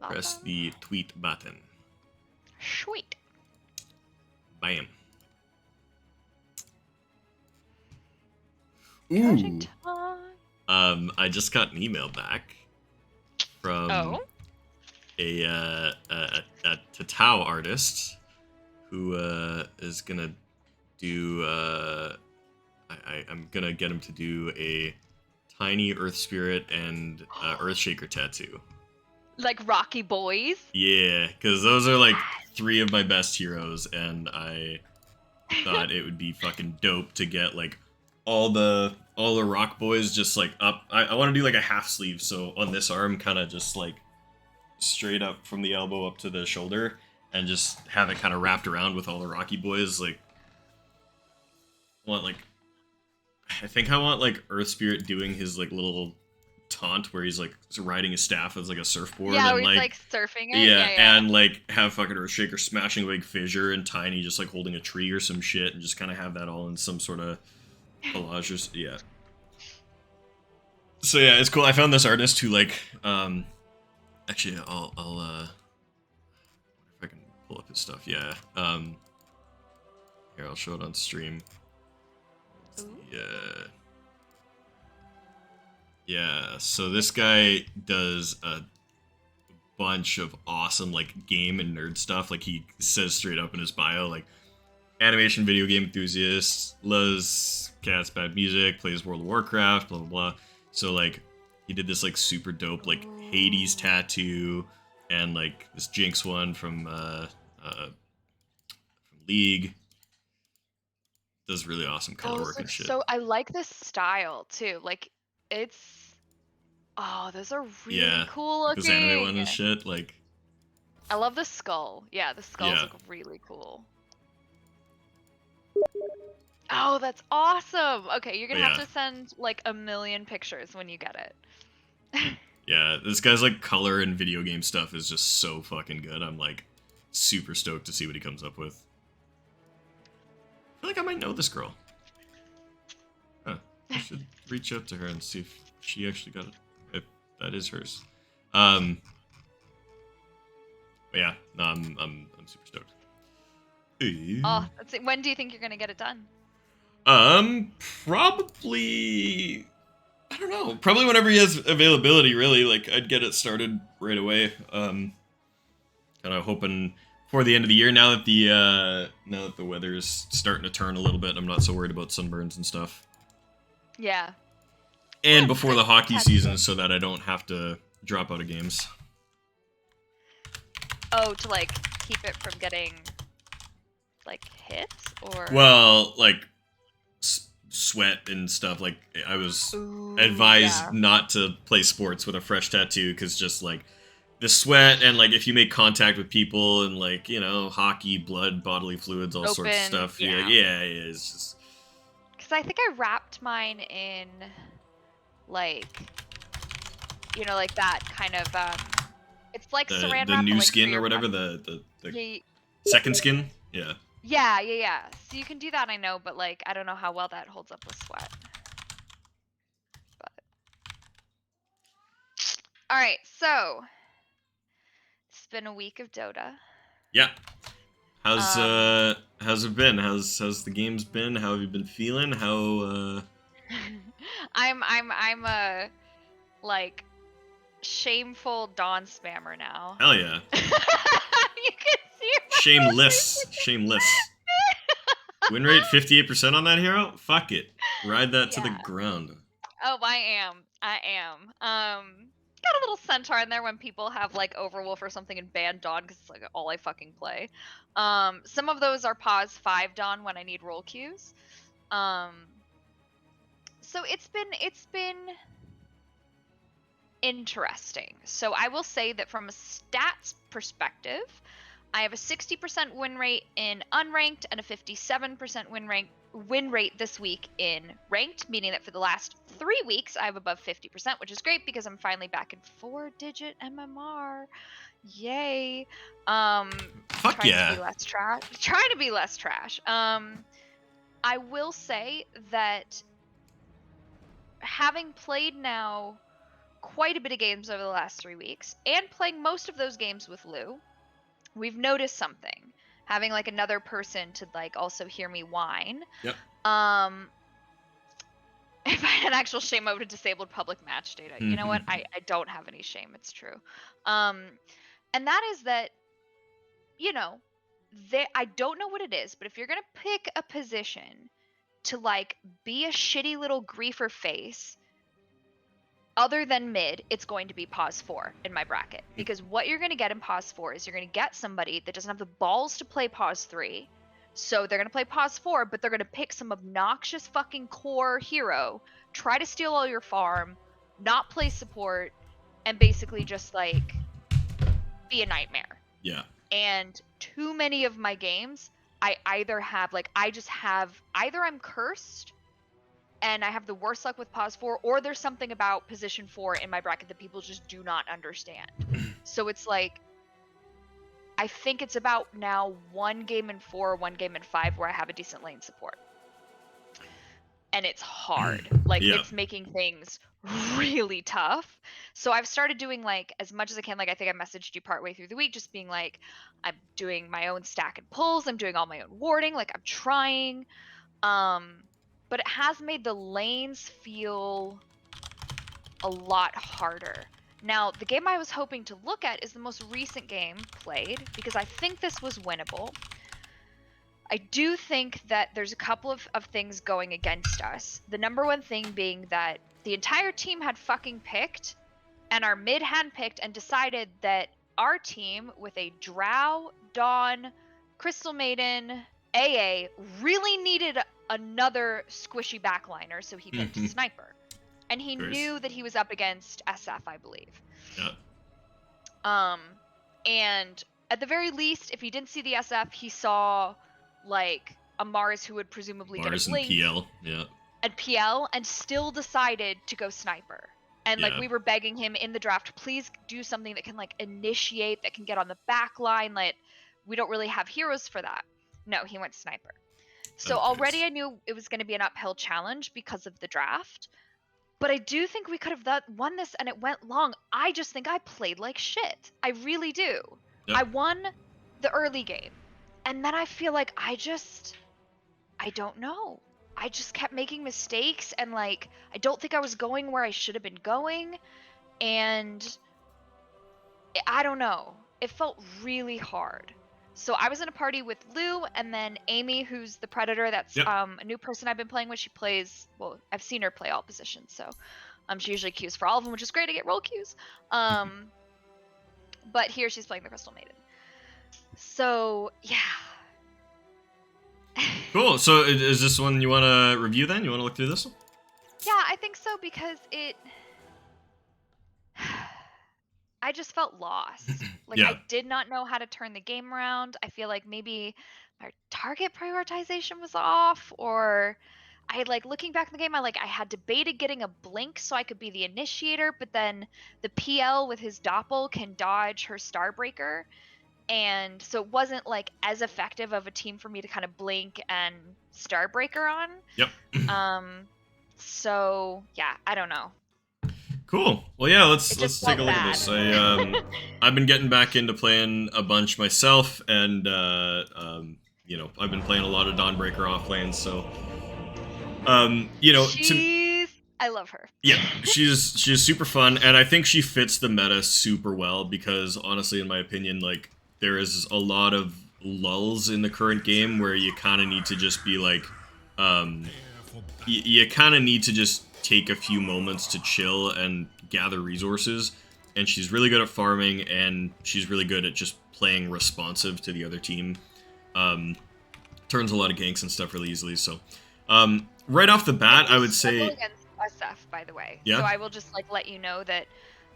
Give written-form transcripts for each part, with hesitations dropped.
Press the tweet button. Sweet. Bam. Cutting Ooh. time. I just got an email back from a Tatao artist who is gonna do. I'm gonna get him to do a tiny Earth Spirit and Earthshaker tattoo. Like Rocky Boys? Yeah, because those are like 3 of my best heroes, and I thought it would be fucking dope to get like all the Rock Boys just like up. I want to do like a half sleeve, so on this arm, kind of just like straight up from the elbow up to the shoulder, and just have it kind of wrapped around with all the Rocky Boys. Like, I think I want like Earth Spirit doing his like little taunt where he's like riding his staff as like a surfboard, Yeah, and where he's like surfing it. yeah, Yeah. and like have fucking Earthshaker smashing a big fissure, and Tiny just like holding a tree or some shit, and just kind of have that all in some sort of collage. Yeah. So yeah, it's cool. I found this artist who like, actually, I'll if I can pull up his stuff. Yeah. Here, I'll show it on stream. Yeah. Yeah, so this guy does a bunch of awesome like game and nerd stuff. Like he says straight up in his bio, like animation video game enthusiast, loves cats, bad music, plays World of Warcraft, blah blah blah. So like he did this like super dope like Hades tattoo and like this Jinx one from League. Does really awesome color work and shit. So I like this style too. Like it's those are really cool looking. This anime one and shit. Like I love the skull. Yeah, the skulls look really cool. Oh, that's awesome. Okay, you're gonna have to send like a million pictures when you get it. Yeah, this guy's like color and video game stuff is just so fucking good. I'm like super stoked to see what he comes up with. I feel like I might know this girl. Huh. I should reach out to her and see if she actually got it. If that is hers. But yeah, no, I'm super stoked. Oh, let's see. When do you think you're gonna get it done? Probably. I don't know. Probably whenever he has availability. Really, like I'd get it started right away. Kind of hoping for the end of the year. Now that the weather's starting to turn a little bit, I'm not so worried about sunburns and stuff. Yeah. And before the hockey season, so that I don't have to drop out of games. Oh, to like keep it from getting like hits, or well, like sweat and stuff. Like I was advised not to play sports with a fresh tattoo because just like the sweat and like if you make contact with people and like hockey, blood, bodily fluids, all sorts of stuff. Yeah, it's just because I think I wrapped mine in like like that kind of it's like saran the wrap, new like skin or whatever, the second skin. Yeah. So you can do that, I know, but like I don't know how well that holds up with sweat. But all right, so it's been a week of Dota. Yeah. How's it been? How's the games been? How have you been feeling? How I'm a like shameful Dawn spammer now. Hell yeah. You can see Shameless. Win rate 58% on that hero? Fuck it. Ride that to the ground. Oh, I am. Got a little centaur in there when people have like Overwolf or something and ban Dawn because it's like all I fucking play. Some of those are pause 5 Dawn when I need roll queues. So it's been interesting. So I will say that from a stats perspective, I have a 60% win rate in unranked and a 57% win rate this week in ranked, meaning that for the last 3 weeks I have above 50%, which is great because I'm finally back in 4-digit MMR. Yay. Fuck yeah. Trying to be less trash. I will say that having played now quite a bit of games over the last 3 weeks and playing most of those games with Lou, we've noticed something. Having like another person to like also hear me whine. Yep. If I had actual shame, I would have disabled public match data. You know what? I don't have any shame. It's true. And that is that, you know, I don't know what it is, but if you're going to pick a position to like be a shitty little griefer face, other than mid, it's going to be pause 4 in my bracket. Because what you're going to get in pause 4 is you're going to get somebody that doesn't have the balls to play pause 3. So they're going to play pause 4, but they're going to pick some obnoxious fucking core hero, try to steal all your farm, not play support, and basically just like be a nightmare. Yeah. And too many of my games, I either have like, either I'm cursed and I have the worst luck with pause 4, or there's something about position 4 in my bracket that people just do not understand. So it's like, I think it's about now 1 game in 4, 1 game in 5 where I have a decent lane support. And it's hard. Like, it's making things really tough. So I've started doing, like, as much as I can. Like, I think I messaged you partway through the week, just being like, I'm doing my own stack and pulls. I'm doing all my own warding. Like, I'm trying. But it has made the lanes feel a lot harder. Now, the game I was hoping to look at is the most recent game played, because I think this was winnable. I do think that there's a couple of things going against us. The number one thing being that the entire team had fucking picked, and our mid had picked and decided that our team with a Drow, Dawn, Crystal Maiden, AA really needed another squishy backliner, so he picked Sniper. And he knew that he was up against SF, I believe. Yeah. And at the very least, if he didn't see the SF, he saw like a Mars who would presumably Mars get a blink. and PL, yeah. And PL, and still decided to go Sniper. And like we were begging him in the draft, please do something that can like initiate, that can get on the back line. Like, we don't really have heroes for that. No, he went Sniper. So already I knew it was going to be an uphill challenge because of the draft. But I do think we could have won this, and it went long. I just think I played like shit. I really do. Yep. I won the early game. And then I feel like I don't know. I just kept making mistakes, and like, I don't think I was going where I should have been going. And I don't know. It felt really hard. So I was in a party with Lou, and then Amy, who's the Predator. That's a new person I've been playing with. She plays, well, I've seen her play all positions, so she usually queues for all of them, which is great. I get role queues. But here she's playing the Crystal Maiden. So yeah. Cool. So is this one you want to review then? You want to look through this one? Yeah, I think so, because I just felt lost. Like, I did not know how to turn the game around. I feel like maybe my target prioritization was off, or I had, like, looking back in the game, I had debated getting a blink so I could be the initiator, but then the PL with his doppel can dodge her Starbreaker, and so it wasn't, like, as effective of a team for me to kind of blink and Starbreaker on. Yep. So yeah, I don't know. Cool. Well, yeah, let's take a look bad. at this. I've been getting back into playing a bunch myself, and you know, I've been playing a lot of Dawnbreaker off lanes, so you know, I love her. Yeah, she's super fun, and I think she fits the meta super well, because honestly, in my opinion, like, there is a lot of lulls in the current game where you kind of need to just be like, you kind of need to just take a few moments to chill and gather resources, and she's really good at farming, and she's really good at just playing responsive to the other team. Turns a lot of ganks and stuff really easily, so right off the bat, I would say against SF, by the way. Yeah. So I will just like let you know that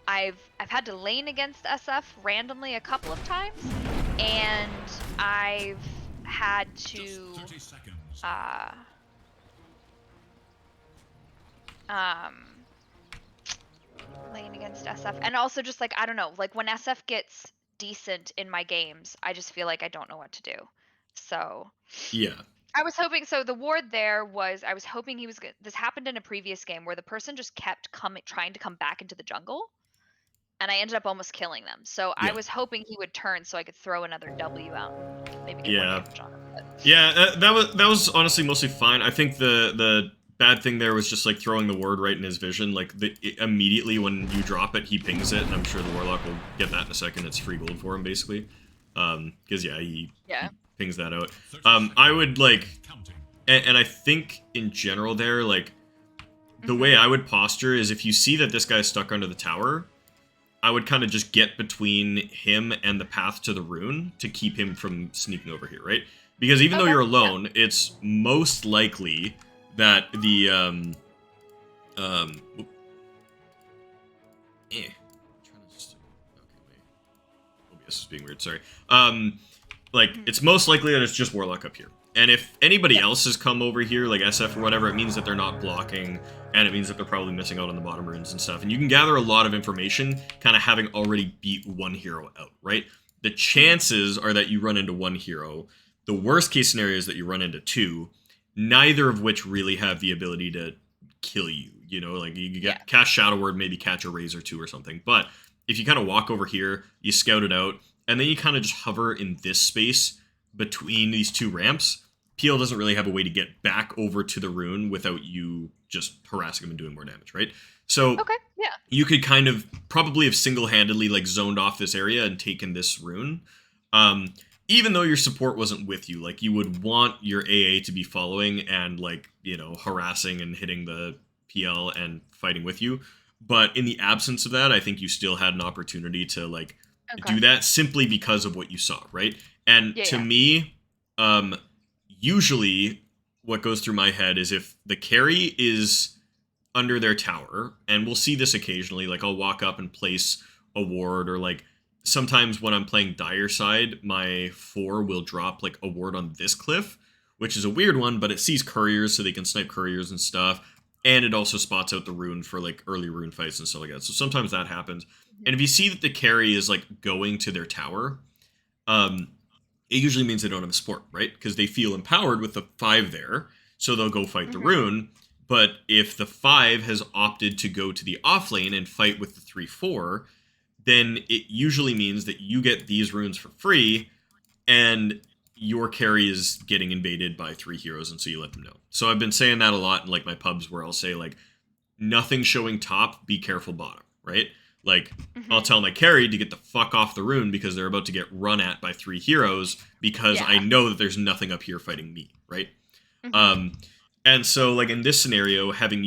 I've had to lane against SF randomly a couple of times, and I've had to lane against SF, and also just like, I don't know, like when SF gets decent in my games, I just feel like I don't know what to do. So yeah. I was hoping so the ward there was I was hoping he was this happened in a previous game where the person just kept coming trying to come back into the jungle and I ended up almost killing them. So I Yeah. was hoping he would turn so I could throw another W out and maybe get more Yeah. damage on him. But Yeah, that was honestly mostly fine. I think the bad thing there was just like throwing the ward right in his vision. Like immediately when you drop it, he pings it, and I'm sure the warlock will get that in a second. It's free gold for him basically, because yeah, he pings that out. I would like, and I think in general there, like the way I would posture is if you see that this guy's stuck under the tower, I would kind of just get between him and the path to the rune to keep him from sneaking over here, right? Because even though you're alone, it's most likely that the I'm trying to just okay, wait. OBS is being weird. Sorry. Like it's most likely that it's just warlock up here. And if anybody else has come over here, like SF or whatever, it means that they're not blocking, and it means that they're probably missing out on the bottom runes and stuff. And you can gather a lot of information, kind of having already beat one hero out, right? The chances are that you run into one hero. The worst case scenario is that you run into two, neither of which really have the ability to kill you. You know, like you get cast Shadow Word, maybe catch a raise or two or something. But if you kind of walk over here, you scout it out, and then you kind of just hover in this space between these two ramps, PL doesn't really have a way to get back over to the rune without you just harassing him and doing more damage, right? So you could kind of probably have single-handedly like zoned off this area and taken this rune. Even though your support wasn't with you, like you would want your AA to be following and like, you know, harassing and hitting the PL and fighting with you. But in the absence of that, I think you still had an opportunity to like do that simply because of what you saw, right? And to me, usually what goes through my head is if the carry is under their tower, and we'll see this occasionally, like I'll walk up and place a ward, or like sometimes when I'm playing dire side, my 4 will drop like a ward on this cliff, which is a weird one, but it sees couriers so they can snipe couriers and stuff, and it also spots out the rune for like early rune fights and stuff like that. So sometimes that happens. And if you see that the carry is like going to their tower, it usually means they don't have a support, right? Because they feel empowered with the 5 there, so they'll go fight the rune. But if the 5 has opted to go to the off lane and fight with the 3/4, then it usually means that you get these runes for free, and your carry is getting invaded by 3 heroes, and so you let them know. So I've been saying that a lot in like my pubs where I'll say like, nothing showing top, be careful bottom, right? Like, I'll tell my carry to get the fuck off the rune because they're about to get run at by 3 heroes because I know that there's nothing up here fighting me, right? And so, like, in this scenario, having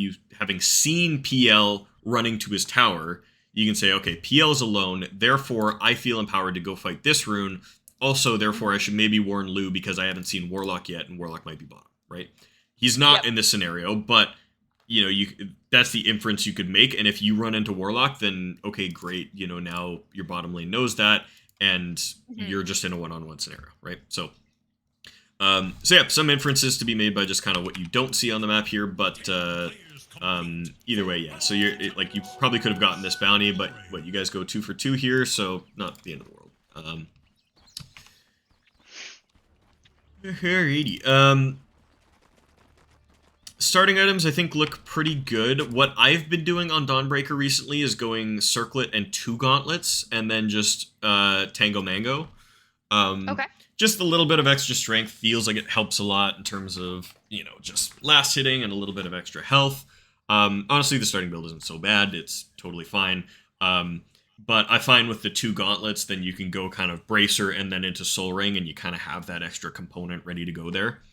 seen PL running to his tower, you can say, okay, PL is alone, therefore I feel empowered to go fight this rune. Also, therefore, I should maybe warn Lou because I haven't seen Warlock yet, and Warlock might be bottom, right? He's not in this scenario, but you know, that's the inference you could make. And if you run into Warlock, then okay, great. You know, now your bottom lane knows that, and you're just in a one-on-one scenario, right? So, yeah, some inferences to be made by just kind of what you don't see on the map here, but either way, yeah. So like you probably could have gotten this bounty, but what, you guys go 2 for 2 here, so not the end of the world. Alrighty. Starting items, I think, look pretty good. What I've been doing on Dawnbreaker recently is going Circlet and 2 Gauntlets, and then just Tango Mango. Just a little bit of extra strength feels like it helps a lot in terms of, you know, just last hitting and a little bit of extra health. Honestly, the starting build isn't so bad. It's totally fine. But I find with the 2 Gauntlets, then you can go kind of Bracer and then into Soul Ring, and you kind of have that extra component ready to go there.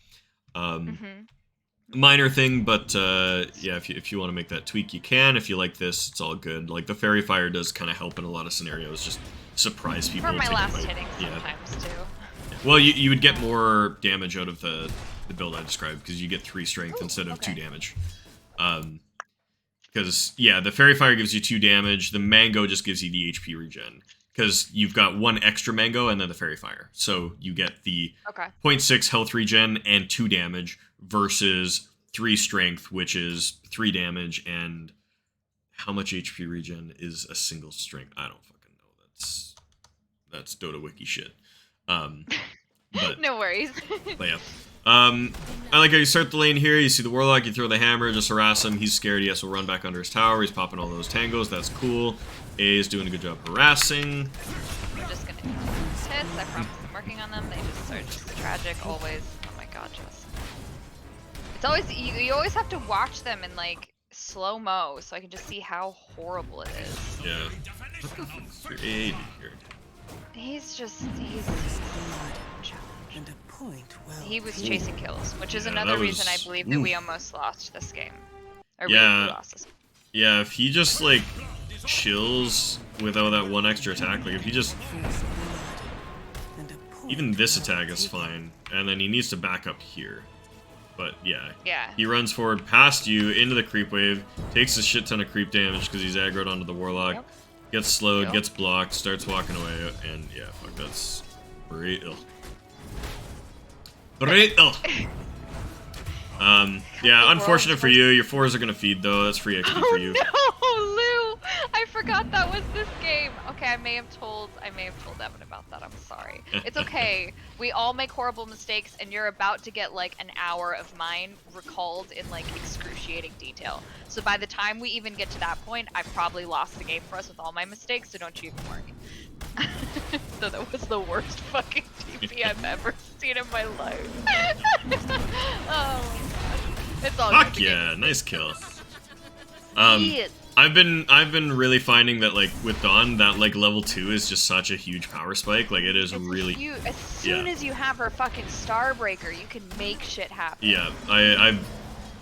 Minor thing, but yeah, if you want to make that tweak, you can. If you like this, it's all good. Like the Fairy Fire does kind of help in a lot of scenarios, just surprise people. For my last hitting sometimes too. Well, you would get more damage out of the build I described because you get 3 strength instead of 2 damage. Because yeah, the Fairy Fire gives you 2 damage. The Mango just gives you the HP regen because you've got 1 extra Mango and then the Fairy Fire, so you get the 0.6 health regen and 2 damage. Versus 3 strength, which is 3 damage, and how much HP regen is a single strength? I don't fucking know. That's Dota Wiki shit. But no worries. But yeah. I like how you start the lane here, you see the Warlock, you throw the hammer, just harass him, he's scared, he has to run back under his tower, he's popping all those tangos, that's cool. A is doing a good job harassing. I'm just gonna do hits, I promise I'm working on them, they just are just tragic, always. Oh my god, Jess. It's always, you always have to watch them in like slow-mo, so I can just see how horrible it is. Yeah. What the fuck is your A here? He's And a point, well, he was chasing kills, which is Yeah, another that reason I was- believe that we almost lost this game. Or Yeah. we lost this game. Yeah, if he just, like, chills without that one extra attack, like, if he just... and a point. Even this attack is fine, and then he needs to back up here. But, yeah. Yeah. He runs forward past you, into the creep wave, takes a shit ton of creep damage because he's aggroed onto the Warlock, Yep. gets slowed, Yep. gets blocked, starts walking away, and, yeah, fuck, that's brutal. Brutal! Yeah, unfortunate for you. Your 4s are gonna feed, though. That's free XP for you. Oh no, Lou! I forgot that was this game. Okay, I may have told Evan about that. I'm sorry. It's okay. We all make horrible mistakes, and you're about to get like an hour of mine recalled in like excruciating detail. So by the time we even get to that point, I've probably lost the game for us with all my mistakes. So don't you even worry. So that was the worst fucking TP I've ever seen in my life. Oh my god. It's all Fuck good. yeah, nice kill. Yes. I've been really finding that like with Dawn that like level 2 is just such a huge power spike. Like it is It's really huge. As soon as you have her fucking Starbreaker, you can make shit happen. yeah.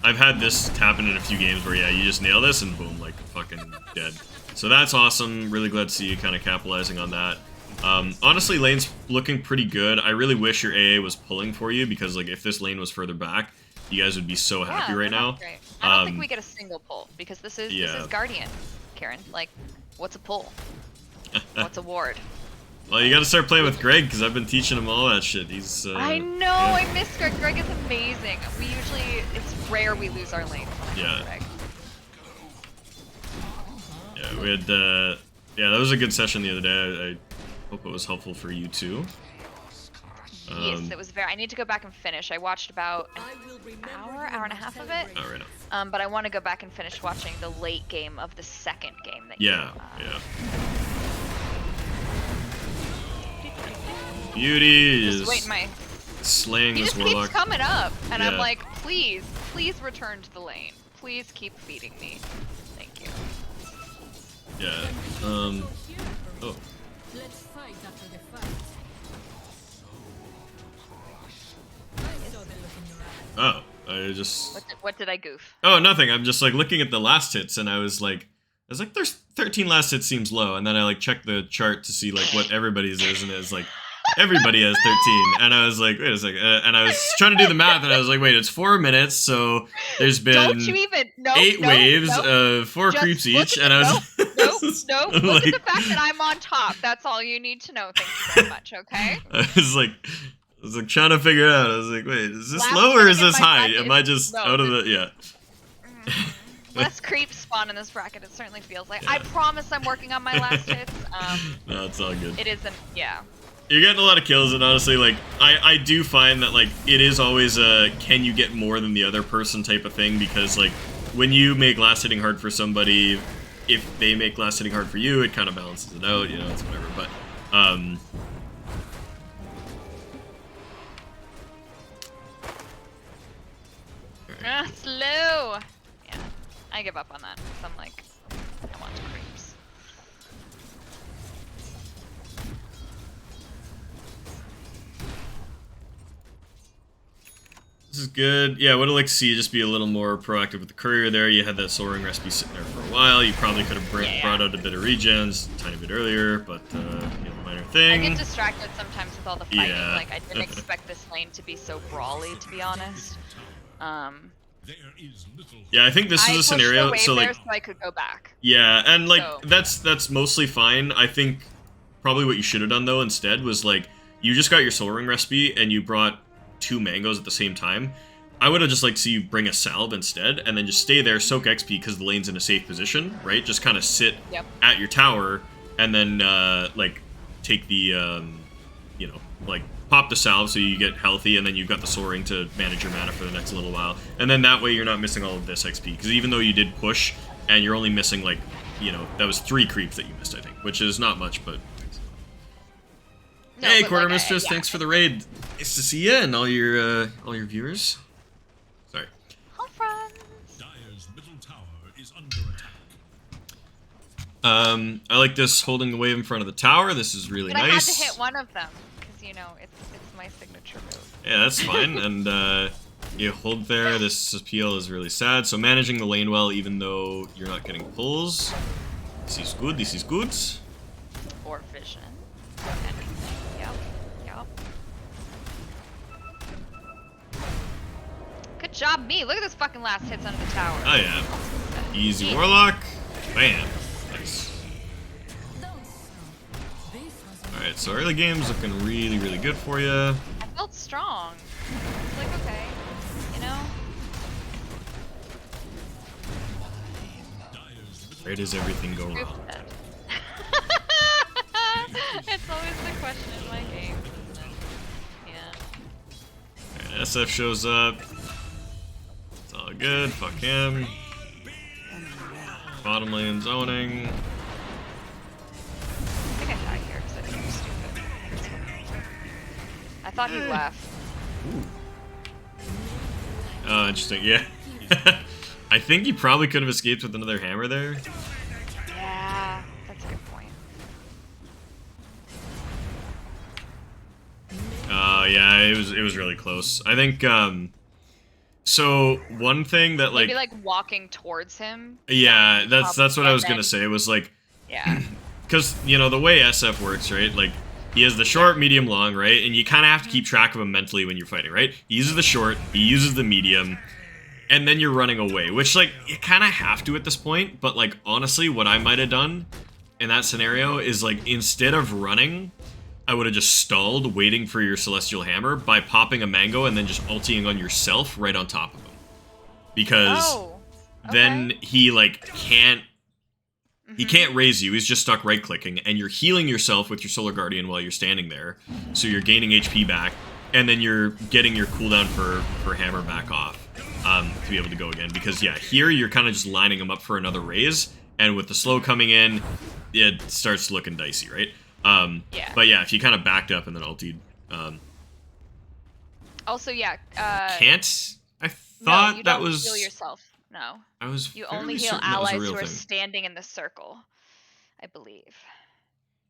I've had this happen in a few games where yeah you just nail this and boom like fucking dead. So that's awesome. Really glad to see you kind of capitalizing on that. Honestly, lane's looking pretty good. I really wish your AA was pulling for you because like if this lane was further back, you guys would be so happy right now. Great. I don't think we get a single pull because this is Guardian, Karen. Like, what's a pull? What's a ward? Well, you got to start playing with Greg because I've been teaching him all that shit. He's. I know. Yeah. I miss Greg. Greg is amazing. It's rare we lose our lane. Yeah. Greg. Yeah, we had. Yeah, that was a good session the other day. I hope it was helpful for you too. Yes, it was very. I need to go back and finish. I watched about an hour and a half of it. Oh, right now. But I want to go back and finish watching the late game of the second game that. Yeah, you, yeah. Beauty Just is waiting my. slaying He this just keeps warlock. coming up, and I'm Yeah. like, please return to the lane. Please keep feeding me. Thank you. Yeah. Oh. Let's fight after the fight. Oh. I just. What did I goof? Oh, nothing. I'm just like looking at the last hits, and I was like, there's 13 last hits seems low, and then I like checked the chart to see like what everybody's is, and it's like everybody has 13, and I was like, wait a second, and I was trying to do the math, and I was like, wait, it's 4 minutes, so there's been Don't you even? No. 8 no, waves no. of 4 Just creeps look each, at and I was Nope. Look like- at the fact that I'm on top. That's all you need to know. Thank you very much. Okay. I was like trying to figure it out. I was like, wait, is this Last low or thing is in this my high? bracket Am I is just low. out of the yeah? Less creeps spawn in this bracket. It certainly feels like. Yeah. I promise I'm working on my last hits. No, it's all good. It isn't. Yeah. You're getting a lot of kills, and honestly, like, I do find that, like, it is always a can you get more than the other person type of thing, because, like, when you make last hitting hard for somebody, if they make last hitting hard for you, it kind of balances it out, you know, it's whatever, but, Slow. Yeah. I give up on that, because I'm like, I want creeps. This is good. Yeah, I would have liked to see you just be a little more proactive with the courier there. You had that soul ring recipe sitting there for a while. You probably could have brought out a bit of regens a tiny bit earlier, but, you know, minor thing. I get distracted sometimes with all the fighting. Yeah. Like, I didn't expect this lane to be so brawly, to be honest. Yeah, I think this I is a pushed scenario, the wave so, like, there so I could go back. yeah, and, like, So- that's mostly fine. I think probably what you should have done, though, instead was, like, you just got your soul ring recipe and you brought 2 mangoes at the same time. I would have just liked to see you bring a salve instead, and then just stay there, soak XP because the lane's in a safe position, right? Just kind of sit Yep. at your tower, and then, like, take the you know, like pop the salve so you get healthy, and then you've got the Soul Ring to manage your mana for the next little while. And then that way you're not missing all of this XP. Because even though you did push, and you're only missing like, you know, that was 3 creeps that you missed, I think, which is not much, but. No, Hey, but, Quarter like, Mistress, yeah. thanks for the raid. Nice to see you and all your viewers. Sorry. Hi, friends. Dire's middle tower is under attack. I like this holding the wave in front of the tower. This is really But nice. I had to hit one of them because you know it's my signature move. Yeah, that's fine. And you hold there. This appeal is really sad. So managing the lane well, even though you're not getting pulls. This is good. This is good. Or vision. Yep. Yep. Good job, me. Look at those fucking last hits under the tower. Oh yeah. Easy Warlock. Bam. Nice. Alright, so early game's looking really, really good for you. I felt strong. It's like, okay, you know? Where does everything go wrong? It's always the question in my game, isn't it? Yeah. Alright, SF shows up. It's all good. Fuck him. Bottom lane zoning. I think I died here because I think I'm stupid. I thought he left. Oh, interesting. Yeah. I think he probably could have escaped with another hammer there. Yeah, that's a good point. Yeah, it was really close. I think so one thing that Maybe like walking towards him. yeah, that's what I was and gonna say. It was like, yeah. because you know the way SF works, right? Like he has the short, medium, long, right? And you kind of have to keep track of him mentally when you're fighting, right? He uses the short, he uses the medium, and then you're running away, which like you kind of have to at this point. But like honestly, what I might have done in that scenario is like instead of running, I would have just stalled, waiting for your Celestial Hammer by popping a mango and then just ulting on yourself right on top of him. Because then he like can't he can't raise you. He's just stuck right clicking, and you're healing yourself with your Solar Guardian while you're standing there. So you're gaining HP back, and then you're getting your cooldown for hammer back off to be able to go again. Because yeah, here you're kind of just lining him up for another raise, and with the slow coming in, it starts looking dicey, right? Yeah. But yeah, if you kind of backed up and then ultied, Also, yeah. can't. I No, thought you that don't was. heal yourself. No. I was. You fairly only heal certain that was a allies real who are thing. standing in the circle, I believe.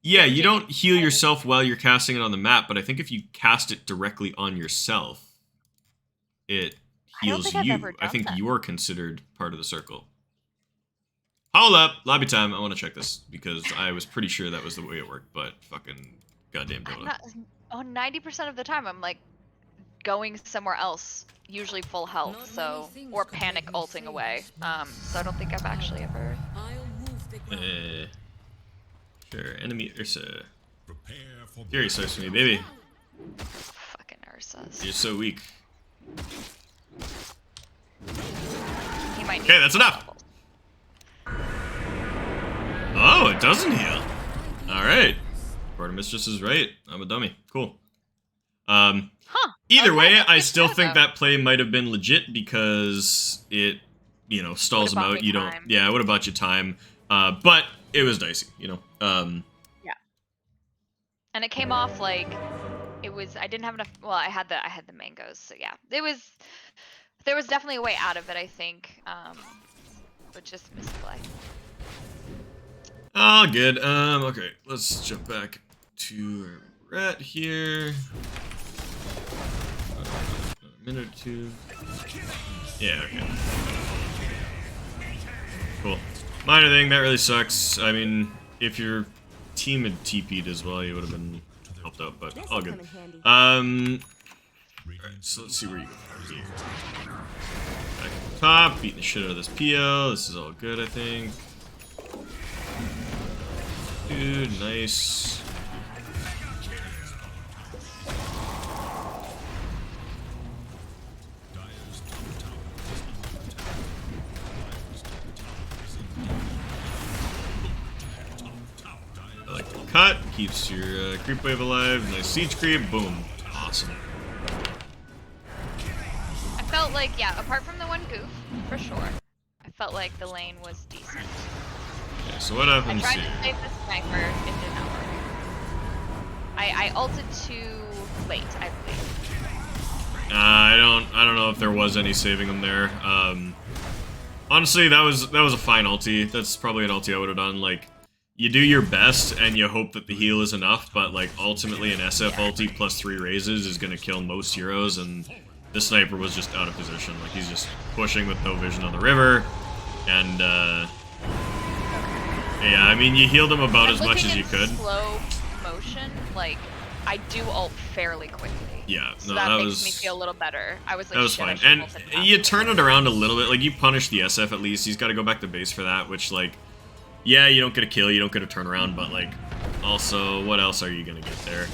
Yeah, you Standing don't heal inside. yourself while you're casting it on the map, but I think if you cast it directly on yourself, it I don't heals think I've you. ever I done think that. you're considered part of the circle. Hold up, lobby time. I want to check this because I was pretty sure that was the way it worked, but fucking goddamn I'm Dota. not. Oh, 90% of the time, I'm like going somewhere else, usually full health, Not so many things or could panic make me ulting say away. yes. So I don't think I've actually ever. I'll move the ground. Sure, enemy Ursa. Prepare for Fury starts for me, baby. Fucking Ursas. You're so weak. He might need Okay, that's enough. levels. Oh, it doesn't heal. Alright. Quarter Mistress is right. I'm a dummy. Cool. Huh. Either Okay, way, that's I good to still know, think though. that play might have been legit because it, you know, stalls Would've them bought out. me You don't. time. Yeah, it would have bought you time. But it was dicey, you know. Yeah. And it came off like it was. I didn't have enough. Well, I had the mangoes, so yeah. It was. There was definitely a way out of it, I think. But just misplay. Oh, good. Okay, let's jump back to where we're at here. A minute or two. Yeah, okay. Cool. Minor thing, that really sucks. I mean, if your team had TP'd as well, you would have been helped out, but all good. Alright, so let's see where you go from here. Back at the top, beating the shit out of this PL. This is all good, I think. Dude, nice. I like the cut. keeps your creep wave alive. Nice siege creep. Boom. Awesome. I felt like, yeah, apart from the one goof, for sure, I felt like the lane was decent. Okay, so what I happens tried here? to save the sniper, it did not work. I ulted too late, I believe. I don't know if there was any saving him there. Honestly, that was a fine ulti. That's probably an ulti I would have done. Like, you do your best and you hope that the heal is enough, but like ultimately an SF ulti plus 3 raises is gonna kill most heroes, and the sniper was just out of position. Like, he's just pushing with no vision on the river, and yeah, I mean, you healed him about as much as you could. Slow motion, like I do ult fairly quickly. Yeah, so no, that that makes me feel a little better. I was like, that was shit, I fine. should've And ulted faster. you turn it around a little bit. Like, you punish the SF at least. He's got to go back to base for that, which, like, yeah, you don't get a kill, you don't get a turnaround, but, like, also, what else are you going to get there?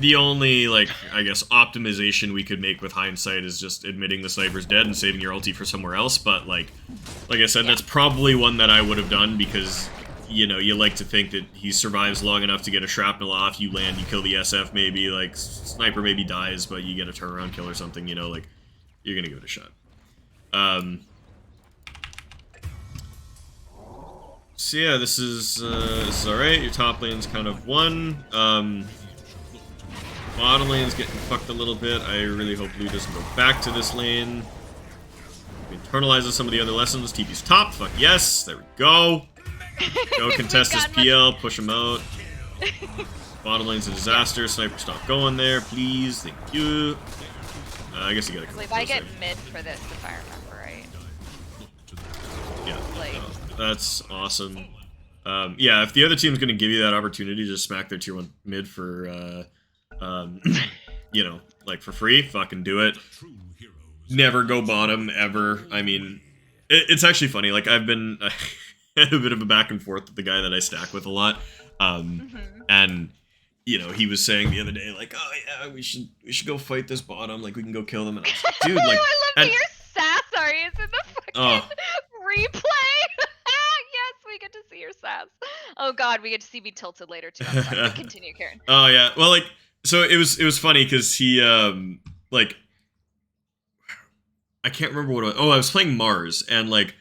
The only, like, I guess, optimization we could make with hindsight is just admitting the sniper's dead and saving your ulti for somewhere else, but, like I said, that's probably one that I would have done because, you know, you like to think that he survives long enough to get a shrapnel off, you land, you kill the SF maybe, like, sniper maybe dies, but you get a turnaround kill or something, you know, like, you're gonna give it a shot. So yeah, this is alright, your top lane's kind of won. Bottom lane's getting fucked a little bit. I really hope Blue doesn't go back to this lane. We internalizes some of the other lessons. TP's top, fuck yes, there we go. Go contest his PL, push him out. Bottom lane's a disaster. Sniper, stop going there, please. Thank you. I guess you gotta come. If I get mid for this, if I remember right. Yeah. Like, that's awesome. Yeah, if the other team's gonna give you that opportunity to just smack their tier 1 mid for, you know, like for free, fucking do it. Never go bottom, ever. I mean, it's actually funny. Like, I've been... had a bit of a back and forth with the guy that I stack with a lot, and you know, he was saying the other day, like, oh yeah, we should go fight this bottom, like, we can go kill them, and I was like, dude, like, I love that your sass is in the fucking replay. Yes, we get to see your sass. Oh god, we get to see me tilted later too. I'm sorry. Continue, Karen. Oh yeah, well, like, so it was funny because he like, I can't remember what it was. Oh, I was playing Mars, and like,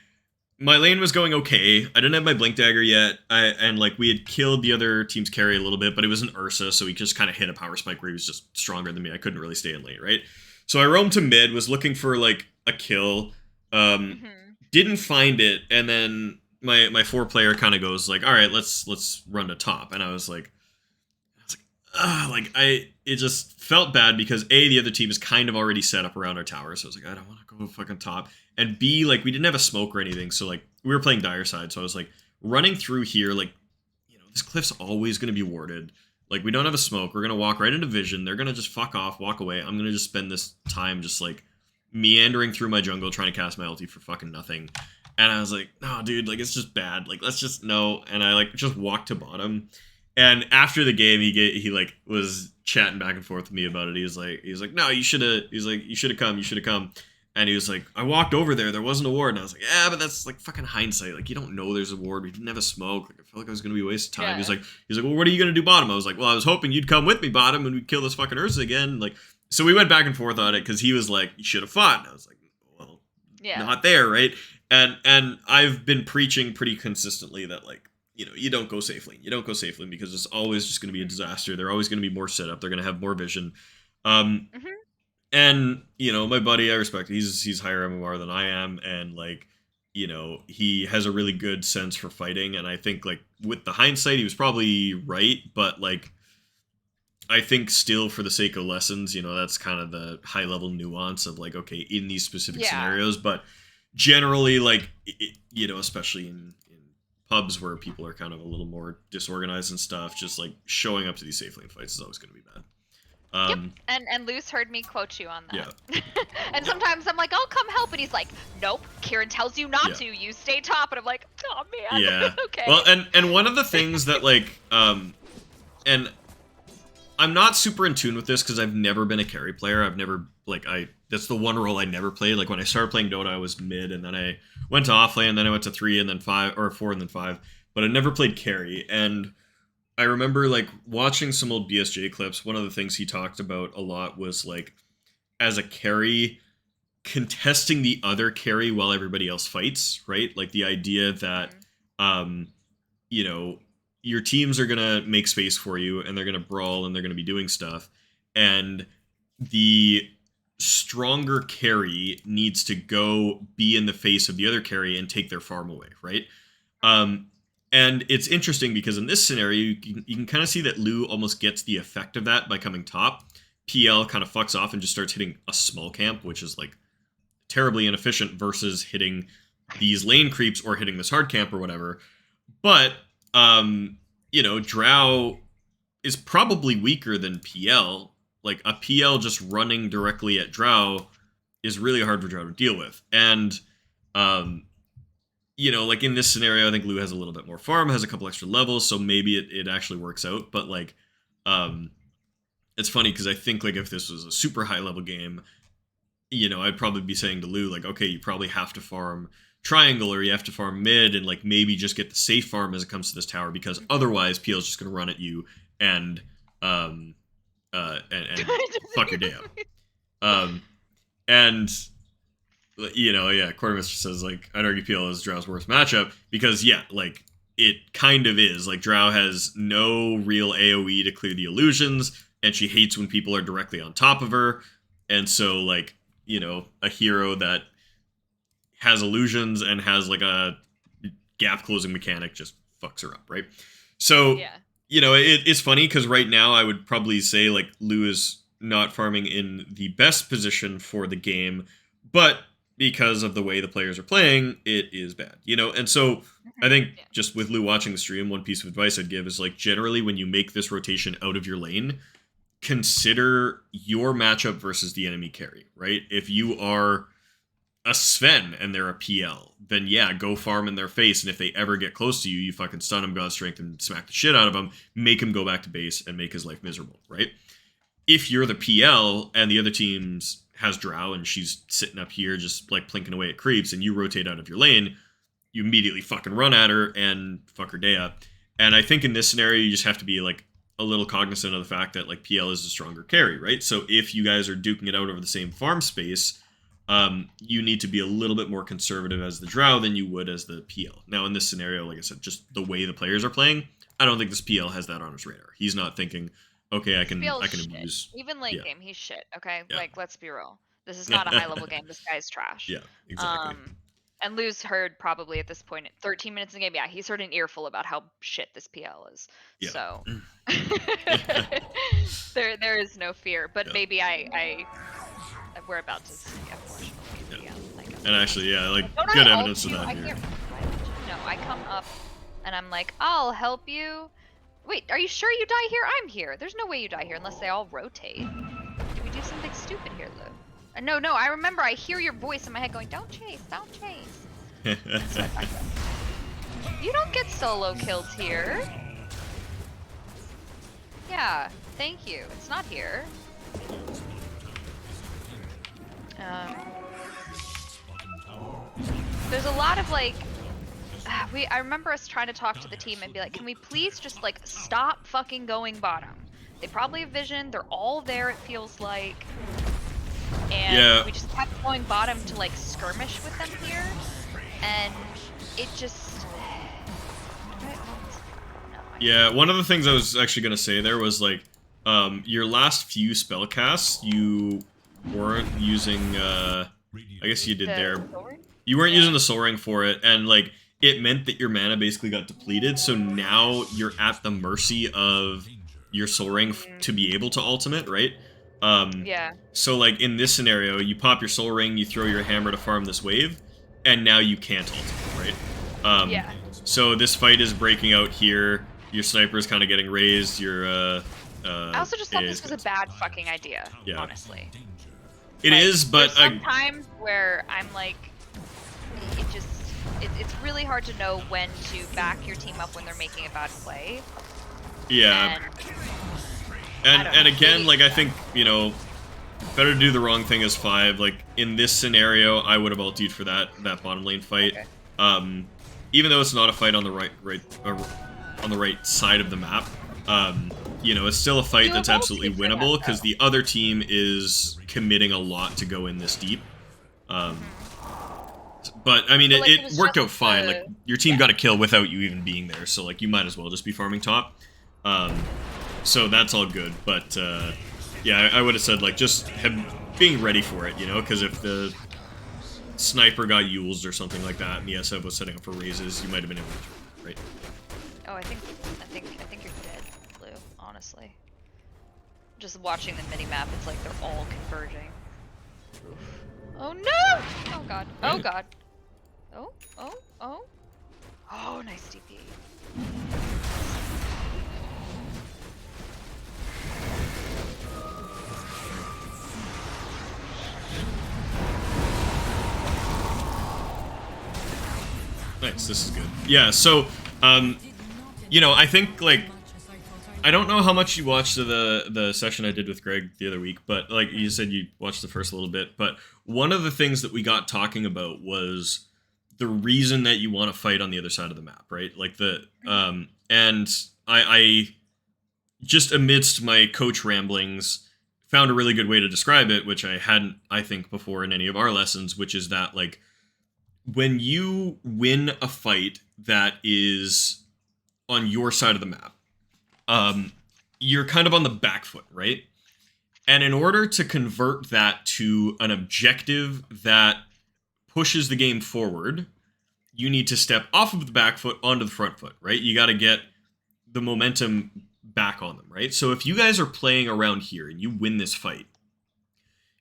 my lane was going okay. I didn't have my Blink Dagger yet, and like, we had killed the other team's carry a little bit, but it was an Ursa, so he just kind of hit a power spike where he was just stronger than me. I couldn't really stay in lane, right? So I roamed to mid, was looking for like a kill, didn't find it, and then my 4-player kind of goes like, all right, let's run to top, and I was like, it just felt bad because A, the other team is kind of already set up around our tower, so I was like, I don't want to go fucking top. And B, like, we didn't have a smoke or anything, so like, we were playing dire side, so I was like, running through here, like, you know, this cliff's always gonna be warded. Like, we don't have a smoke, we're gonna walk right into vision, they're gonna just fuck off, walk away. I'm gonna just spend this time just like meandering through my jungle trying to cast my ulti for fucking nothing. And I was like, no, dude, like, it's just bad. Like, let's just no. And I like just walked to bottom. And after the game, he like was chatting back and forth with me about it. He was like, no, you should have come. And he was like, I walked over there wasn't a ward. And I was like, yeah, but that's like fucking hindsight. Like, you don't know there's a ward. We didn't have a smoke. Like, I felt like I was gonna be a waste of time. Yeah. He's like, well, what are you gonna do bottom? I was like, well, I was hoping you'd come with me bottom and we'd kill this fucking Ursa again. Like, so we went back and forth on it because he was like, you should have fought. And I was like, well, not there, right? And I've been preaching pretty consistently that, like, you know, you don't go safe lane. You don't go safe lane because it's always just going to be a disaster. They're always going to be more set up. They're going to have more vision. And, you know, my buddy, I respect, he's higher MMR than I am. And, like, you know, he has a really good sense for fighting. And I think, like, with the hindsight, he was probably right. But, like, I think still for the sake of lessons, you know, that's kind of the high level nuance of, like, okay, in these specific scenarios. But generally, like, you know, especially in pubs where people are kind of a little more disorganized and stuff, just like showing up to these safe lane fights is always going to be bad. And Luce heard me quote you on that. Yeah. And sometimes I'm like, I'll come help, and he's like, nope, Kieran tells you not to. You stay top, and I'm like, oh man. Yeah. Okay. Well, and one of the things that, like, and I'm not super in tune with this because I've never been a carry player. I've never, like, that's the one role I never played. Like, when I started playing Dota, I was mid, and then I went to off lane, and then I went to 3, and then 5, or 4, and then 5. But I never played carry. And I remember like watching some old BSJ clips. One of the things he talked about a lot was like as a carry contesting the other carry while everybody else fights, right? Like the idea that Mhm. um you know, your teams are gonna make space for you and they're gonna brawl and they're gonna be doing stuff. And the stronger carry needs to go be in the face of the other carry and take their farm away, right? Um, and it's interesting because in this scenario, you can kind of see that Lou almost gets the effect of that by coming top. PL kind of fucks off and just starts hitting a small camp, which is like terribly inefficient versus hitting these lane creeps or hitting this hard camp or whatever. But Drow is probably weaker than PL. Like a PL just running directly at Drow is really hard for Drow to deal with. And um, like in this scenario, I think Lou has a little bit more farm, has a couple extra levels, so maybe it actually works out. But like, it's funny because I think like if this was a super high level game, I'd probably be saying to Lou like, okay, you probably have to farm triangle or you have to farm mid and like maybe just get the safe farm as it comes to this tower because otherwise PL is just gonna run at you and and fuck your day up. And Quartermaster says like I'd argue PL is Drow's worst matchup because like it kind of is. Like Drow has no real AoE to clear the illusions, and she hates when people are directly on top of her. And so like, a hero that has illusions and has like a gap closing mechanic just fucks her up, right? So Yeah. It's funny because right now I would probably say like Lou is not farming in the best position for the game, but because of the way the players are playing, it is bad, And so I think Yeah. just with Lou watching the stream, one piece of advice I'd give is like generally when you make this rotation out of your lane, consider your matchup versus the enemy carry, right? If you are a Sven and they're a PL, then yeah, go farm in their face. And if they ever get close to you, you fucking stun them, God Strength, and smack the shit out of him, make him go back to base and make his life miserable, right? If you're the PL and the other team's has Drow and she's sitting up here just like plinking away at creeps and you rotate out of your lane, you immediately fucking run at her and fuck her day up. And I think in this scenario, you just have to be like a little cognizant of the fact that like PL is a stronger carry, right? So if you guys are duking it out over the same farm space, you need to be a little bit more conservative as the Drow than you would as the PL. Now, in this scenario, like I said, just the way the players are playing, I don't think this PL has that on his radar. He's not thinking, okay, I can Shit. abuse. Even late game, he's shit. Okay, Yeah. like let's be real. This is not a high level game. This guy's trash. Yeah, exactly. And Lou's heard probably at this point, 13 minutes in the game, yeah, he's heard an earful about how shit this PL is. Yeah. So there is no fear. But Yeah. maybe we're about to see unfortunately. Yeah. And actually, yeah, like Don't good I evidence of ult you? that I here. can't. No, I come up and I'm like, I'll help you. Wait, are you sure you die here? I'm here. There's no way you die here unless they all rotate. Did we do something stupid here, Lou? No, I remember I hear your voice in my head going, don't chase, don't chase. You don't get solo kills here. Yeah, thank you. It's not here. There's a lot of like, I remember us trying to talk to the team and be like, can we please just like stop fucking going bottom? They probably have vision. They're all there. It feels like. And we just kept going bottom to like skirmish with them here, and it just. Yeah, one of the things I was actually gonna say there was like, your last few spell casts, you weren't using. I guess you did there. You weren't using the Soul Ring for it, and like it meant that your mana basically got depleted. So now you're at the mercy of your Soul Ring to be able to ultimate, right? Yeah. So like in this scenario, you pop your Soul Ring, you throw your hammer to farm this wave, and now you can't ultimate, right? Yeah. So this fight is breaking out here. Your sniper is kind of getting raised. Your I also just thought this was a bad fucking idea. Yeah. Honestly. It is, but there's sometimes where I'm like, it's really hard to know when to back your team up when they're making a bad play. Yeah. And again, like I think, better to do the wrong thing as 5. Like in this scenario, I would have ultied for that bottom lane fight. Okay. Even though it's not a fight on the right side of the map, It's still a fight that's Doable, absolutely keep doing winnable that, because though. the other team is committing a lot to go in this deep. But I mean, But, like, it it was worked just out fine. Like your team yeah. got a kill without you even being there, so like you might as well just be farming top. So that's all good. But yeah, I would have said like just being ready for it, because if the sniper got Yules or something like that, and the SF was setting up for raises, you might have been able to, right? Oh, I think you're dead, Blue. Honestly, just watching the mini map, it's like they're all converging. Oof. Oh no! Oh god! Oh god! Oh! Oh! Oh! Oh! Nice DP. Nice, this is good. Yeah, so, I think, like, I don't know how much you watched the session I did with Greg the other week, but, like, you said you watched the first little bit, but one of the things that we got talking about was the reason that you want to fight on the other side of the map, right? Like, and I just amidst my coach ramblings, found a really good way to describe it, which I hadn't, I think, before in any of our lessons, which is that, like, when you win a fight that is on your side of the map, you're kind of on the back foot, right? And in order to convert that to an objective that pushes the game forward, you need to step off of the back foot onto the front foot, right? You got to get the momentum back on them, right? So if you guys are playing around here and you win this fight,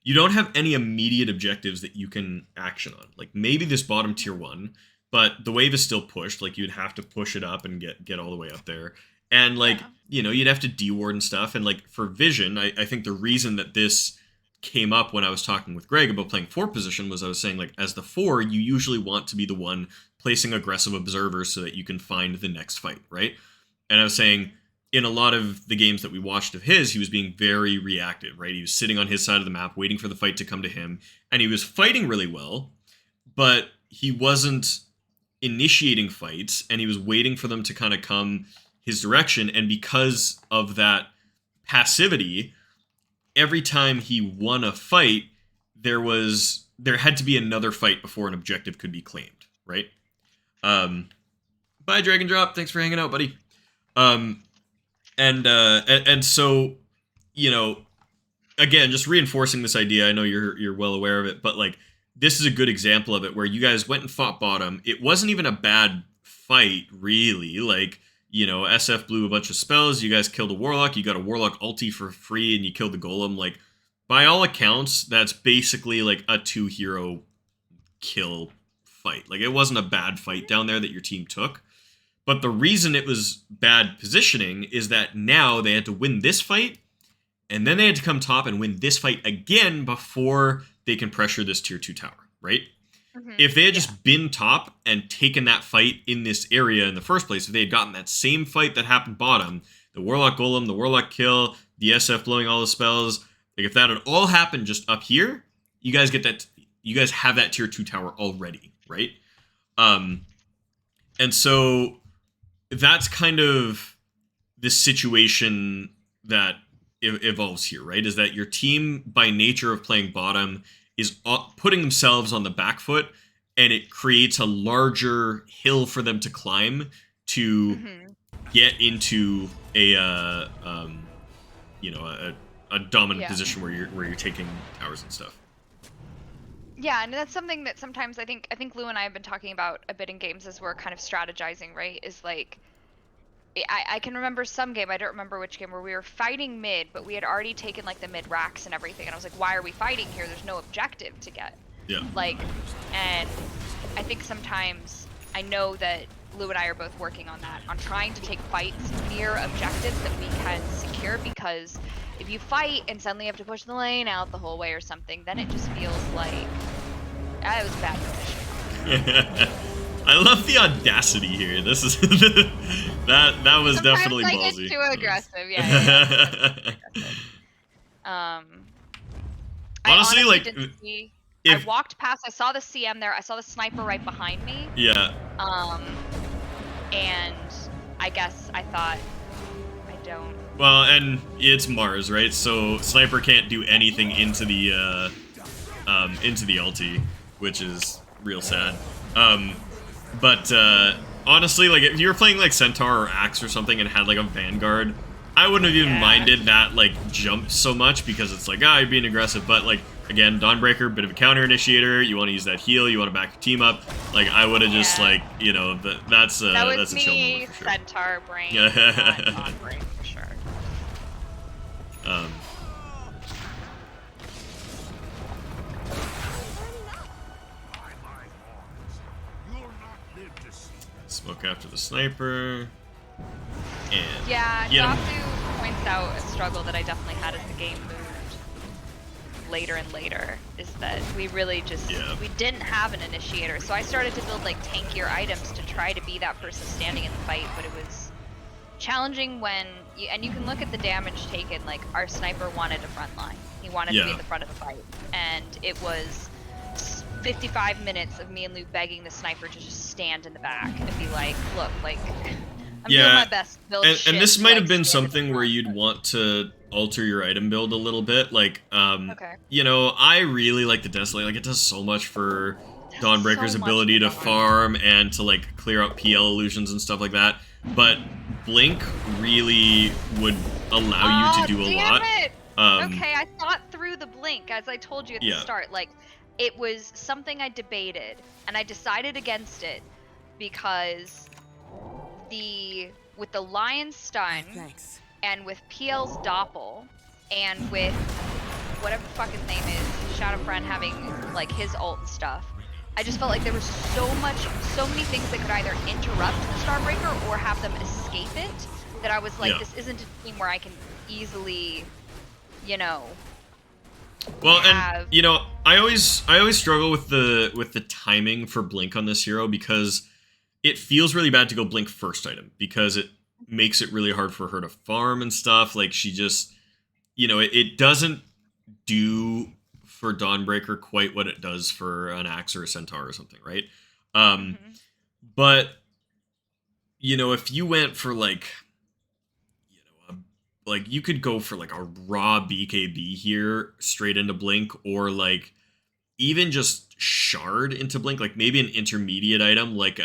you don't have any immediate objectives that you can action on. Like maybe this bottom tier 1, but the wave is still pushed. Like you'd have to push it up and get all the way up there. And like, you'd have to deward and stuff. And like for Vision, I think the reason that this came up when I was talking with Greg about playing 4 position was I was saying like as the 4, you usually want to be the one placing aggressive observers so that you can find the next fight, right? And I was saying in a lot of the games that we watched of his, he was being very reactive, right? He was sitting on his side of the map, waiting for the fight to come to him, and he was fighting really well, but he wasn't initiating fights, and he was waiting for them to kind of come his direction, and because of that passivity, every time he won a fight, there had to be another fight before an objective could be claimed, right? Bye, Dragon Drop. Thanks for hanging out, buddy. And so, again, just reinforcing this idea. I know you're well aware of it, but like this is a good example of it where you guys went and fought bottom. It wasn't even a bad fight, really. Like, SF blew a bunch of spells. You guys killed a warlock. You got a warlock ulti for free, and you killed the golem. Like, by all accounts, that's basically like a 2-hero kill fight. Like, it wasn't a bad fight down there that your team took. But the reason it was bad positioning is that now they had to win this fight, and then they had to come top and win this fight again before they can pressure this tier 2 tower, right? Mm-hmm. If they had just been top and taken that fight in this area in the first place, if they had gotten that same fight that happened bottom, the Warlock Golem, the Warlock kill, the SF blowing all the spells, like if that had all happened just up here, you guys have that tier 2 tower already, right? And so that's kind of the situation that evolves here, right? Is that your team, by nature of playing bottom, is putting themselves on the back foot, and it creates a larger hill for them to climb to get into a dominant position where you're taking towers and stuff. Yeah, and that's something that sometimes I think Lou and I have been talking about a bit in games as we're kind of strategizing, right? Is like, I can remember some game, I don't remember which game, where we were fighting mid, but we had already taken like the mid racks and everything, and I was like, why are we fighting here? There's no objective to get. Yeah. Like, and I think sometimes, I know that Lou and I are both working on that, on trying to take fights near objectives that we can secure, because if you fight and suddenly you have to push the lane out the whole way or something, then it just feels like, it was bad position. I love the audacity here. This is that was sometimes definitely I ballsy. get too aggressive, yeah. Honestly, like, I walked past, I saw the CM there, I saw the sniper right behind me. Yeah. And I guess I thought, don't. Well, and it's Mars, right? So Sniper can't do anything into the ulti, which is real sad. But honestly, like if you were playing like Centaur or Axe or something and had like a Vanguard, I wouldn't have even minded that like jump so much because it's like, you're being aggressive. But like again, Dawnbreaker, bit of a counter initiator. You want to use that heal. You want to back your team up. Like I would have just like that's a chill moment for sure. Centaur brain, not Dawnbreaker for sure. Smoke after the sniper. And yeah, get 'em. Doctor points out a struggle that I definitely had as the game moved later and later, is that we really just we didn't have an initiator. So I started to build like tankier items to try to be that person standing in the fight, but it was challenging when you can look at the damage taken. Like our sniper wanted a front line. He wanted to be at the front of the fight, and it was 55 minutes of me and Luke begging the sniper to just stand in the back and be like, look, like I'm doing my best to build shit. And this to, might like, have been stand in the something where front. you'd want to alter your item build a little bit. Like, Okay. you know, I really like the Desolate. Like, it does so much for Dawnbreaker's so much ability to for farm and to, like, clear out PL illusions and stuff like that. But Blink really would allow you to do a lot. It. Okay, I thought through the blink, as I told you at the start. Like, it was something I debated, and I decided against it because with the Lion Stun, and with PL's Doppel, and with whatever the fuck his name is, Shadowfriend having like his ult and stuff, I just felt like there was so many things that could either interrupt the Starbreaker or have them escape it, that I was like, this isn't a team where I can easily, you know. Well, and you know, I always struggle with the timing for Blink on this hero, because it feels really bad to go Blink first item, because it makes it really hard for her to farm and stuff. Like, she just, you know, it doesn't do for Dawnbreaker quite what it does for an Axe or a Centaur or something, right? But you know, if you went for like, like you could go for like a raw BKB here straight into Blink, or like even just Shard into Blink, like maybe an intermediate item like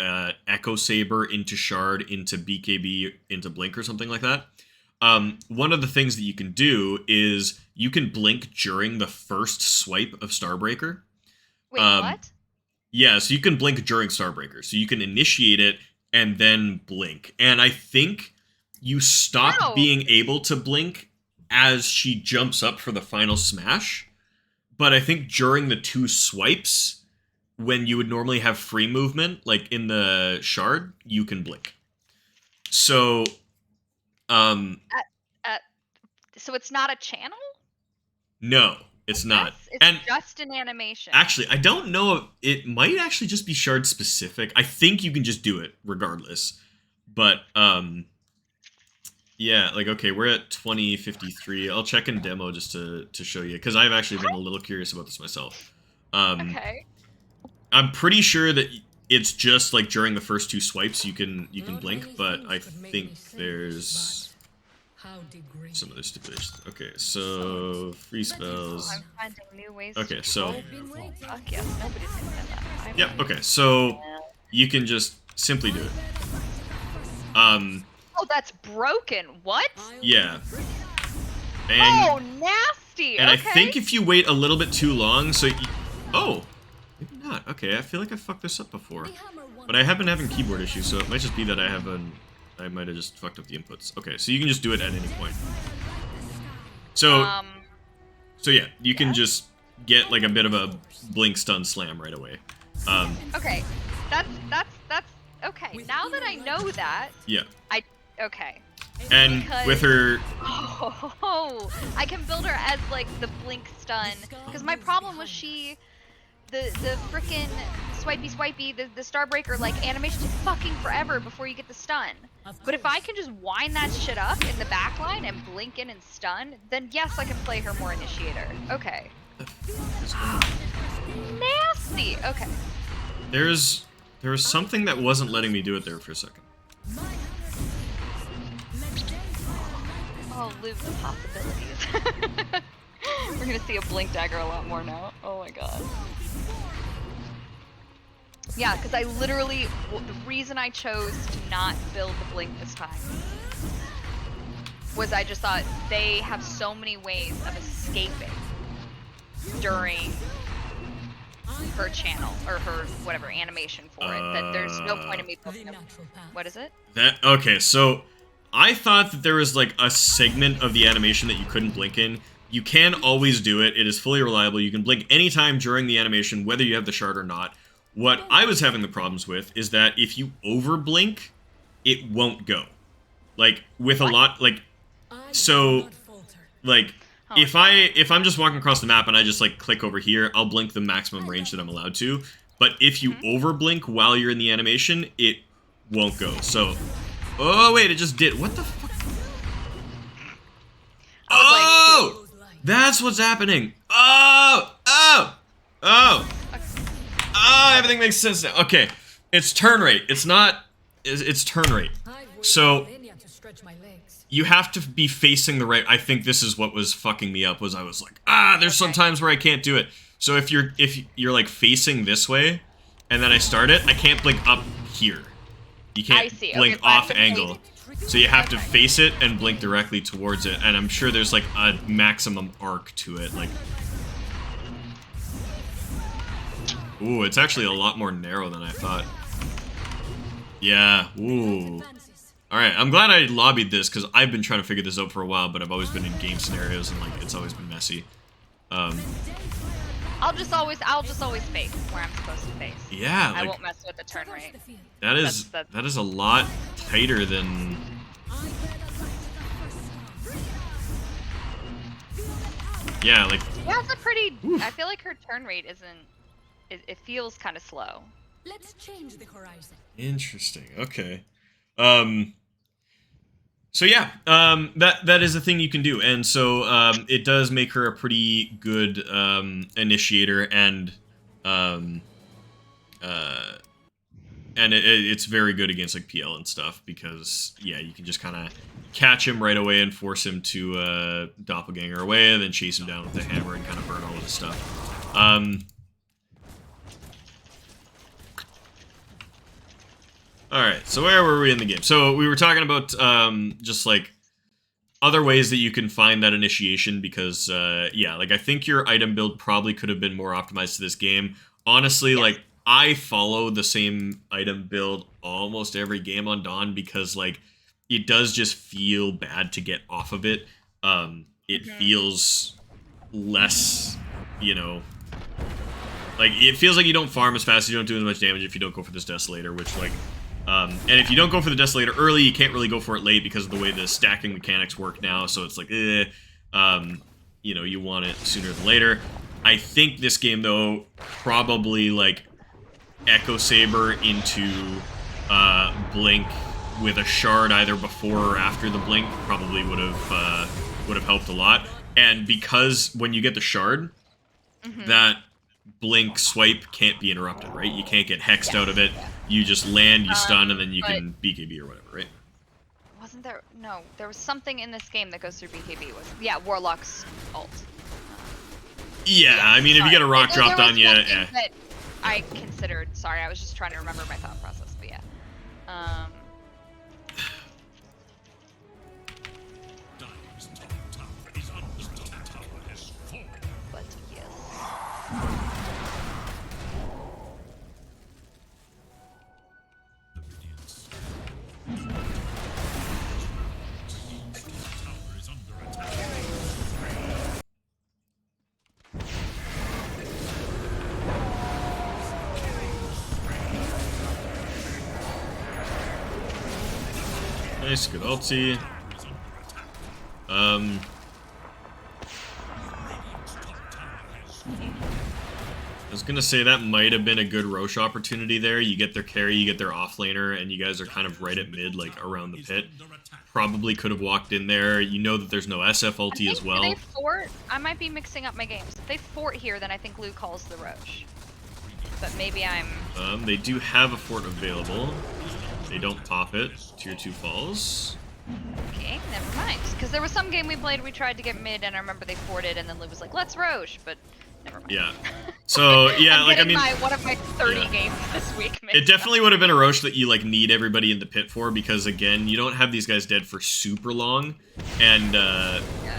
Echo Saber into Shard into BKB into Blink or something like that. One of the things that you can do is you can Blink during the first swipe of Starbreaker. Wait, what? Yeah, so you can Blink during Starbreaker. So you can initiate it and then Blink. And I think you stop being able to Blink as she jumps up for the final smash. But I think during the two swipes, when you would normally have free movement, like in the Shard, you can Blink. So, so it's not a channel? No, it's not. It's just an animation. Actually, I don't know if it might actually just be Shard specific. I think you can just do it regardless. But, yeah, like, okay, we're at 2053. I'll check in demo just to show you, because I've actually been a little curious about this myself. Okay. I'm pretty sure that it's just like during the first two swipes you can Blink, but I think there's some other stipulations. Okay, so free spells. I'm finding new ways. Okay, so fuck yes, nobody's gonna get that. yeah, okay, so you can just simply do it. Oh, that's broken. What? Yeah. And, oh, nasty. And okay. I think if you wait a little bit too long, so oh, maybe not. Okay, I feel like I fucked this up before, but I have been having keyboard issues, so it might just be that I might have just fucked up the inputs. Okay, so you can just do it at any point. So, so yeah, you can just get like a bit of a Blink stun slam right away. Okay, that's okay. Now that I know that, yeah. Okay. And with her... Oh, I can build her as, like, the Blink stun. Because my problem was the frickin' swipey, the Starbreaker, like, animation takes fucking forever before you get the stun. But if I can just wind that shit up in the backline and blink in and stun, then yes, I can play her more initiator. Okay. Nasty! Okay. There was something that wasn't letting me do it there for a second. Oh, Luke, the possibilities. We're gonna see a blink dagger a lot more now. Oh my god. Yeah, because I literally, the reason I chose to not build the blink this time was I just thought they have so many ways of escaping during her channel or her whatever animation for it that there's no point in me building them. What is it? Okay, so I thought that there was like a segment of the animation that you couldn't blink in. You can always do it. It is fully reliable. You can blink anytime during the animation, whether you have the shard or not. What I was having the problems with is that if you over blink, it won't go. Like with a lot, like so, like if I'm just walking across the map and I just like click over here, I'll blink the maximum range that I'm allowed to. But if you over blink while you're in the animation, it won't go. So, oh wait, it just did. What the fuck? Oh, that's what's happening. Oh, everything makes sense now. Okay, it's turn rate. It's not. It's turn rate. So you have to be facing the right. I think this is what was fucking me up. Was I was like, there's some times where I can't do it. So if you're like facing this way, and then I start it, I can't blink up here. You can't blink off angle. So you have to face it and blink directly towards it. And I'm sure there's like a maximum arc to it. Like, ooh, it's actually a lot more narrow than I thought. Yeah, ooh. Alright, I'm glad I lobbied this, because I've been trying to figure this out for a while, but I've always been in game scenarios, and, like, it's always been messy. I'll just always face where I'm supposed to face. Yeah, like, I won't mess with the turn rate. That is a lot tighter than... Yeah, like... Yeah, it's a pretty... Oof. I feel like her turn rate isn't... It feels kind of slow. Let's change the horizon. Interesting, okay. So yeah, that is a thing you can do, and so it does make her a pretty good initiator, and it's very good against like PL and stuff, because yeah, you can just kind of catch him right away and force him to doppelganger away, and then chase him down with the hammer and kind of burn all of his stuff. Alright, so where were we in the game? So we were talking about just like other ways that you can find that initiation, because yeah, like I think your item build probably could have been more optimized to this game. Honestly, like I follow the same item build almost every game on Dawn, because like it does just feel bad to get off of it. It feels less, you know, like it feels like you don't farm as fast, you don't do as much damage if you don't go for this Desolator, which like and if you don't go for the Desolator early, you can't really go for it late because of the way the stacking mechanics work now, so it's like, you know, you want it sooner than later. I think this game, though, probably, like, Echo Saber into Blink with a shard either before or after the Blink probably would have helped a lot. And because when you get the shard, that Blink swipe can't be interrupted, right? You can't get hexed out of it. You just land, you stun, and then you can BKB or whatever, right? Wasn't there? No, there was something in this game that goes through BKB. Yeah, Warlock's ult. Yeah, I mean, if you get a rock dropped on you, that I considered. Sorry, I was just trying to remember my thought process, but yeah. But yes. Nice, good ulti. I was gonna say that might have been a good Roche opportunity there. You get their carry, you get their offlaner, and you guys are kind of right at mid, like around the pit. Probably could have walked in there. You know that there's no SF ulti as well. They fort? I might be mixing up my games. If they fort here, then I think Lou calls the Roche. But maybe I'm... They do have a fort available. They don't pop it. Tier 2 falls. Okay, never mind. Because there was some game we played, we tried to get mid, and I remember they forwarded, and then Liv was like, "Let's Roche," but never mind. Yeah. So yeah, I'm like I getting mean, one of my 30 yeah. games this week. It definitely would have been a Roche that you like need everybody in the pit for, because again, you don't have these guys dead for super long, and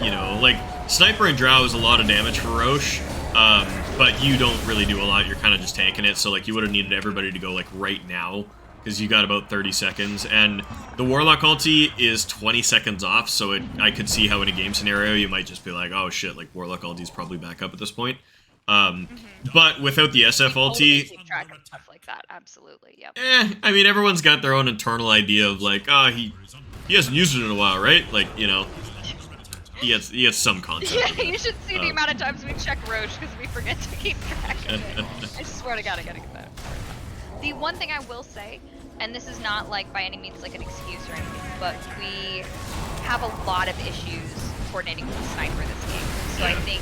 you know, like Sniper and Drow is a lot of damage for Roche, but you don't really do a lot. You're kind of just tanking it, so like you would have needed everybody to go like right now, because you got about 30 seconds, and the Warlock ulti is 20 seconds off, so I could see how in a game scenario you might just be like, oh shit, like Warlock ulti's probably back up at this point. But without the SF Totally ulti, keep track of stuff like that. Absolutely, yep. I mean, everyone's got their own internal idea of like, he hasn't used it in a while, right? Like, you know, he gets some concept. Yeah, you should see the amount of times we check Roche because we forget to keep track of it. I swear to God, I gotta get better. The one thing I will say, and this is not like by any means like an excuse or anything, but we have a lot of issues coordinating with the Sniper this game. So I think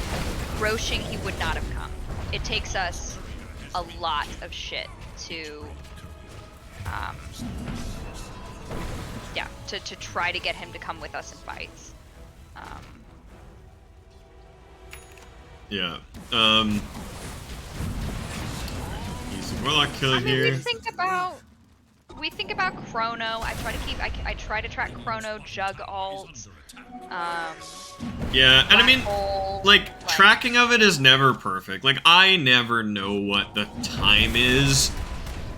Roshing he would not have come. It takes us a lot of shit to to try to get him to come with us in fights. Yeah. Easy Warlock kill here. We think about Chrono. I try to track Chrono, Jug alt. Yeah, and I mean, like, tracking of it is never perfect. Like, I never know what the time is.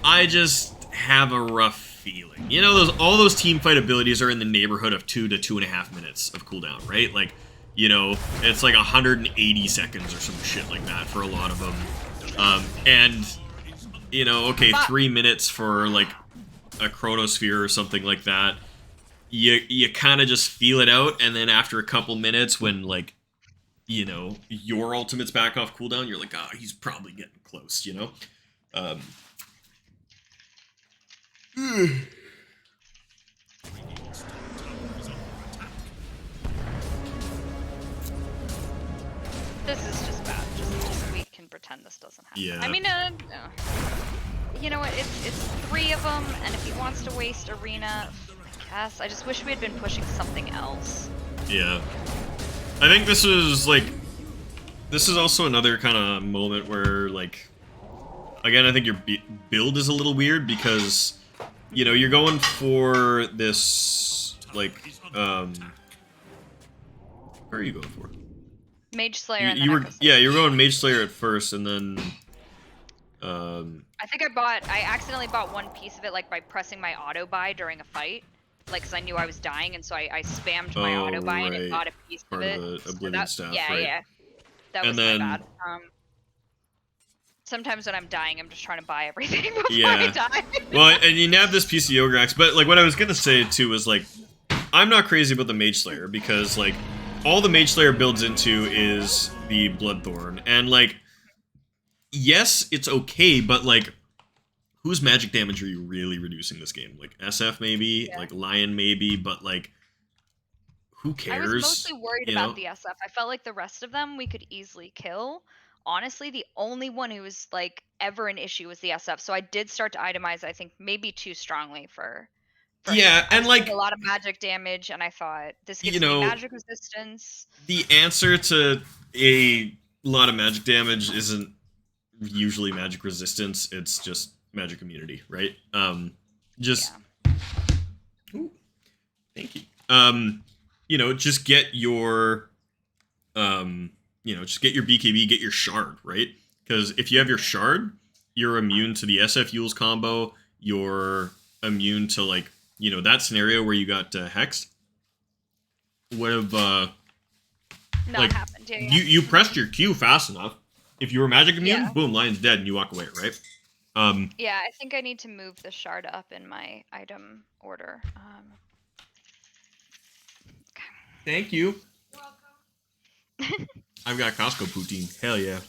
I just have a rough feeling. You know, all those team fight abilities are in the neighborhood of 2 to 2.5 minutes of cooldown, right? Like, you know, it's like 180 seconds or some shit like that for a lot of them. And, you know, okay, 3 minutes for, like, a Chronosphere or something like that. You kind of just feel it out, and then after a couple minutes when, like, you know, your ultimate's back off cooldown, you're like, he's probably getting close, you know? This is just bad. Just we can pretend this doesn't happen. Yeah. I mean, no. You know what? It's 3 of them, and if he wants to waste Arena, I guess. I just wish we had been pushing something else. Yeah. I think this is, like, this is also another kind of moment where, like, again, I think your build is a little weird because, you know, you're going for this, like, where are you going for? Mage Slayer and you then were, yeah, you were going Mage Slayer at first, and then, I think I accidentally bought one piece of it, like, by pressing my auto buy during a fight. Like, because I knew I was dying, and so I spammed my auto buy and it bought a piece Part of it. of the Oblivion staff, yeah, right? yeah. That was then, my bad. Sometimes when I'm dying, I'm just trying to buy everything before I yeah. die. Well, and you nab this piece of Yogurax, but, like, what I was gonna say, too, is, like, I'm not crazy about the Mage Slayer, because, like, all the Mage Slayer builds into is the Bloodthorn, and, like, yes, it's okay, but, like, whose magic damage are you really reducing this game? Like, SF maybe, like, Lion maybe, but, like, who cares? I was mostly worried about the SF. I felt like the rest of them we could easily kill. Honestly, the only one who was, like, ever an issue was the SF, so I did start to itemize, I think, maybe too strongly for yeah, him. and, like, a lot of magic damage, and I thought, this gives you know, me magic resistance. The answer to a lot of magic damage isn't usually magic resistance, it's just magic immunity, right? Just... Yeah. Ooh, thank you. You know, just get your... you know, just get your BKB, get your shard, right? Because if you have your shard, you're immune to the SF Yules combo, you're immune to, like, you know, that scenario where you got hexed. Would have, Not happened, yeah. You pressed your Q fast enough. If you were magic immune, boom, Lion's dead, and you walk away, right? Yeah, I think I need to move the shard up in my item order. Okay. Thank you. You're welcome. I've got Costco poutine. Hell yeah.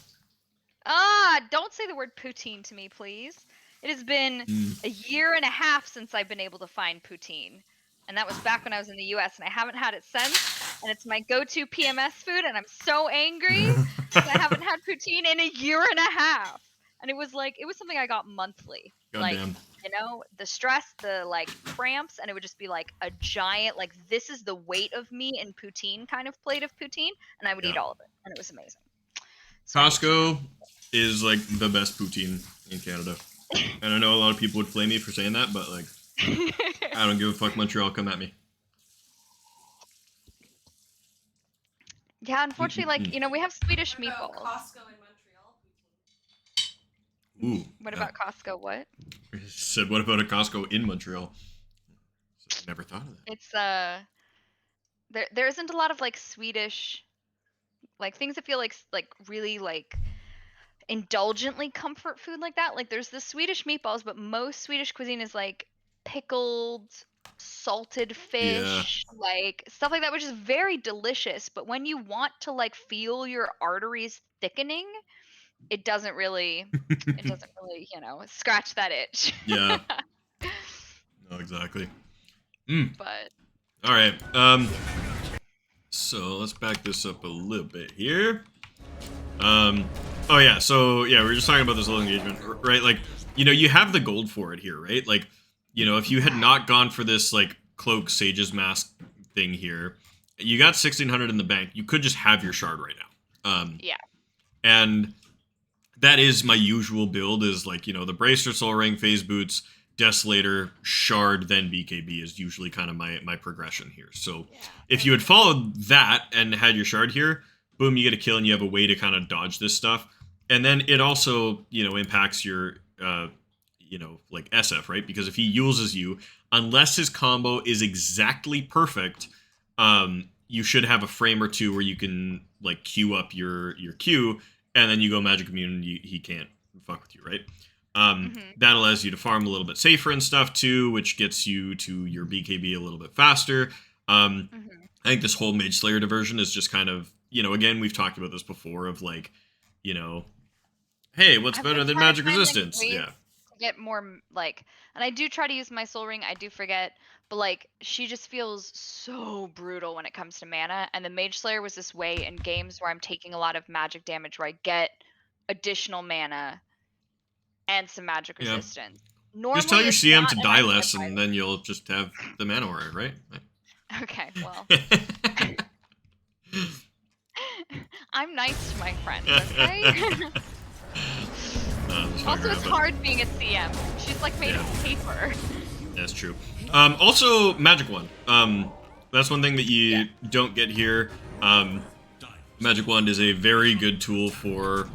Don't say the word poutine to me, please. It has been a year and a half since I've been able to find poutine. And that was back when I was in the US, and I haven't had it since. And it's my go-to PMS food, and I'm so angry because I haven't had poutine in a year and a half. And it was something I got monthly. Goddamn. You know, the stress, the like cramps, and it would just be like a giant, like this is the weight of me in poutine kind of plate of poutine, and I would eat Yeah. all of it, and it was amazing. So I hate Costco is like the best poutine in Canada. And I know a lot of people would flame me for saying that, but like, GM. I don't give a fuck. Montreal, come at me. Yeah, unfortunately, like, you know, we have Swedish What about meatballs. Costco in Montreal poutine? Ooh. What yeah. about Costco? What? Said, what about a Costco in Montreal? So, never thought of that. It's there isn't a lot of like Swedish like things that feel like really like indulgently comfort food like that. Like there's the Swedish meatballs, but most Swedish cuisine is like pickled salted Yeah. fish, like stuff like that, which is very delicious. But when you want to like feel your arteries thickening, it doesn't really, you know, scratch that itch. Yeah. No, exactly. Mm. But All right. So let's back this up a little bit here. Oh yeah. So yeah, we were just talking about this little engagement, right? Like, you know, you have the gold for it here, right? Like, you know, if you had not gone for this like cloak sage's mask thing here, you got 1600 in the bank. You could just have your shard right now. yeah. And that is my usual build. Is like, you know, the bracer, soul ring, phase boots, desolator, shard, then BKB is usually kind of my progression here. So if you had followed that and had your shard here, boom, you get a kill and you have a way to kind of dodge this stuff. And then it also, you know, impacts your, you know, like SF, right? Because if he uses you, unless his combo is exactly perfect, you should have a frame or two where you can like queue up your Q, and then you go magic immune and he can't fuck with you, right? That allows you to farm a little bit safer and stuff too, which gets you to your BKB a little bit faster. I think this whole Mage Slayer diversion is just kind of, you know, again, we've talked about this before of like, you know, hey, what's I've better been than trying to magic find, like, resistance? ways Yeah. to get more like, and I do try to use my soul ring. I do forget, but like she just feels so brutal when it comes to mana. And the Mage Slayer was this way in games where I'm taking a lot of magic damage, where I get additional mana and some magic Yeah. resistance. Just tell Normally, your it's CM not to an die item I less, buy. and then you'll just have the mana aura, right? Okay, well, I'm nice to my friends. Okay. Just Also, fucking it's around, hard being a CM. She's like made Yeah. of paper. That's true. Also, Magic Wand. That's one thing that you don't get here. Magic Wand is a very good tool for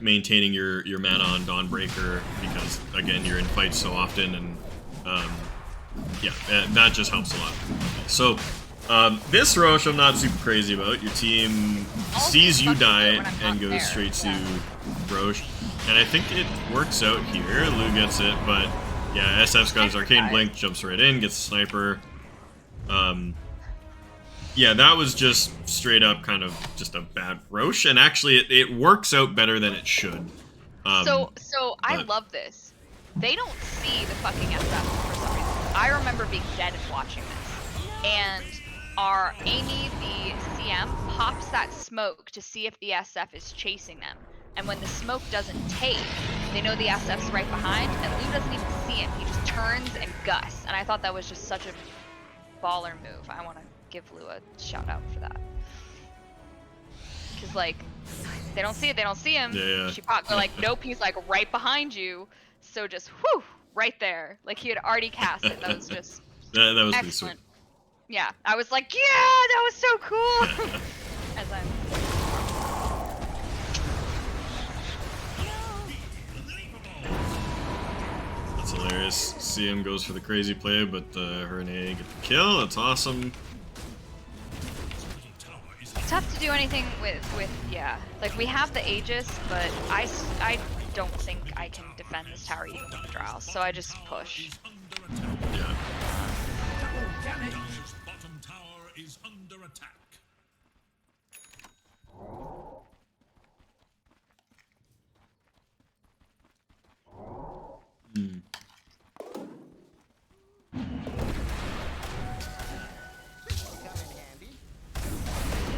maintaining your mana on Dawnbreaker, because again, you're in fights so often, and yeah, that just helps a lot. So this Roche I'm not super crazy about. Your team sees you die and goes straight to Roche, and I think it works out here. Lou gets it, but yeah, SF's got his Arcane Blink, jumps right in, gets the sniper. Yeah, that was just straight up kind of just a bad Roche, and actually it works out better than it should. So I but- love this. They don't see the fucking SF for some reason. I remember being dead and watching this. And our Amy, the CM, pops that smoke to see if the SF is chasing them. And when the smoke doesn't take, they know the SF's right behind, and Lou doesn't even see him. He just turns and Gus. And I thought that was just such a baller move. I want to give Lou a shout out for that. Because, like, they don't see it, they don't see him. Yeah. She popped, they're like, nope, he's like right behind you. So just, whew, right there. Like he had already cast it. That was just that was pretty excellent. sweet. Yeah, I was like, yeah, that was so cool. As I'm. That's hilarious. CM goes for the crazy play, but her and A get the kill. That's awesome. It's tough to do anything with yeah. Like we have the Aegis, but I don't think I can defend this tower even with the Drow, so I just push. Yeah. Dire's bottom tower is under attack.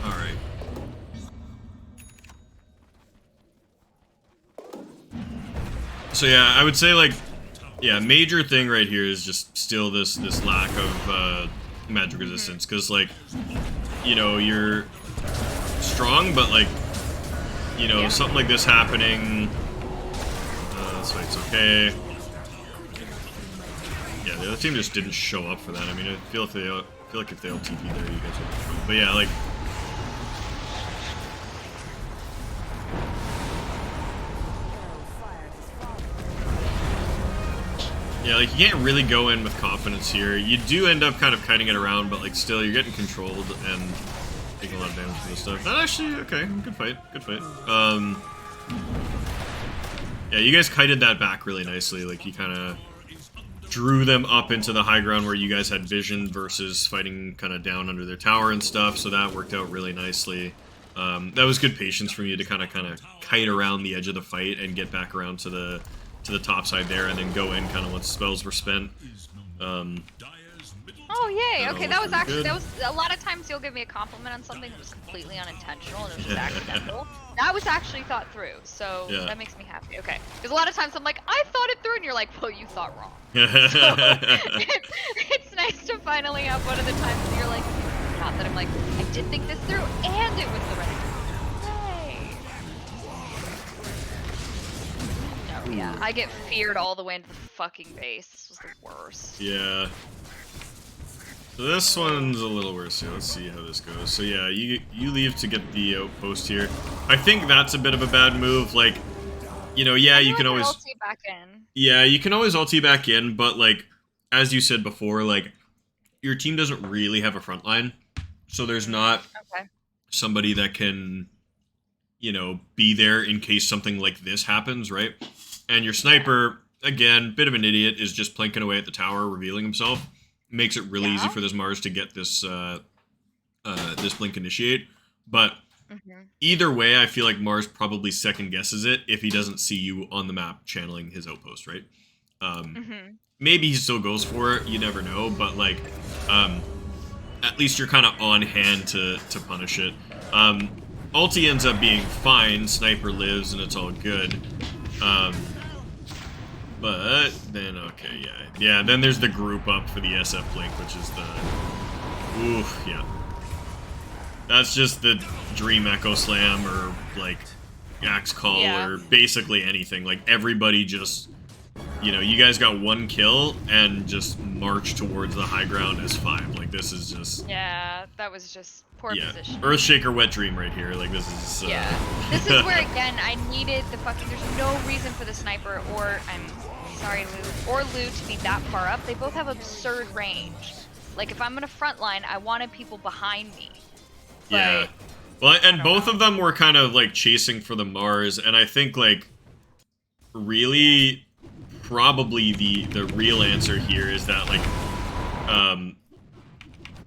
All right. So yeah, I would say like Yeah, major thing right here is just still this lack of magic resistance, because like, you know, you're strong, but like, you know, something like this happening. This fight's okay. Yeah, the other team just didn't show up for that. I mean, I feel like if they all TP there, you guys would show up. But yeah, like. Yeah, like, you can't really go in with confidence here. You do end up kind of kiting it around, but, like, still, you're getting controlled and taking a lot of damage from this stuff. That actually, okay, good fight, good fight. Yeah, you guys kited that back really nicely. Like, you kind of drew them up into the high ground where you guys had vision versus fighting kind of down under their tower and stuff, so that worked out really nicely. That was good patience from you to kind of kite around the edge of the fight and get back around to the top side there, and then go in kind of once spells were spent. Oh yay! Okay, that was actually good. that was a lot of times you'll give me a compliment on something that was completely unintentional and it was just accidental. That was actually thought through, so Yeah. that makes me happy. Okay, because a lot of times I'm like, I thought it through, and you're like, well, you thought wrong. So it's nice to finally have one of the times where you're like, not that I'm like, I did think this through, and it was the right thing. Yay! No, yeah, I get feared all the way into the fucking base. This was the worst. Yeah. So this one's a little worse here. Let's see how this goes. So yeah, you leave to get the outpost here. I think that's a bit of a bad move. Like, you know, yeah, you can always ulti back in. Yeah, you can always ulti back in, but like as you said before, like your team doesn't really have a front line. So there's not somebody that can, you know, be there in case something like this happens, right? And your sniper, again, bit of an idiot, is just plinking away at the tower, revealing himself. Makes it really easy for this Mars to get this this blink initiate. But either way, I feel like Mars probably second guesses it if he doesn't see you on the map channeling his outpost, right? Maybe he still goes for it, you never know, but like at least you're kind of on hand to punish it. Ulti ends up being fine, sniper lives, and it's all good. But then, okay, yeah, then there's the group up for the SF Blink, which is the, oof, yeah. That's just the Dream Echo Slam or, like, Axe Call or basically anything. Like, everybody just, you know, you guys got one kill and just march towards the high ground as 5. Like, this is just... Yeah, that was just poor position. Earthshaker Wet Dream right here. Like, this is... This is where, again, I needed the fucking... There's no reason for the sniper or... Sorry, Lou. Or Lou to be that far up. They both have absurd range. Like, if I'm gonna frontline, I wanted people behind me. But, yeah. Well, and both of them were kind of, like, chasing for the Mars, and I think, like, really, probably the real answer here is that, like,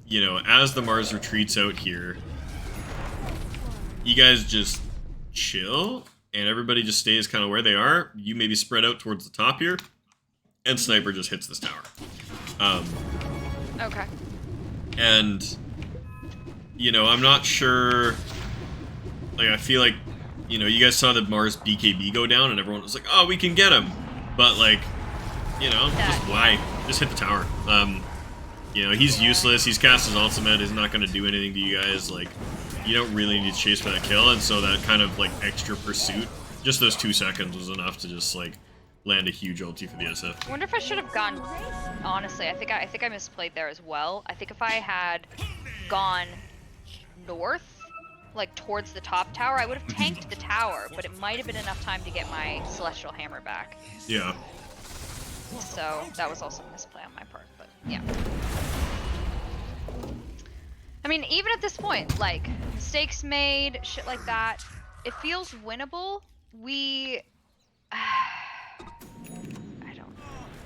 you know, as the Mars retreats out here, you guys just chill, and everybody just stays kind of where they are. You maybe spread out towards the top here, and Sniper just hits this tower. Okay. And, you know, I'm not sure, like, I feel like, you know, you guys saw the Mars BKB go down, and everyone was like, oh, we can get him. But, like, you know, just why? Just hit the tower. You know, he's useless. He's cast his ultimate. He's not going to do anything to you guys. Like, you don't really need to chase for that kill, and so that kind of, like, extra pursuit, just those 2 seconds was enough to just, like, land a huge ulti for the SF. I wonder if I should have gone, honestly, I think I misplayed there as well. I think if I had gone north, like, towards the top tower, I would have tanked the tower, but it might have been enough time to get my Celestial Hammer back. Yeah. So, that was also a misplay on my part, but, yeah. I mean, even at this point, like, mistakes made, shit like that, it feels winnable. I don't know.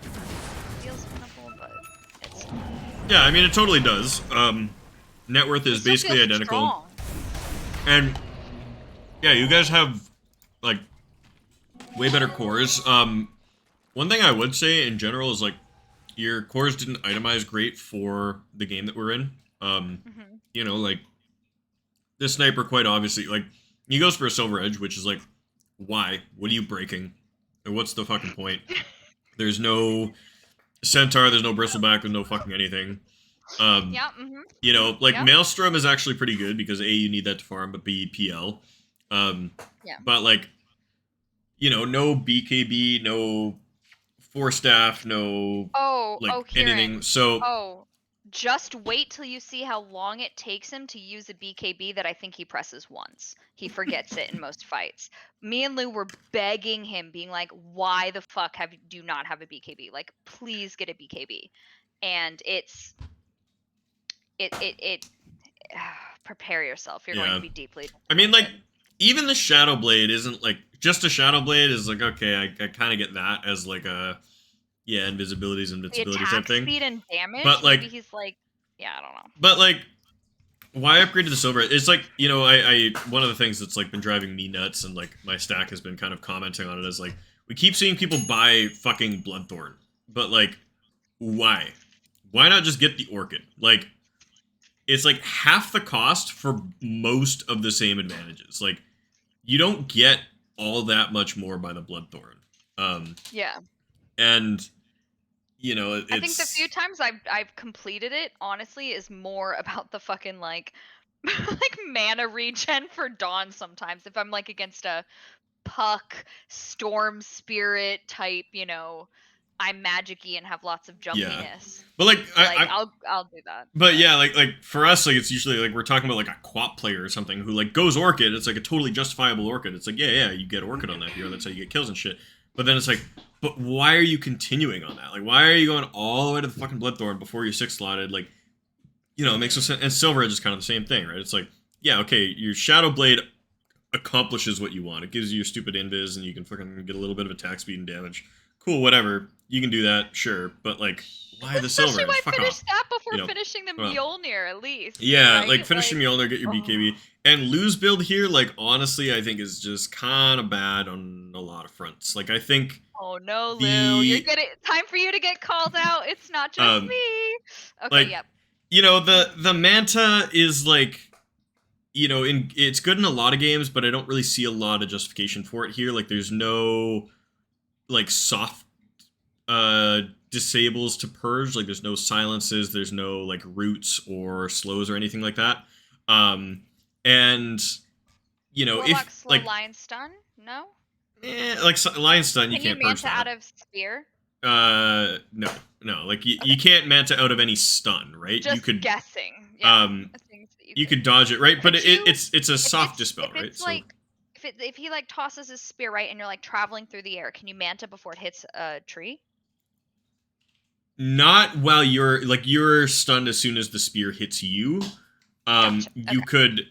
It feels winnable, but it's... Yeah, I mean, it totally does. Net worth is basically identical. Strong. And, yeah, you guys have, like, way better cores. One thing I would say in general is, like, your cores didn't itemize great for the game that we're in. You know, like, this sniper quite obviously, like, he goes for a Silver Edge, which is like, why? What are you breaking? And what's the fucking point? There's no Centaur, there's no Bristleback, there's no fucking anything. Yeah. You know, like Yep. Maelstrom is actually pretty good because A, you need that to farm, but B, PL. Yeah. But like, you know, no BKB, no Force Staff, no like Kieran. anything. So Oh, just wait till you see how long it takes him to use a BKB that I think he presses once. He forgets it in most fights. Me and Lou were begging him, being like, "Why the fuck do you not have a BKB? Like, please get a BKB." And it prepare yourself. You're going yeah, to be deeply I mean, like disappointed. even the Shadow Blade isn't like just a Shadow Blade is like okay, I kind of get that as like a invisibility is The invincibility type attack thing. speed and damage, But like, maybe he's like, yeah, I don't know. but like, why upgrade to the silver? It's like, you know, I one of the things that's like been driving me nuts and like my stack has been kind of commenting on it is like we keep seeing people buy fucking Bloodthorn, but like, why? Why not just get the Orchid? Like, it's like half the cost for most of the same advantages. Like, you don't get all that much more by the Bloodthorn. Yeah. And you know, it's I think the few times I've completed it, honestly, is more about the fucking like like mana regen for Dawn sometimes. If I'm like against a Puck, Storm Spirit type, you know, I'm magic-y and have lots of yeah. jumpiness. But like, Like I'll do that. but yeah, like for us, like it's usually like we're talking about like a Quap player or something who like goes Orchid. It's like a totally justifiable Orchid. It's like yeah, you get Orchid on that hero. That's how you get kills and shit. But then it's like, but why are you continuing on that? Like, why are you going all the way to the fucking Bloodthorn before you're 6-slotted? Like, you know, it makes no sense. And Silver Edge is kind of the same thing, right? It's like, yeah, okay, your Shadow Blade accomplishes what you want. It gives you your stupid invis, and you can fucking get a little bit of attack speed and damage. Cool, whatever. You can do that, sure. But like, why the Silver Especially Edge? why Fuck finish off. that before You know, finishing the well, Mjolnir at least. Yeah, right? like finishing Mjolnir, get your BKB. And lose build here, like honestly, I think is just kind of bad on a lot of fronts. Like I think Oh no, Lou, you're getting time for you to get called out. It's not just me. Okay, like, yep. you know, the Manta is like, you know, it's good in a lot of games, but I don't really see a lot of justification for it here. Like there's no like soft disables to purge. Like there's no silences, there's no like roots or slows or anything like that. And you know, Warlock if slow like lion stun, no. like Lion Stun, you Can you can't purge manta out that. of spear? No, like you can't manta out of any stun, right? Just you could guessing. Yeah, things that you could dodge it, right? But Could you- it's a soft dispel, if right? it's like if he like tosses his spear right and you're like traveling through the air, can you manta before it hits a tree? Not while you're stunned as soon as the spear hits you. Gotcha. You Okay. could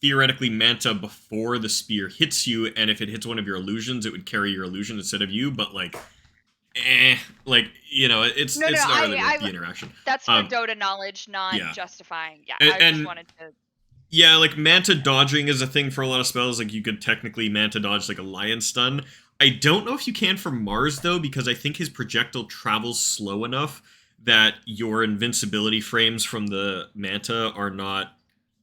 theoretically manta before the spear hits you, and if it hits one of your illusions, it would carry your illusion instead of you. But like, like you know, it's not really worth the interaction. That's for Dota knowledge, not yeah. justifying. Yeah, And- I just and- wanted to. Yeah, like manta dodging is a thing for a lot of spells. Like you could technically manta dodge like a lion stun. I don't know if you can for Mars though, because I think his projectile travels slow enough that your invincibility frames from the manta are not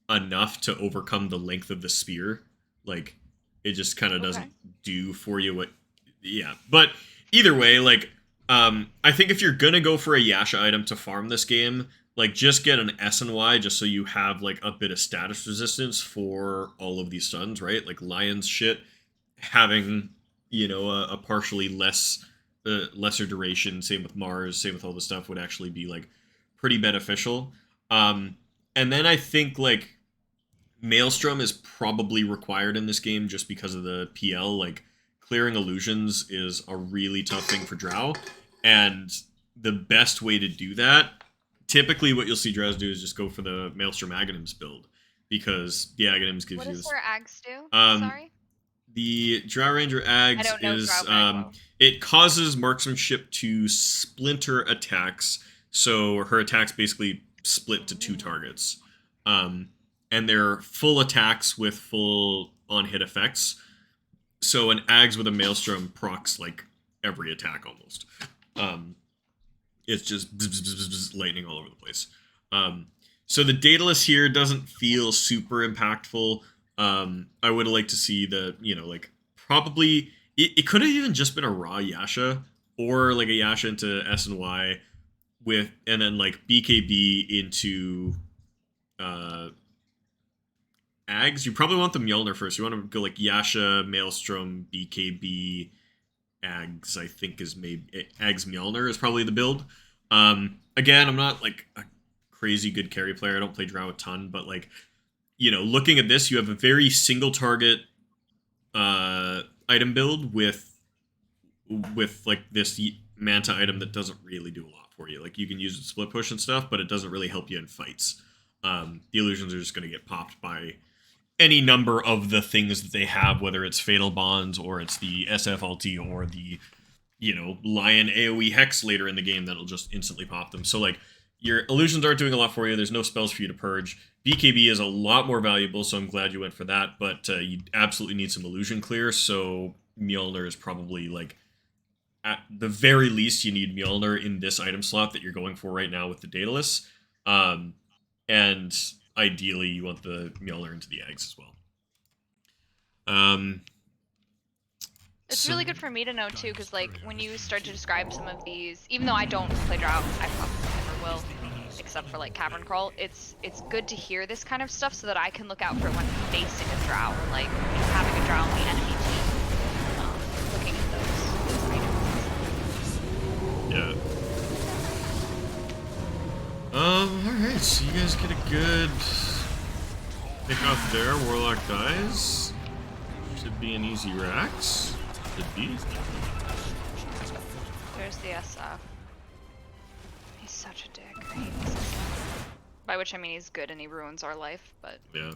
enough to overcome the length of the spear. Like it just kind of doesn't do for you what. Yeah, but either way, like I think if you're gonna go for a Yasha item to farm this game, like just get an S and Y just so you have like a bit of status resistance for all of these stuns, right? Like Lion's shit having, you know, a partially lesser duration, same with Mars, same with all this stuff would actually be like pretty beneficial. And then I think like Maelstrom is probably required in this game just because of the PL. Like clearing illusions is a really tough thing for Drow, and the best way to do that, typically what you'll see Drows do is just go for the Maelstrom Aghanims build, because the Aghanims gives What you does this. their Ags do? Sorry. The Drow Ranger Ags I don't know is Drow very well. it causes marksmanship to splinter attacks, so her attacks basically split to 2 targets. And they're full attacks with full on-hit effects. So an Ags with a Maelstrom procs like every attack almost. It's just bzz, bzz, bzz, bzz, lightning all over the place. So the Daedalus here doesn't feel super impactful. I would like to see the, you know, like probably it could have even just been a raw Yasha. or like a Yasha into S and Y with, and then like BKB into Ags. You probably want the Mjolnir first. You want to go like Yasha, Maelstrom, BKB, Ags. I think is maybe Ags Mjolnir is probably the build. Again, I'm not like a crazy good carry player. I don't play Drow a ton, but like, you know, looking at this, you have a very single target item build with like this Manta item that doesn't really do a lot for you. Like you can use it to split push and stuff, but it doesn't really help you in fights. The illusions are just going to get popped by any number of the things that they have, whether it's Fatal Bonds or it's the SF ulti or the, you know, Lion AoE Hex later in the game that'll just instantly pop them. So like your illusions aren't doing a lot for you. There's no spells for you to purge. BKB is a lot more valuable, so I'm glad you went for that, but you absolutely need some illusion clear, so Mjolnir is probably like, at the very least, you need Mjolnir in this item slot that you're going for right now with the Daedalus. And ideally, you want the Mjolnir into the eggs as well. It's really good for me to know too, because like when you start to describe some of these, even though I don't play Drow, I probably never will, except for like Cavern Crawl. It's good to hear this kind of stuff so that I can look out for when facing a Drow or like having a Drow on the enemy team. Looking at those items. Yeah. Alright, so you guys get a good pick off there. Warlock dies. Should be an easy Rax. Should be. There's the SF. He's such a dick. I hate this SF. By which I mean he's good and he ruins our life, but Yeah.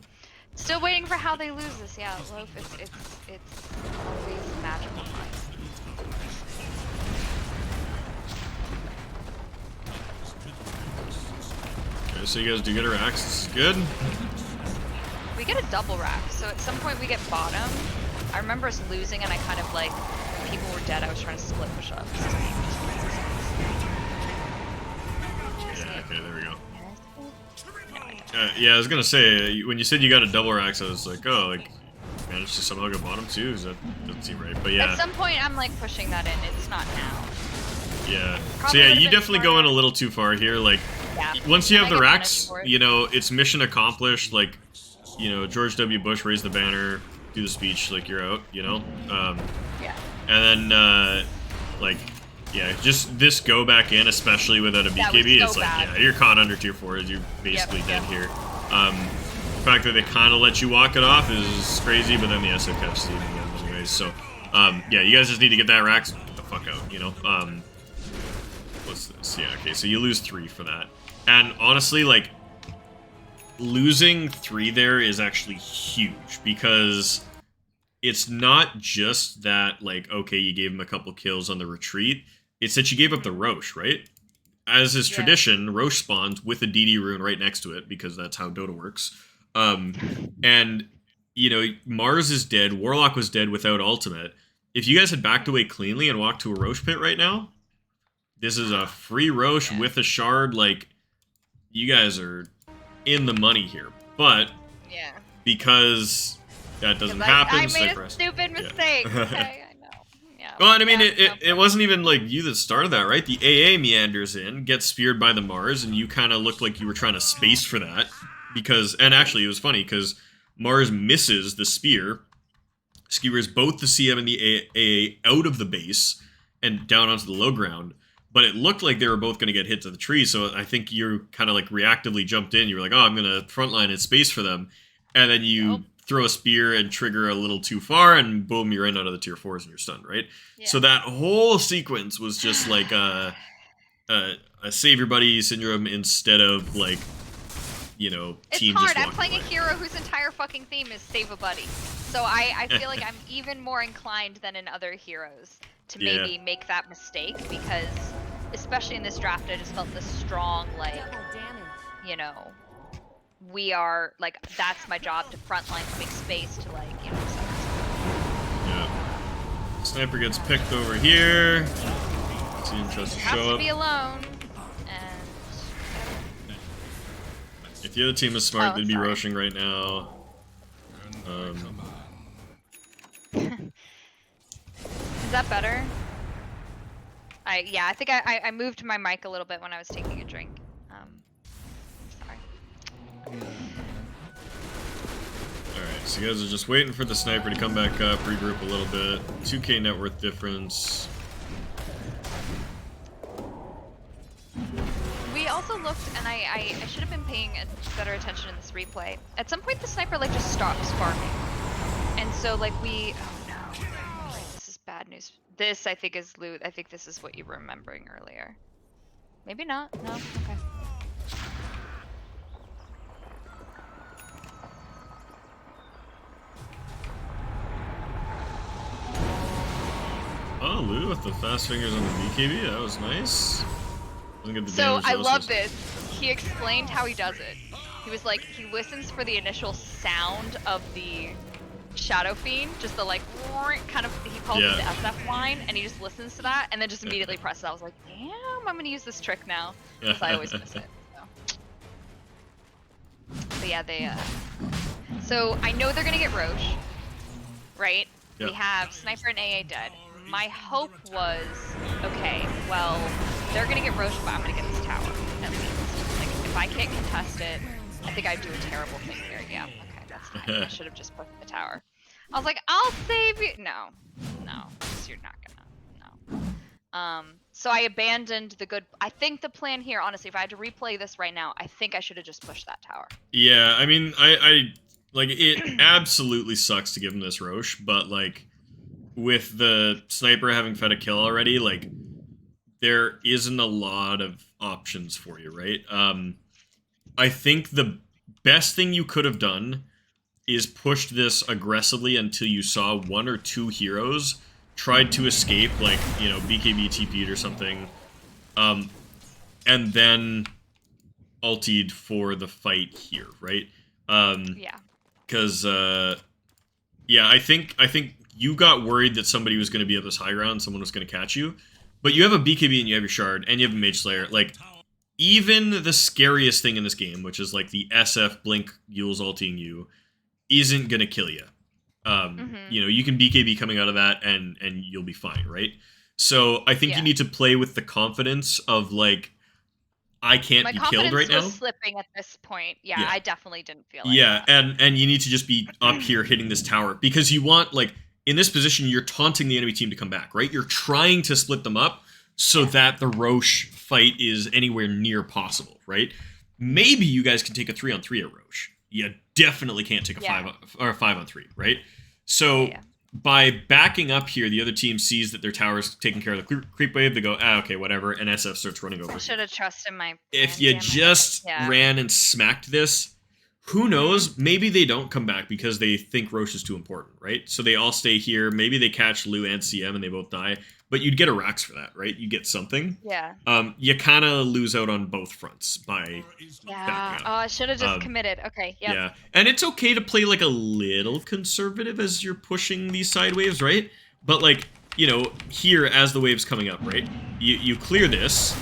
still waiting for how they lose this. Yeah, Loaf, it's always magical life. Okay, so you guys do get a Rax. This is good. We get a double rack, so at some point we get bottom. I remember us losing and I kind of like, when people were dead, I was trying to split push up. Yeah, okay, there we go. Yeah, I was gonna say, when you said you got a double Rax, I was like, oh, like, managed to somehow go bottom too? That doesn't seem right, but yeah. At some point I'm like pushing that in, it's not now. Yeah. Probably So yeah, would've you been definitely smarter. going a little too far here. Like, Yeah. once you have I the get Rax, punished for it. you know, it's mission accomplished. Like, you know, George W. Bush raised the banner, do the speech, like, you're out, you know? Yeah. And then, like, yeah, just this go back in, especially without a That was BKB, so it's like, bad. yeah, you're caught under tier 4, you're basically Yep, dead yep. here. The fact that they kind of let you walk it off is crazy, but then the SF catches you again anyways. So, yeah, you guys just need to get that Rax the fuck out, you know? What's this? Yeah, okay, so you lose 3 for that. And honestly, like, losing 3 there is actually huge, because it's not just that, like, okay, you gave him a couple kills on the retreat, it's that you gave up the Roche, right? As is Yeah. tradition, Roche spawns with a DD rune right next to it, because that's how Dota works. And, you know, Mars is dead, Warlock was dead without ultimate. If you guys had backed away cleanly and walked to a Roche pit right now, this is a free Roche with a shard, like, you guys are in the money here. But, Yeah. because that doesn't 'Cause happen, I made Sniper a has- stupid yeah. mistake. Okay, I know. Yeah. Well, and I mean, Yeah, it wasn't even, like, you that started that, right? The AA meanders in, gets speared by the Mars, and you kind of looked like you were trying to space for that. Because, and actually, it was funny, because Mars misses the spear, skewers both the CM and the AA out of the base, and down onto the low ground. But it looked like they were both going to get hit to the tree, so I think you kind of, like, reactively jumped in. You were like, oh, I'm going to frontline in space for them. And then you Nope. throw a spear and trigger a little too far, and boom, you're in out of the tier 4s and you're stunned, right? Yeah. So that whole sequence was just like a save your buddy syndrome instead of, like, you know, It's team hard. just I'm walking playing away. a hero whose entire fucking theme is save a buddy. So I feel like I'm even more inclined than in other heroes to Yeah. maybe make that mistake, because especially in this draft, I just felt this strong, like, you know, we are, like, that's my job to frontline, to make space, to, like, you know, so. Yeah. Sniper gets picked over here. Team tries to Has show to up. be alone, and If the other team is smart, Oh, they'd be sorry. rushing right now. is that better? I think I moved my mic a little bit when I was taking a drink. Sorry. Alright, so you guys are just waiting for the sniper to come back up, regroup a little bit. 2k net worth difference. We also looked, and I should have been paying better attention in this replay. At some point, the sniper like just stops farming, and so like we. Oh no! Right, this is bad news. This I think is loot. I think this is what you were remembering earlier. Maybe not. No. Okay. Oh, Lou with the fast fingers on the BKB, that was nice. Doesn't get the So damage I though, love so- this. He explained how he does it. He was like, he listens for the initial sound of the Shadow Fiend, just the like kind of, he calls it the SF line, and he just listens to that and then just immediately presses. I was like, damn, I'm gonna use this trick now, because I always miss it. So. But yeah, they. So I know they're gonna get Roche, right? Yep. We have Sniper and AA dead. My hope was, okay, well, they're gonna get Roche, but I'm gonna get this tower, at least. Like, if I can't contest it, I think I'd do a terrible thing here. Yeah, okay, that's fine. I should have just put the tower. I was like, I'll save you. No, because you're not gonna, no. So I abandoned the good, I think the plan here, honestly, if I had to replay this right now, I think I should have just pushed that tower. Yeah, I mean, I like, it absolutely sucks to give him this Roche, but, like, with the sniper having fed a kill already, like, there isn't a lot of options for you, right? I think the best thing you could have done is pushed this aggressively until you saw 1 or 2 heroes tried to escape, like, you know, BKB TP'd or something, and then ultied for the fight here, right? Yeah. Because, yeah, I think you got worried that somebody was going to be at this high ground, someone was going to catch you, but you have a BKB and you have your shard, and you have a Mage Slayer. Like, even the scariest thing in this game, which is like the SF Blink Yule's ulting you, isn't going to kill you. You know, you can BKB coming out of that, and you'll be fine, right? So I think you need to play with the confidence of, like, I can't be killed right now. My confidence was slipping at this point. Yeah, I definitely didn't feel like that. And you need to just be up here hitting this tower, because you want, like, in this position, you're taunting the enemy team to come back, right? You're trying to split them up so that the Roche fight is anywhere near possible, right? Maybe you guys can take a 3-on-3 at Roche. You definitely can't take a 5-on-3, right? So by backing up here, the other team sees that their tower's taking care of the creep wave. They go, okay, whatever, and SF starts running over. I should have trusted my plan. If you just ran and smacked this, who knows? Maybe they don't come back because they think Roche is too important, right? So they all stay here. Maybe they catch Lou and CM and they both die. But you'd get a Rax for that, right? You get something. Yeah. You kind of lose out on both fronts by backing up. Oh, I should have just committed. Okay, Yeah. And it's okay to play, like, a little conservative as you're pushing these side waves, right? But, like, you know, here, as the wave's coming up, right? You clear this.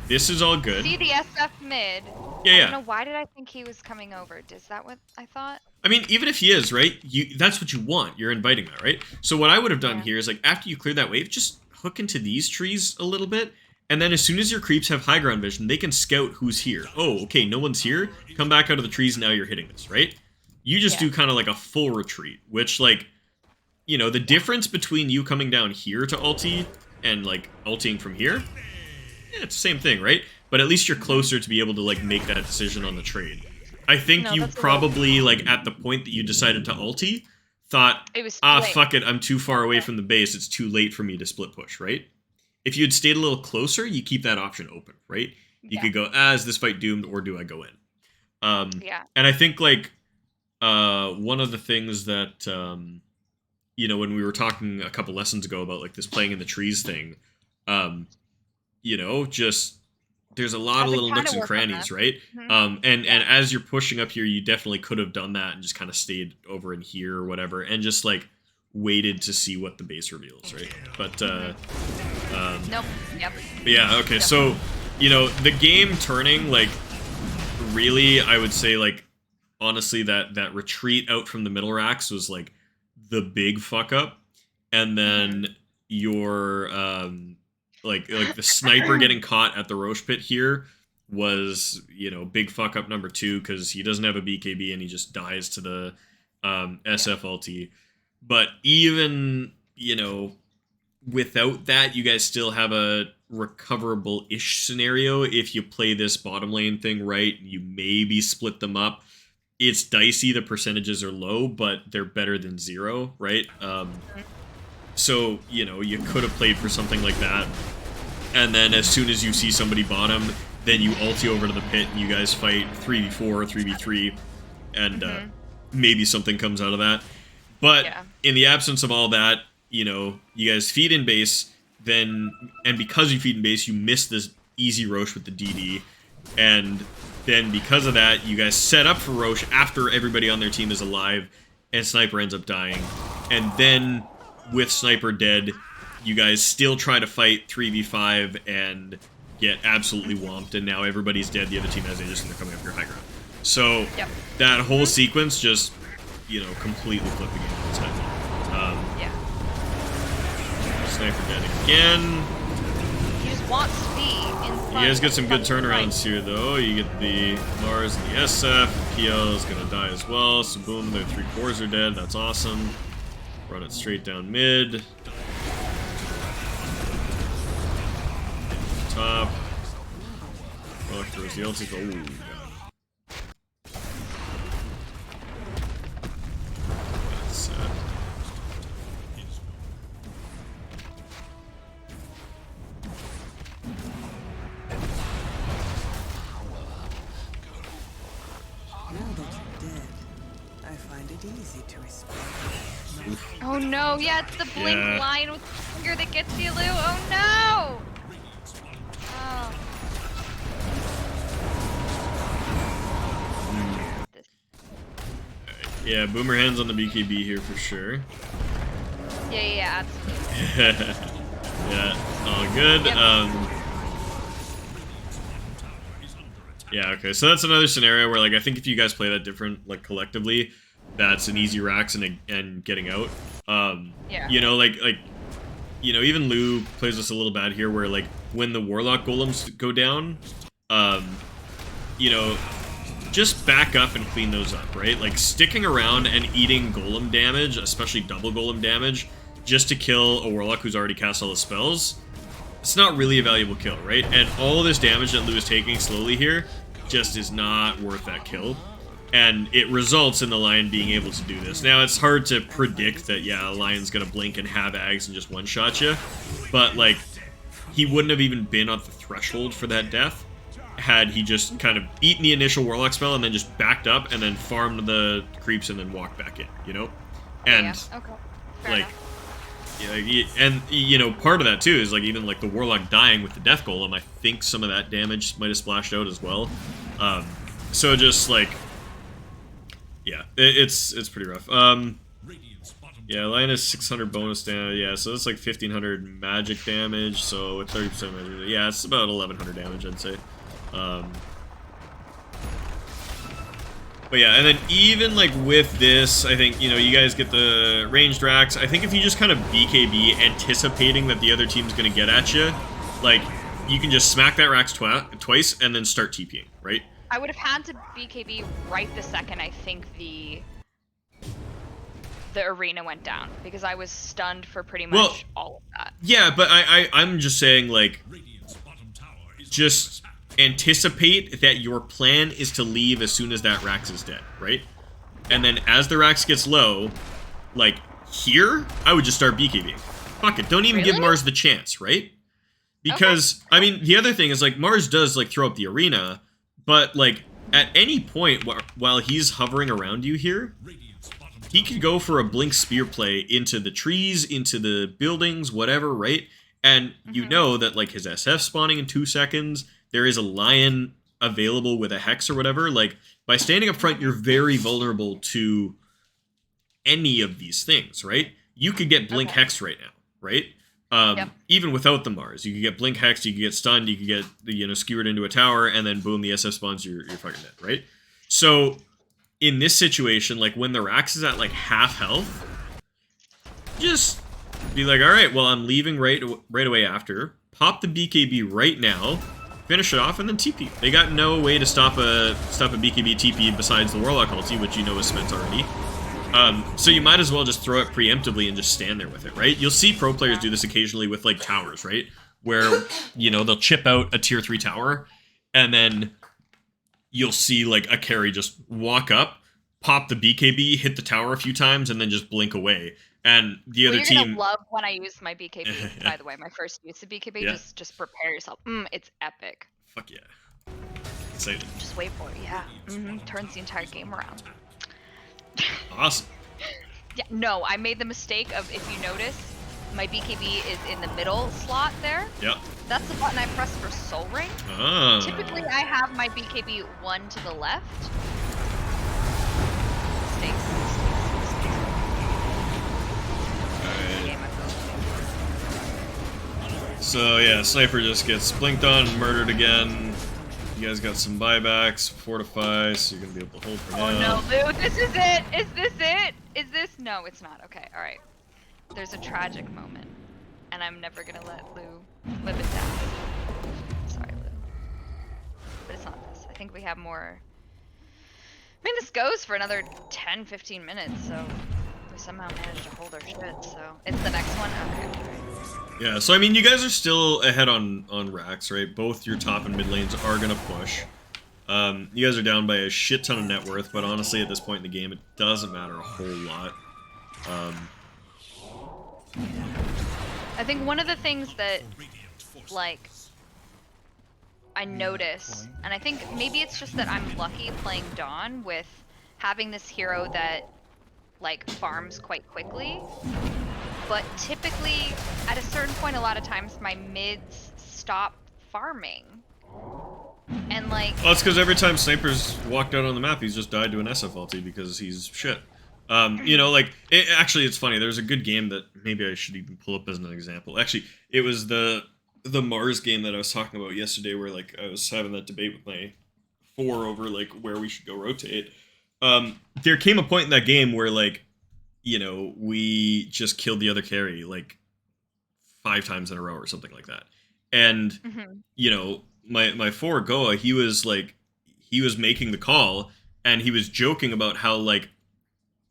This is all good. See the SF mid. Yeah, I don't know, why did I think he was coming over? Is that what I thought? I mean, even if he is, right? That's what you want. You're inviting that, right? So what I would have done here is, like, after you clear that wave, just hook into these trees a little bit, and then as soon as your creeps have high ground vision, they can scout who's here. Oh, okay, no one's here. Come back out of the trees, and now you're hitting this, right? You just do kind of like a full retreat, which, like, you know, the difference between you coming down here to ulti and, like, ulting from here, it's the same thing, right? But at least you're closer to be able to, like, make that decision on the trade. I think you probably, like, at the point that you decided to ulti, thought, fuck it, I'm too far away from the base, it's too late for me to split push, right? If you had stayed a little closer, you keep that option open, right? You could go, is this fight doomed, or do I go in? And I think, like, one of the things that, you know, when we were talking a couple lessons ago about, like, this playing in the trees thing, you know, just, there's a lot of little nooks and crannies, right? And as you're pushing up here, you definitely could have done that and just kind of stayed over in here or whatever, and just, like, waited to see what the base reveals, right? But nope. Yep. Yeah. Okay. So, you know, the game turning, like, really, I would say, like, honestly, that retreat out from the middle racks was, like, the big fuck up, and then your Like the sniper getting caught at the Roche pit here was, big fuck up number 2 because he doesn't have a BKB and he just dies to the SF ulti. But even, without that, you guys still have a recoverable-ish scenario if you play this bottom lane thing right. You maybe split them up. It's dicey, the percentages are low, but they're better than 0, right? So, you could have played for something like that. And then as soon as you see somebody bottom, then you ulti over to the pit and you guys fight 3v4 or 3v3. And maybe something comes out of that. But in the absence of all that, you guys feed in base, and because you feed in base, you miss this easy Roche with the DD. And then because of that, you guys set up for Roche after everybody on their team is alive, and Sniper ends up dying. And then, with Sniper dead, you guys still try to fight 3v5 and get absolutely whomped, and now everybody's dead, the other team has Aegis, and they're coming up your high ground. So, that whole sequence just, completely flipped the game on its head. Sniper dead again. He just wants to be in front. You guys get some good turnarounds here, though. You get the Mars and the SF. PL is going to die as well. So, boom, their 3 cores are dead. That's awesome. Run it straight down mid. Top. Fuck, there's the ulti. Oh, God. That's sad. Now that you're dead, I find it easy to respect. Oh no, yeah, it's the blink line with the finger that gets you, Lou. Oh no! Oh. Yeah, Boomer hands on the BKB here for sure. Yeah, absolutely. Yeah, all good. Yep. Yeah, okay, so that's another scenario where, like, I think if you guys play that different, like, collectively, that's an easy Rax and getting out. Yeah. Even Lou plays this a little bad here, where, like, when the Warlock Golems go down, just back up and clean those up, right? Like, sticking around and eating Golem damage, especially double Golem damage, just to kill a Warlock who's already cast all the spells, it's not really a valuable kill, right? And all this damage that Lou is taking slowly here just is not worth that kill. And it results in the Lion being able to do this. Now, it's hard to predict that, a Lion's gonna blink and have Ags and just one-shot you. But, like, he wouldn't have even been at the threshold for that death had he just kind of eaten the initial Warlock spell and then just backed up and then farmed the creeps and then walked back in, And, Okay. part of that, too, is, like, even, like, the Warlock dying with the Death Golem, I think some of that damage might have splashed out as well. So just, like... Yeah, it's pretty rough. Yeah, Lion has 600 bonus damage. Yeah, so that's like 1,500 magic damage. So with 30% magic, yeah, it's about 1,100 damage, I'd say. But yeah, and then even like with this, I think, you guys get the ranged racks. I think if you just kind of BKB anticipating that the other team's going to get at you, like, you can just smack that racks twice and then start TPing, right? I would have had to BKB right the second I think the arena went down, because I was stunned for pretty much all of that. Yeah, but I'm just saying, like, just anticipate that your plan is to leave as soon as that Rax is dead, right? And then as the Rax gets low, like, here, I would just start BKBing. Fuck it, don't even give Mars the chance, right? Because, I mean, the other thing is, like, Mars does, like, throw up the arena, but, like, at any point while he's hovering around you here, he could go for a Blink Spear play into the trees, into the buildings, whatever, right? And you know that, like, his SF spawning in 2 seconds, there is a Lion available with a Hex or whatever. Like, by standing up front, you're very vulnerable to any of these things, right? You could get Blink Hex right now, right? Even without the Mars, you could get Blink Hex, you could get stunned, you could get, skewered into a tower, and then boom, the SF spawns, you're fucking dead, right? So, in this situation, like, when the Rax is at, like, half health, just be like, alright, well, I'm leaving right away after, pop the BKB right now, finish it off, and then TP. They got no way to stop a BKB TP besides the Warlock ulti, which you know is spent already. So you might as well just throw it preemptively and just stand there with it, right? You'll see pro players do this occasionally with, like, towers, right? Where, you know, they'll chip out a tier 3 tower, and then you'll see, like, a carry just walk up, pop the BKB, hit the tower a few times, and then just blink away. And the other you're team... gonna love when I use my BKB, by the way. My first use of BKB, Yeah. just prepare yourself. It's epic. Fuck yeah. Excited. Just wait for it, yeah. Turns the entire game around. Awesome. Yeah, no, I made the mistake of, if you notice, my BKB is in the middle slot there. Yep. That's the button I press for Soul Ring. Ah. Typically, I have my BKB one to the left. Mistakes. So yeah, Sniper just gets blinked on and murdered again. You guys got some buybacks, fortify, so you're gonna be able to hold for now. Oh no, Lou, this is it! Is this it? Is this? No, it's not. Okay, alright. There's a tragic moment, and I'm never gonna let Lou live it down. Sorry, Lou. But it's not this. I think we have more... I mean, this goes for another 10-15 minutes, so we somehow managed to hold our shit, so... It's the next one? Okay, alright. Yeah, so I mean, you guys are still ahead on racks, right? Both your top and mid lanes are gonna push. You guys are down by a shit ton of net worth, but honestly, at this point in the game, it doesn't matter a whole lot. I think one of the things that, like, I notice, and I think maybe it's just that I'm lucky playing Dawn with having this hero that, like, farms quite quickly. But typically, at a certain point, a lot of times, my mids stop farming. And, like... Well, it's because every time Sniper's walked out on the map, he's just died to an SF ulti because he's shit. You know, like, actually, it's funny. There's a good game that maybe I should even pull up as an example. Actually, it was the Mars game that I was talking about yesterday where, like, I was having that debate with my 4 over, like, where we should go rotate. There came a point in that game where, like, you know, we just killed the other carry, like, 5 times in a row or something like that. And, you know, my 4 Goa, he was making the call, and he was joking about how, like,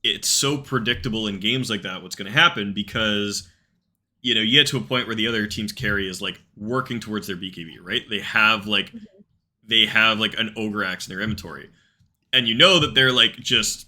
it's so predictable in games like that what's going to happen because, you know, you get to a point where the other team's carry is, like, working towards their BKB, right? They have, like, an Ogre Axe in their inventory. And you know that they're, like, just...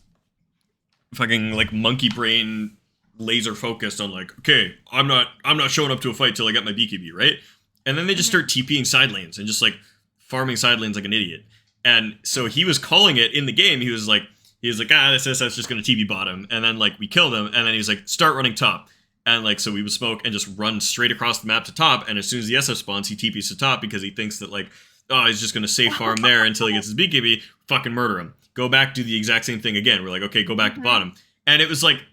fucking, like, monkey brain laser focused on, like, okay, I'm not showing up to a fight till I get my BKB, right? And then they just start TPing side lanes and just, like, farming side lanes like an idiot. And so he was calling it in the game. He was like, this SS's just gonna TP bottom. And then, like, we killed him. And then he was like, start running top. And, like, so we would smoke and just run straight across the map to top. And as soon as the SF spawns, he TPs to top because he thinks that, like, oh, he's just gonna safe farm there until he gets his BKB. Fucking murder him. Go back, do the exact same thing again. We're like, okay, go back to bottom. And it was, like,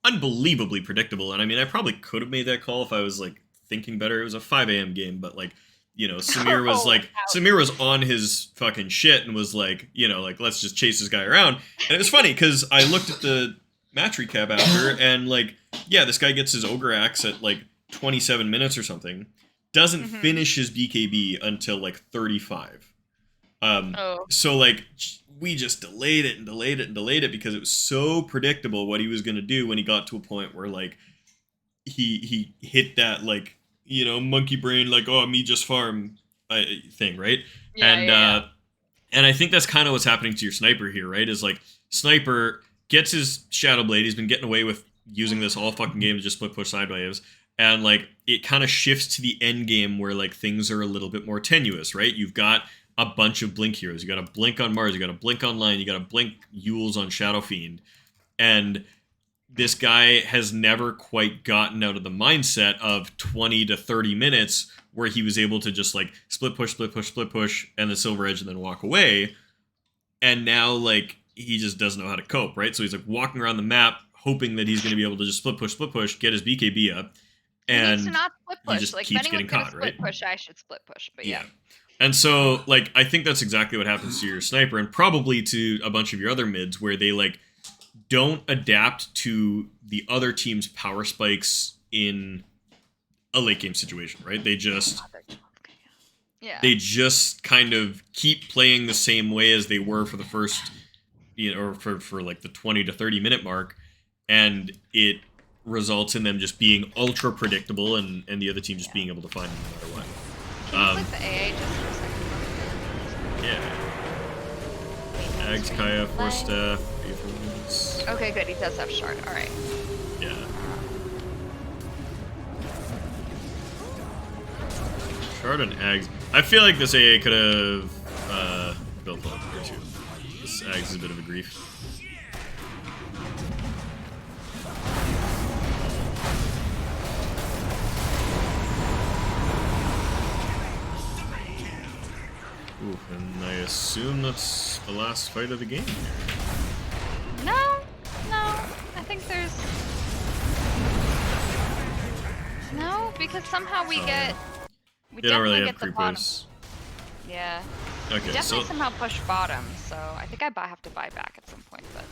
unbelievably predictable. And, I mean, I probably could have made that call if I was, like, thinking better. It was a 5 a.m. game, but, like, you know, Samir was on his fucking shit and was like, you know, like, let's just chase this guy around. And it was funny, because I looked at the match recap after, and, like, yeah, this guy gets his Ogre Axe at, like, 27 minutes or something. Doesn't finish his BKB until, like, 35. So, like, we just delayed it because it was so predictable what he was going to do when he got to a point where, like, he hit that, like, you know, monkey brain, like, oh, me just farm thing, right? And I think that's kind of what's happening to your Sniper here, right? Is, like, Sniper gets his Shadow Blade. He's been getting away with using this all fucking game to just split push sideways. And, like, it kind of shifts to the end game where, like, things are a little bit more tenuous, right? You've got a bunch of blink heroes. You got a blink on Mars, you got a blink on Lion, you got a blink Yules on Shadow Fiend. And this guy has never quite gotten out of the mindset of 20 to 30 minutes where he was able to just, like, split push, and the Silver Edge and then walk away. And now, like, he just doesn't know how to cope, right? So he's, like, walking around the map hoping that he's going to be able to just split push, get his BKB up. And he needs to not split push. he just like, keeps if getting caught, split right? push, I should split push, but yeah. And so, like, I think that's exactly what happens to your Sniper, and probably to a bunch of your other mids, where they, like, don't adapt to the other team's power spikes in a late game situation, right? They just Yeah. they just kind of keep playing the same way as they were for the first, or for like the 20 to 30 minute mark, and it results in them just being ultra predictable, and the other team just being able to find them no matter what. Can you click the AA just for a second? Yeah. Ags, Kaya, Force Staff, Faithfulness. Okay, good. He does have shard. All right. Yeah. Shard and Ags. I feel like this AA could have built up here too. This Ags is a bit of a grief. Ooh, and I assume that's the last fight of the game here. No. I think there's... No, because somehow we get... We They don't really definitely have get the bottom. creepers. Yeah. Okay, We definitely so somehow push bottom, so I think I have to buy back at some point, but...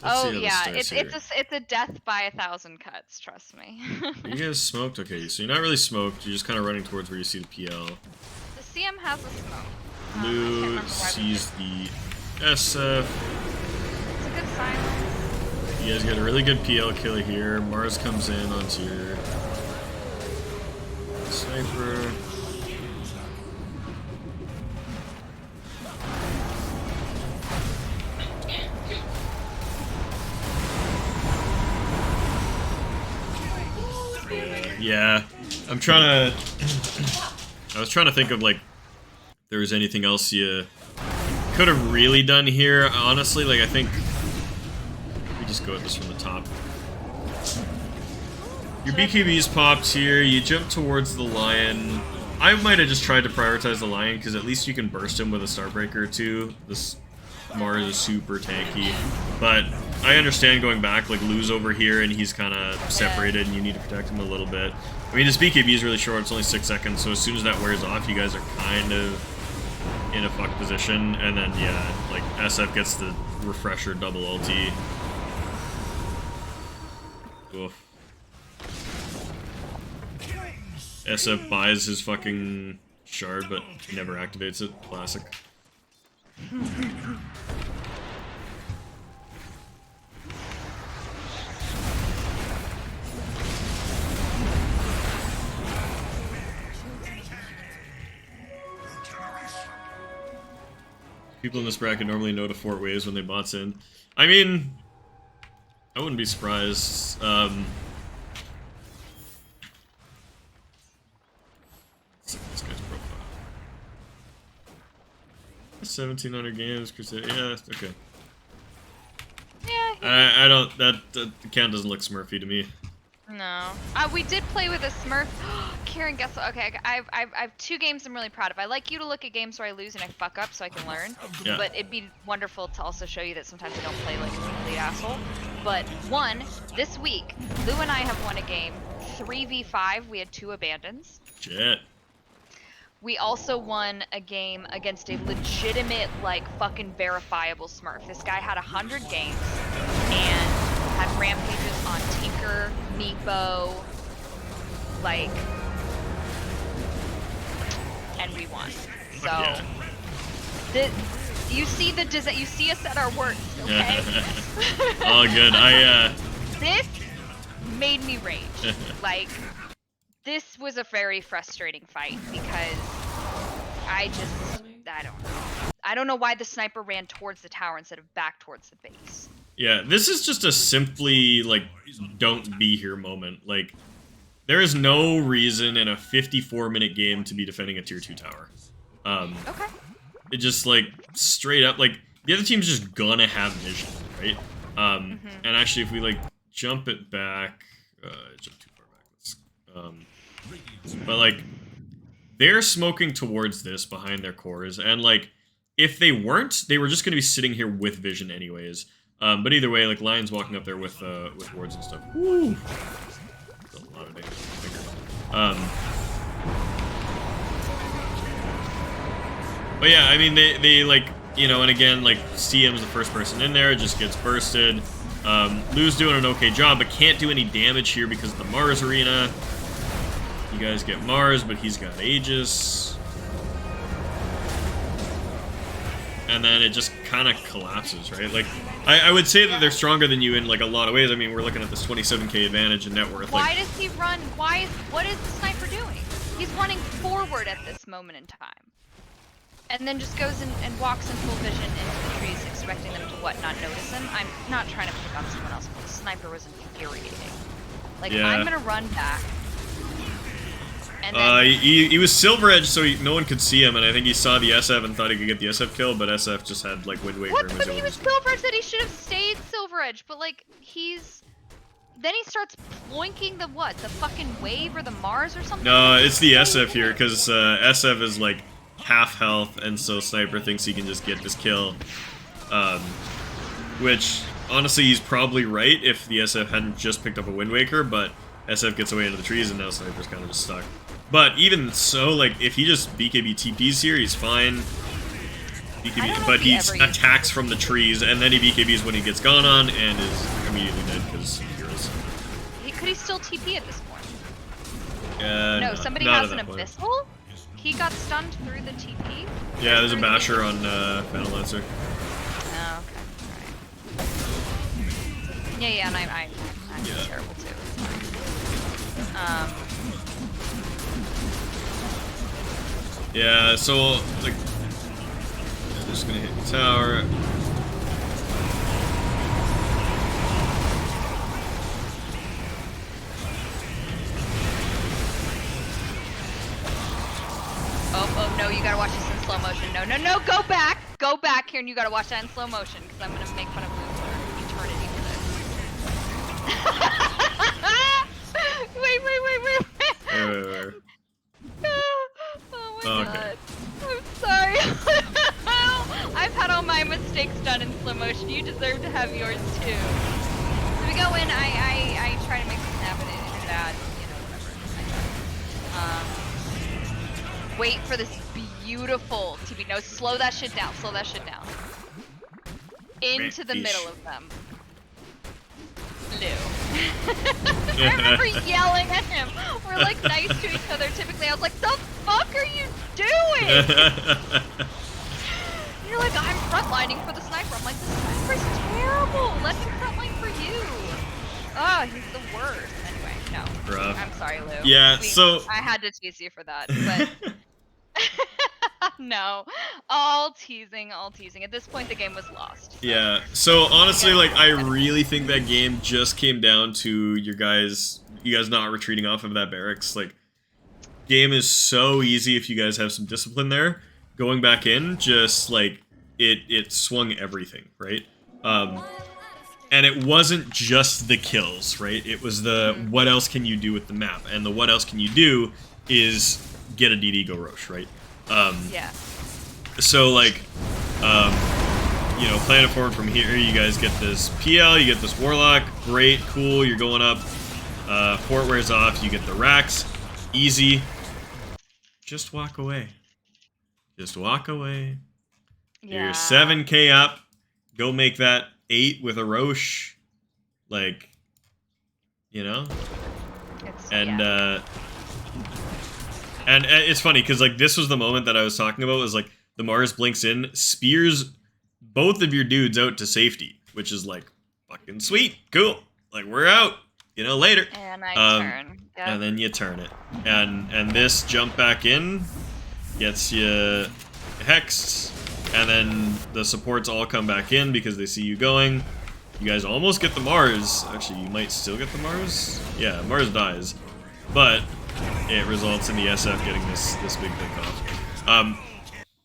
let's Oh, see how yeah, this starts it's a death by 1,000 cuts, trust me. You guys smoked? Okay, so you're not really smoked, you're just kind of running towards where you see the PL. The CM has a smoke. I can't Blue remember why we sees did. the SF. It's a good silence. You guys got a really good PL killer here. Mars comes in onto your sniper. Yeah, I'm trying to. I was trying to think of like, if there was anything else you could have really done here. Honestly, like I think we just go at this from the top. Your BKB's popped here. You jump towards the lion. I might have just tried to prioritize the lion because at least you can burst him with a Starbreaker or two. This Mars is super tanky, but I understand going back, like Lou's over here and he's kind of separated and you need to protect him a little bit. I mean, his BKB is really short, it's only 6 seconds, so as soon as that wears off, you guys are kind of in a fucked position, and then, yeah, like, SF gets the refresher double ulti. Oof. SF buys his fucking shard, but never activates it. Classic. People in this bracket normally know to fort waves when they bots in. I mean, I wouldn't be surprised. Let's see this guy's profile. 1,700 games, Crusade. Yeah, okay. Yeah. I don't. The count doesn't look Smurfy to me. No. We did play with a Smurf. Karen, guess what? Okay, I have 2 games I'm really proud of. I like you to look at games where I lose and I fuck up so I can learn. Yeah. But it'd be wonderful to also show you that sometimes I don't play like a complete asshole. But one, this week, Lou and I have won a game 3v5. We had 2 abandons. Shit. We also won a game against a legitimate, like, fucking verifiable Smurf. This guy had 100 games and had rampages on Tinker, Meepo, like, and we won. So, Yeah. you see you see us at our worst, okay? All good. This made me rage. Like, this was a very frustrating fight because I don't know. I don't know why the sniper ran towards the tower instead of back towards the base. Yeah, this is just a simply, like, don't be here moment. Like, there is no reason in a 54-minute game to be defending a tier 2 tower. Okay. It just, like, straight up, like, the other team's just gonna have vision, right? And actually, if we, like, jump it back, jump too far back, but, like, they're smoking towards this behind their cores, and, like, if they weren't, they were just gonna be sitting here with vision anyways. But either way, like, Lion's walking up there with wards and stuff. Woo! That's a lot of damage. But yeah, I mean, they like, you know, and again, like, CM's the first person in there, just gets bursted. Lou's doing an okay job, but can't do any damage here because of the Mars arena. He You guys get Mars, but he's got Aegis. And then it just kind of collapses, right? Like, I would say that they're stronger than you in, like, a lot of ways. I mean, we're looking at this 27k advantage in net worth. Why does he run? What is the sniper doing? He's running forward at this moment in time. And then just goes in and walks in full vision into the trees, expecting them to, not notice him? I'm not trying to pick on someone else, but the sniper was infuriating. Like, I'm gonna run back. And then he was Silver Edge, so no one could see him, and I think he saw the SF and thought he could get the SF kill, but SF just had, like, Wind Waker. What? But he was Silver Edge, that he should have stayed Silver Edge, but, like, then he starts ploinking the what? The fucking wave or the Mars or something? No, it's the SF here, because SF is, like, half health, and so Sniper thinks he can just get this kill. Which, honestly, he's probably right if the SF hadn't just picked up a Wind Waker, but SF gets away into the trees, and now Sniper's kind of just stuck. But even so, like, if he just BKB TPs here, he's fine. BKB, but he attacks from the trees, and then he BKBs when he gets gone on, and is immediately dead because heroes. Could he still TP at this point? No, somebody has an Abyssal? He got stunned through the TP? Yeah, there's a Basher on Phantom Lancer. Oh, okay. Alright. Yeah, and I'm terrible too. It's fine. Yeah, so, like, just gonna hit the tower. Oh, no, you gotta watch this in slow motion. No, go back! Go back here and you gotta watch that in slow motion, because I'm gonna make fun of Blue for eternity for this. Wait. Wait. Oh my god. I'm sorry. I've had all my mistakes done in slow motion. You deserve to have yours too. So we go in, I try to make this happen and bad, whatever. Wait for this beautiful TP. No, slow that shit down. Into the middle of them. I remember yelling at him. We're like nice to each other typically. I was like, the fuck are you doing? You're like, I'm frontlining for the sniper. I'm like, the sniper's terrible. Let him frontline for you. Oh, he's the worst. Anyway, no. Rough. I'm sorry, Lou. Yeah, so I had to tease you for that, but no. All teasing. At this point, the game was lost. So. Yeah, so honestly, like, I really think that game just came down to you guys not retreating off of that barracks. Like, game is so easy if you guys have some discipline there. Going back in, just, like, it swung everything, right? And it wasn't just the kills, right? It was the what else can you do with the map, and the what else can you do is get a DD go Roche, right? Yeah. So, like, you know, playing it forward from here, you guys get this PL, you get this Warlock, great, cool, you're going up, Fort wears off, you get the racks, easy, just walk away. Just walk away. Yeah. You're 7k up, go make that 8 with a Roche, like, you know? And it's funny, because, like, this was the moment that I was talking about, was, like, the Mars blinks in, spears both of your dudes out to safety, which is, like, fucking sweet, cool, like, we're out, you know, later. And I turn. Yep. And then you turn it. And this jump back in gets you hexed, and then the supports all come back in because they see you going. You guys almost get the Mars. Actually, you might still get the Mars. Yeah, Mars dies. But it results in the SF getting this big pick off.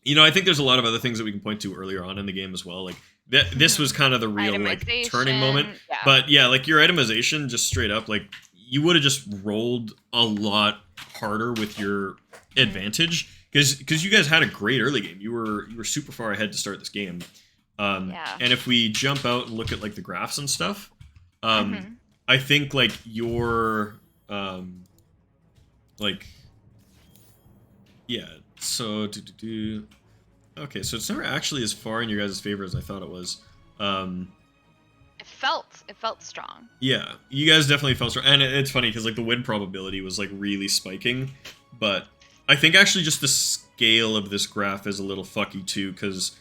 You know, I think there's a lot of other things that we can point to earlier on in the game as well. Like, this was kind of the real, like, turning moment. Yeah. But yeah, like, your itemization, just straight up, like, you would have just rolled a lot harder with your advantage. Because you guys had a great early game. You were super far ahead to start this game. Yeah. And if we jump out and look at, like, the graphs and stuff, I think, like, your... like, yeah, so okay, so it's never actually as far in your guys' favor as I thought it was. felt strong. Yeah, you guys definitely felt strong, and it's funny because like the win probability was like really spiking, but I think actually just the scale of this graph is a little fucky too because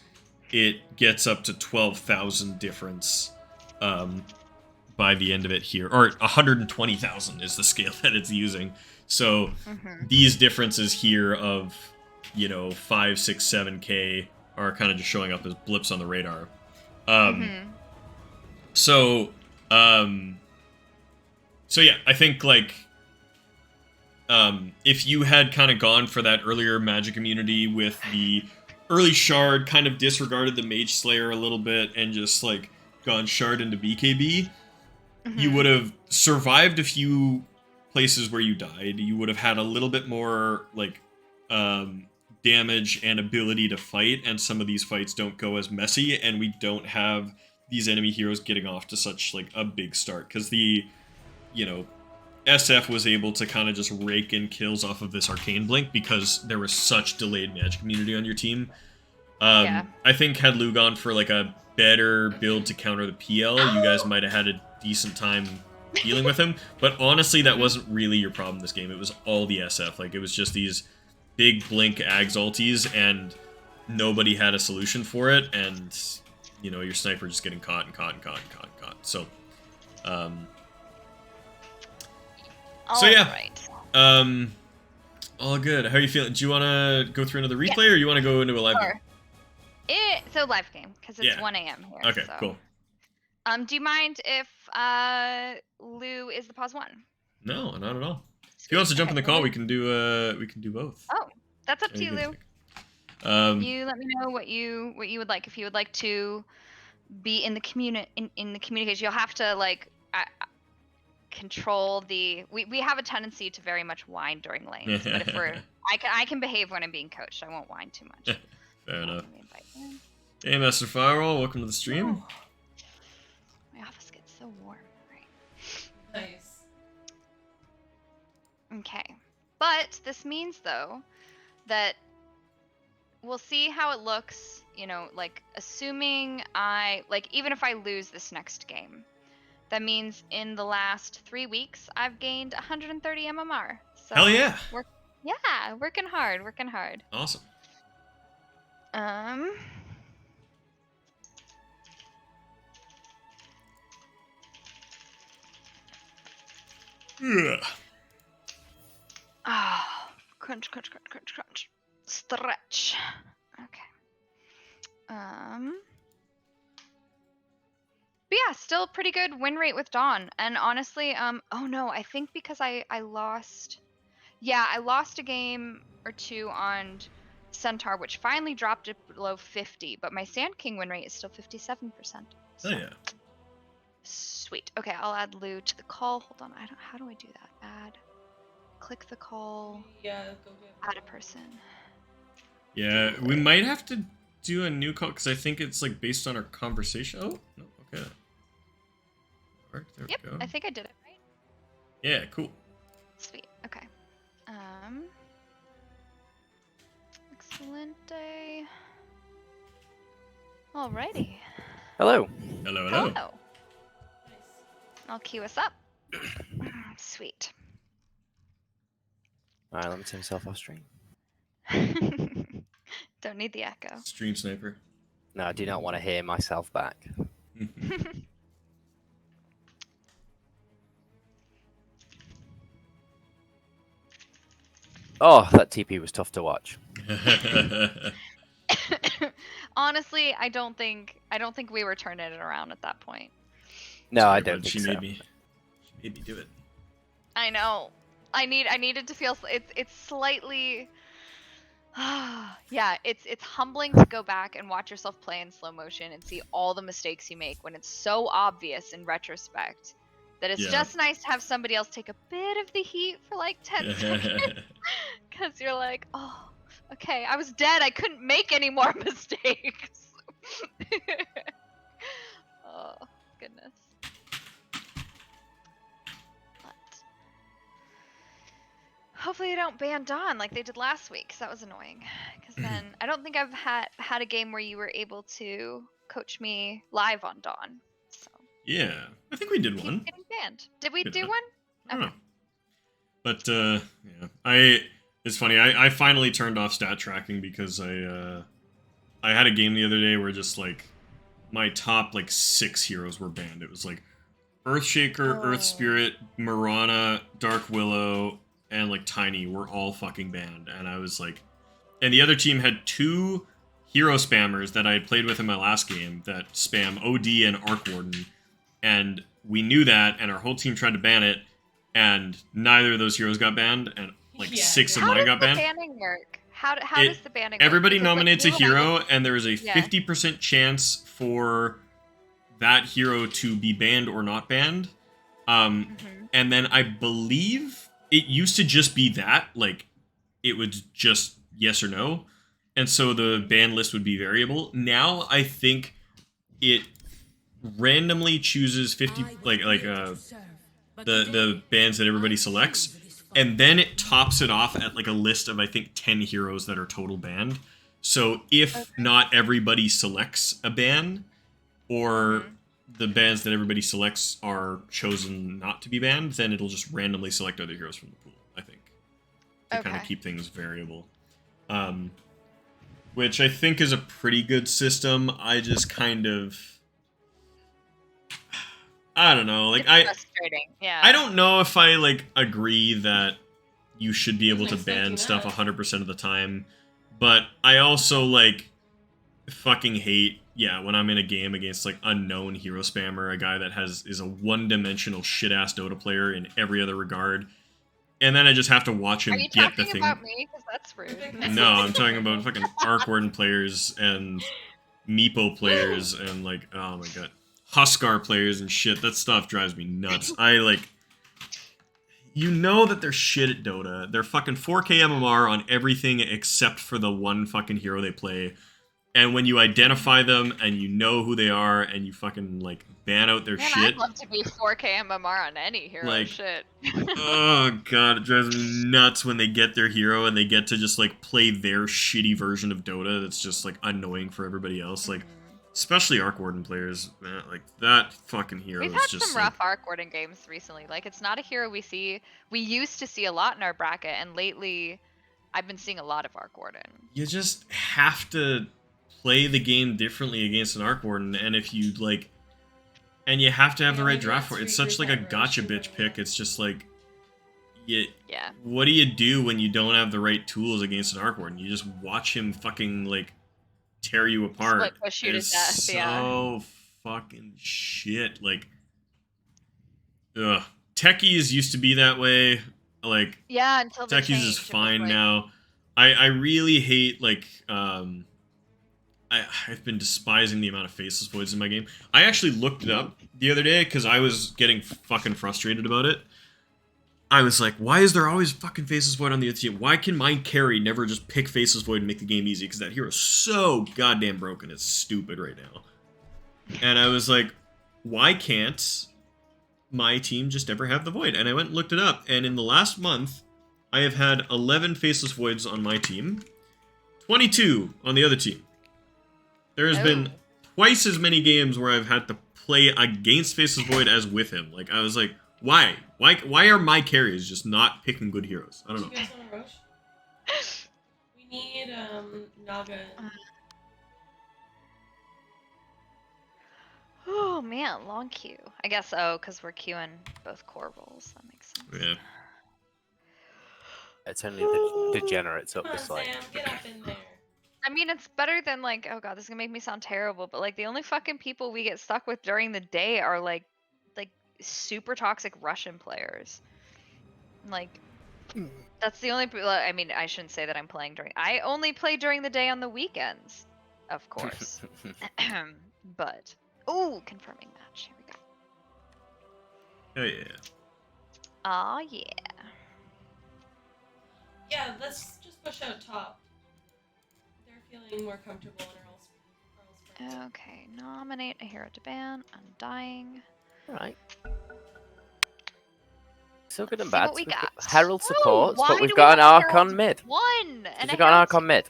it gets up to 12,000 difference by the end of it here, or 120,000 is the scale that it's using. So these differences here of 5, 6, 7K are kind of just showing up as blips on the radar. So yeah, I think like if you had kind of gone for that earlier magic immunity with the early shard, kind of disregarded the mage slayer a little bit and just like gone shard into BKB, you would have survived a few places where you died. You would have had a little bit more like damage and ability to fight, and some of these fights don't go as messy, and we don't have these enemy heroes getting off to such like a big start because the SF was able to kind of just rake in kills off of this arcane blink because there was such delayed magic immunity on your team. I think had Lu gone for like a better build to counter the PL, you guys might have had a decent time dealing with him. But honestly, that wasn't really your problem this game. It was all the SF. Like it was just these big blink Ags ultis, and nobody had a solution for it. And your sniper just getting caught and caught and caught and caught and caught. So, all good. How are you feeling? Do you want to go through another replay, or you want to go into a live game? So live game because it's 1 a.m. here. Okay, so. cool. Do you mind if Lou is the pause one? No, not at all. If he wants to jump in the call, we can do both. Oh, that's up to you, Lou. You let me know what you would like. If you would like to be in the communication, you'll have to like control the. We have a tendency to very much whine during lanes, but if I can behave when I'm being coached. I won't whine too much. Fair enough. Hey, Master Firewall, welcome to the stream. Oh. My office gets so warm. Right. Nice. Okay. But this means, though, that we'll see how it looks, like, assuming even if I lose this next game, that means in the last 3 weeks, I've gained 130 MMR. So Hell yeah. Working hard. Awesome. Crunch. Stretch. Okay. But yeah, still pretty good win rate with Dawn. And honestly, oh no, I think because I lost. Yeah, I lost a game or two on Centaur, which finally dropped it below 50, but my Sand King win rate is still 57%. So. Oh yeah. Sweet. Okay, I'll add Lou to the call. Hold on. How do I do that? Click the call. Yeah, go get add a person. Yeah, we might have to do a new call because I think it's like based on our conversation. Oh, no, okay. Alright, there we go. I think I did it right. Yeah, cool. Sweet. Okay. Excellent day. Alrighty. Hello. Hello. Nice. I'll queue us up. Sweet. Alright, let me turn myself off stream. Don't need the echo. Stream sniper. No, I do not want to hear myself back. Oh, that TP was tough to watch. Honestly, I don't think we were turning it around at that point. No, Sorry, I don't bud, think she so. made me do it. I know. I needed to feel it's slightly yeah, it's humbling to go back and watch yourself play in slow motion and see all the mistakes you make when it's so obvious in retrospect that it's just nice to have somebody else take a bit of the heat for like 10 seconds. Because you're like, oh, okay, I was dead. I couldn't make any more mistakes. Oh, goodness. Hopefully they don't ban Dawn like they did last week, because that was annoying. Because then I don't think I've had a game where you were able to coach me live on Dawn. So Yeah, I think we did Keep one. getting banned. Did we Did do not. one? I don't know. But yeah, it's funny. I finally turned off stat tracking because I had a game the other day where just like my top like 6 heroes were banned. It was like Earthshaker, Earth Spirit, Mirana, Dark Willow, and like Tiny were all fucking banned, and I was like, and the other team had 2 hero spammers that I had played with in my last game that spam OD and Arc Warden, and we knew that, and our whole team tried to ban it, and neither of those heroes got banned, and like Yeah. 6 of How mine does got the banned. banning work? How It- does the banning Everybody work? Because, like, nominates a you and I hero, would- and there is a Yeah. 50% chance for that hero to be banned or not banned. Mhm. And then I believe it used to just be that, like, it was just yes or no. And so the ban list would be variable. Now I think it randomly chooses 50, the bans that everybody selects, and then it tops it off at like a list of I think 10 heroes that are total banned. So if not everybody selects a ban, or the bans that everybody selects are chosen not to be banned, then it'll just randomly select other heroes from the pool, I think, to kind of Okay. keep things variable. Which I think is a pretty good system. I just kind of, I don't know, like It's frustrating. Yeah. I don't know if I like agree that you should be able to Wasn't ban expecting stuff that. 100% of the time, but I also like fucking hate when I'm in a game against like unknown hero spammer, a guy that is a one-dimensional shit-ass Dota player in every other regard, and then I just have to watch him Are you get the talking thing. about me? Because that's rude. No, I'm talking about fucking Arc Warden players and Meepo players and like, oh my god, Huskar players and shit. That stuff drives me nuts. I like, you know that they're shit at Dota. They're fucking 4K MMR on everything except for the one fucking hero they play. And when you identify them and you know who they are and you fucking like ban out their Man, shit, I'd love to be 4K MMR on any hero. Like, Shit. oh god, it drives me nuts when they get their hero and they get to just like play their shitty version of Dota that's just like annoying for everybody else. Like, especially Arc Warden players, man, like that fucking hero We've is had just some like, rough Arc Warden games recently. Like, it's not a hero we used to see a lot in our bracket, and lately I've been seeing a lot of Arc Warden. you just have to play the game differently against an Arc Warden, and if you like, and you have to have the Yeah, right maybe draft that's for it. It's where such you're like a that gotcha rush bitch or pick. whatever. It's just like, you, Yeah. what do you do when you don't have the right tools against an Arc Warden? You just watch him fucking like tear you apart. Split push you to It's death, so yeah. fucking shit. Like, ugh. Techies used to be that way. Like, Yeah, until the Techies change. is it was fine like- now. I really hate like I've been despising the amount of faceless voids in my game. I actually looked it up the other day because I was getting fucking frustrated about it. I was like, why is there always fucking faceless void on the other team? Why can my carry never just pick faceless void and make the game easy? Because that hero's so goddamn broken. It's stupid right now. And I was like, why can't my team just ever have the void? And I went and looked it up. And in the last month, I have had 11 faceless voids on my team, 22 on the other team. There has been twice as many games where I've had to play against Faceless Void as with him. Like, I was like, why? Why are my carries just not picking good heroes? I don't Do know. you guys want to rush? We need Naga. Oh man, long queue. I guess because we're queuing both core roles. That makes sense. Yeah. It's only the degenerates up Come on, this like. Sam, get up in there. I mean, it's better than like, oh god, this is gonna make me sound terrible, but like the only fucking people we get stuck with during the day are like super toxic Russian players. Like, that's the only. I mean, I shouldn't say that I'm playing during. I only play during the day on the weekends, of course. But confirming match. Here we go. Oh, yeah. Aw yeah. Yeah, let's just push out top. They're feeling more comfortable in our else. Okay, nominate a hero to ban. Undying. Alright. So good and See bad. what we We've got. Herald Woo, supports, why but we've do got we an have Arc Herald on mid. One and We've got an Arc on mid.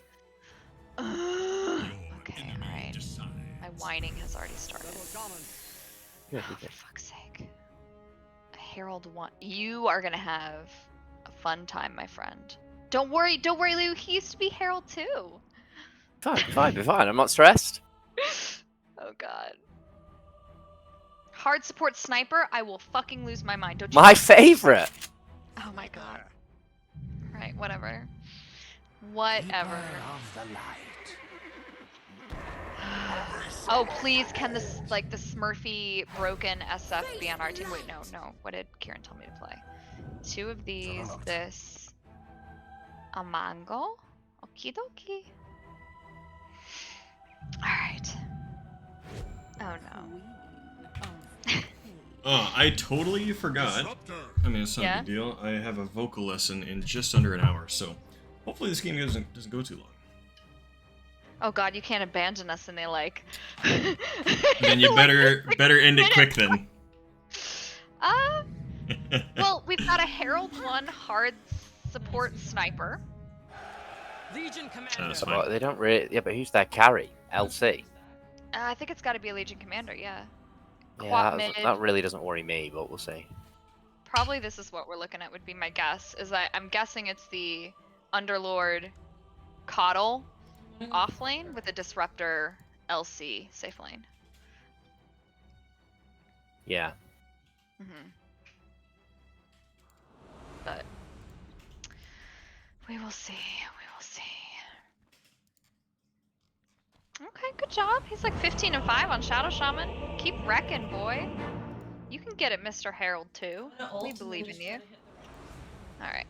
Okay, alright. My whining has already started. Yeah, Oh, you for did. fuck's sake. Herald 1. You are gonna have a fun time, my friend. Don't worry, Lou. He used to be Herald too. Fine. I'm not stressed. Oh god. Hard support sniper, I will fucking lose my mind. Don't you? My favorite. Oh my god. Right, whatever. Whatever. Oh, please, can this, like, the Smurfy broken SF be on our team? Wait, no. What did Kieran tell me to play? 2 of these, this, a mango? Okie dokie. Alright. Oh no. Oh, I totally forgot. Disruptor. I mean, it's not Yeah? a big deal. I have a vocal lesson in just under an hour, so hopefully this game doesn't go too long. Oh god, you can't abandon us and they like... Then you better end it quick then. Well, we've got a Herald 1 hard support sniper. Legion Commander. That's So, fine. but they don't really. Yeah, but who's their carry? LC. I think it's gotta be a Legion Commander, yeah. Yeah, Quap that, mid. that really doesn't worry me, but we'll see. Probably this is what we're looking at would be my guess. Is that I'm guessing it's the Underlord Coddle off lane with a Disruptor LC safe lane. Yeah. But we will see. We will see. Okay, good job. He's like 15 and 5 on Shadow Shaman. Keep wrecking, boy. You can get it, Mr. Herald too. I'm gonna We ult and believe then in just you. try to hit the right. All right.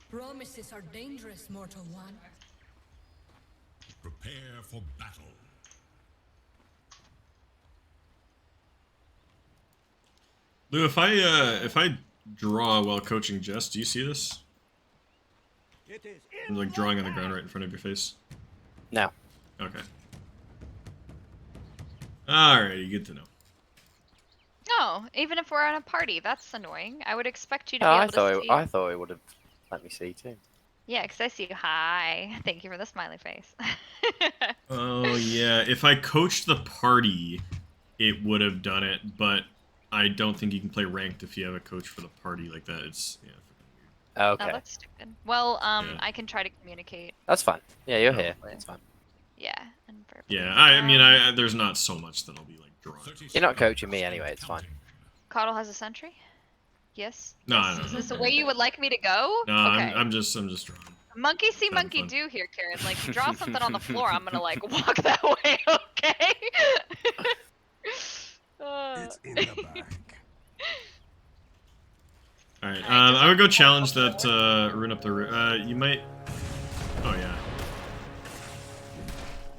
Promises are dangerous, mortal one. Prepare for battle. Lou, if I draw while coaching Jess, do you see this? I'm like drawing on the ground right in front of your face. No. Okay. Alrighty, good to know. No, even if we're at a party, that's annoying. I would expect you to No, be I able thought to see. I thought it would have let me see too. Yeah, because I see you. Hi. Thank you for the smiley face. Oh yeah, if I coached the party, it would have done it, but I don't think you can play ranked if you have a coach for the party like that. It's yeah. Okay, Oh, that's stupid. Well, Yeah. I can try to communicate. that's fine. Yeah, you're Oh. here. It's fine. Yeah. And verbally. Yeah, I mean, there's not so much that I'll be like drawing. 30 You're not seconds coaching me and anyway, it's fine. counting. Coddle has a sentry? Yes? No, Yes. no, Is no, this the no. way you would like me to go? No, Okay. I'm just drawing. Monkey see, having monkey fun. do here, Karen. Like, you draw something on the floor, I'm gonna, like, walk that way, okay? It's in the bag. Alright, Alright, I would go challenge that rune up the you might. Oh yeah.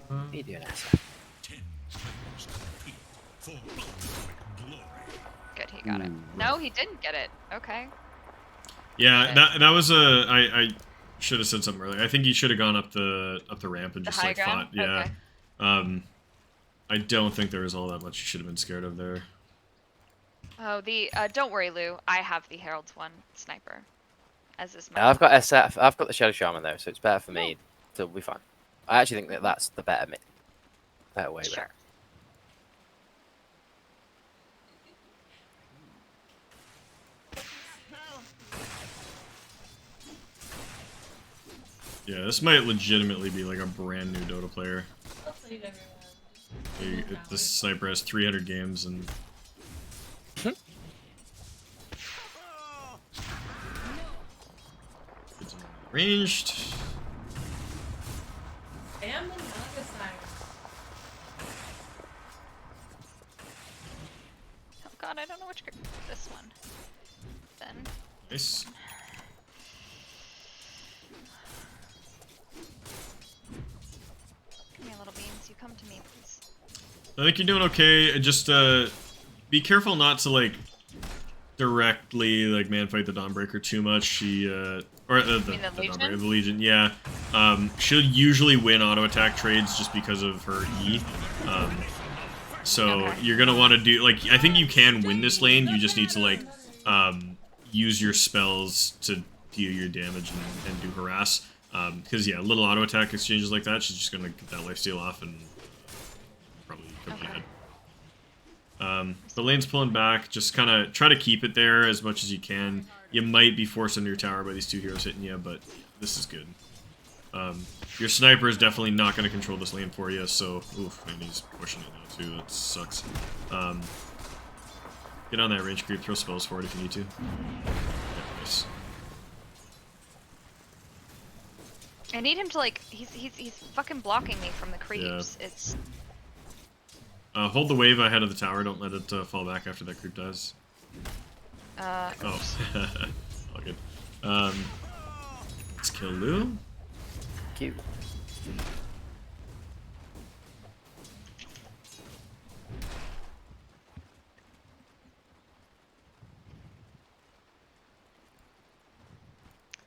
What are you doing, Asa? 10 seconds complete for ultimate glory. Good, he got it. No, he didn't get it. Okay. Yeah, Okay. that was a I should have said something earlier. I think you should have gone up the ramp and The just high like ground? fought. Yeah. Okay. I don't think there was all that much you should have been scared of there. Oh, the, don't worry, Lou. I have the Herald's one sniper. As is my. I've got SF. I've got the Shadow Shaman though, so it's better for me. So we'll be fine. I actually think that that's the better way. Sure. Yeah, this might legitimately be like a brand new Dota player. I'll save everyone. This sniper has 300 games and. It's ranged. I am the Nagasire. Oh god, I don't know which group. This one. Then. Nice. Come here, little beans. You come to me, please. I think you're doing okay. Just be careful not to like directly like man fight the Dawnbreaker too much. She or the mean the Legion? Dawnbreaker, the Legion. Yeah, she'll usually win auto attack trades just because of her E. So Okay. you're gonna want to do like I think you can win this lane. You just need to like use your spells to deal your damage and do harass. Because yeah, little auto attack exchanges like that, she's just gonna get that lifesteal off and probably come ahead. The lane's pulling back. Just kind of try to keep it there as much as you can. You might be forced into your tower by these 2 heroes hitting you, but this is good. Your sniper is definitely not going to control this lane for you, so... Oof, and he's pushing it now too, that sucks. Get on that range creep, throw spells for it if you need to. Yeah, nice. I need him to like he's fucking blocking me from the creeps. Yeah. It's Hold the wave ahead of the tower, don't let it fall back after that creep dies. Oh. All good. Let's kill Lou. Cute.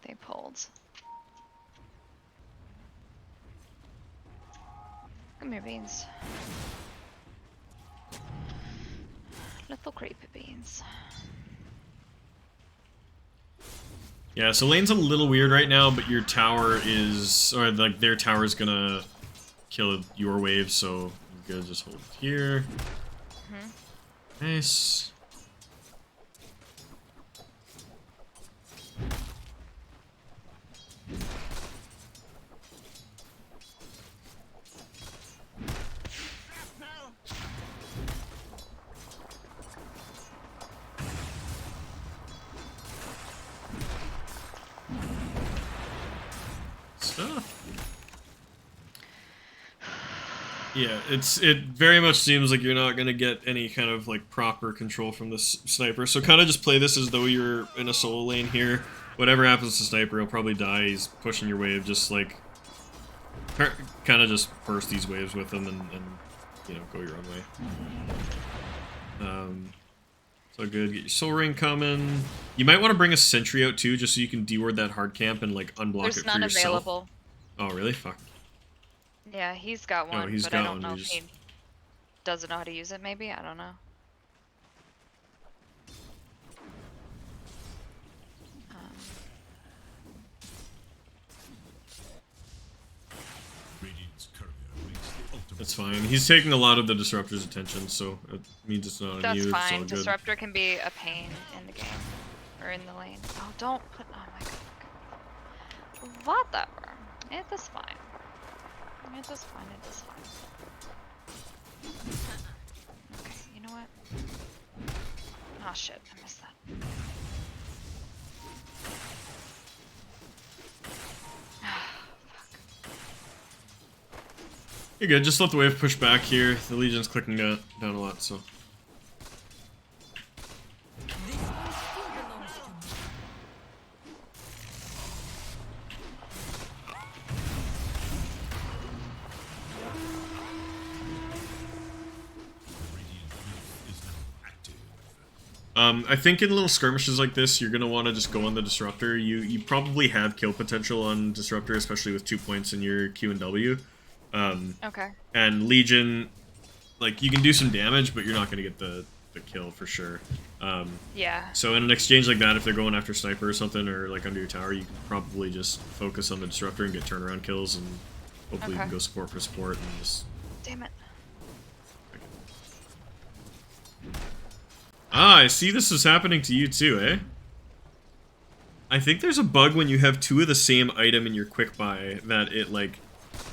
they pulled. Come here, beans. Little creepy beans. Yeah, so lane's a little weird right now, but your tower is, or like their tower is gonna kill your wave, so you're good. Just hold it here. Nice. Stuff. Yeah, it very much seems like you're not gonna get any kind of like proper control from this sniper. So kind of just play this as though you're in a solo lane here. Whatever happens to sniper, he'll probably die. He's pushing your wave. Just like kind of just burst these waves with him and you know, go your own way. So good. Get your soul ring coming. You might want to bring a sentry out too, just so you can deward that hard camp and like unblock There's it for none yourself. available. Oh really? Fuck. Yeah, he's got one, he's but got I don't one, know he if just- he doesn't know how to use it. Maybe I don't know. Radiant's courier awaits the ultimate. That's fine. He's taking a lot of the disruptor's attention, so it means it's not on That's you. It's all fine. good. Disruptor can be a pain in the game or in the lane. Oh, don't put. Oh my god. Whatever. It is fine. It is fine. It is fine. Okay. You know what? Oh shit! I missed that. You're good. Just let the wave push back here. The Legion's clicking down a lot, so. This one still belongs to me. Radiant youth is now active. I think in little skirmishes like this, you're gonna want to just go on the disruptor. You probably have kill potential on disruptor, especially with 2 points in your Q and W. Okay. And Legion, like you can do some damage, but you're not gonna get the kill for sure. Yeah. So in an exchange like that, if they're going after sniper or something, or like under your tower, you can probably just focus on the disruptor and get turnaround kills, and hopefully you can Okay. go support for support and just. Damn it. Ah, I see this is happening to you too, eh? I think there's a bug when you have two of the same item in your quick buy that it like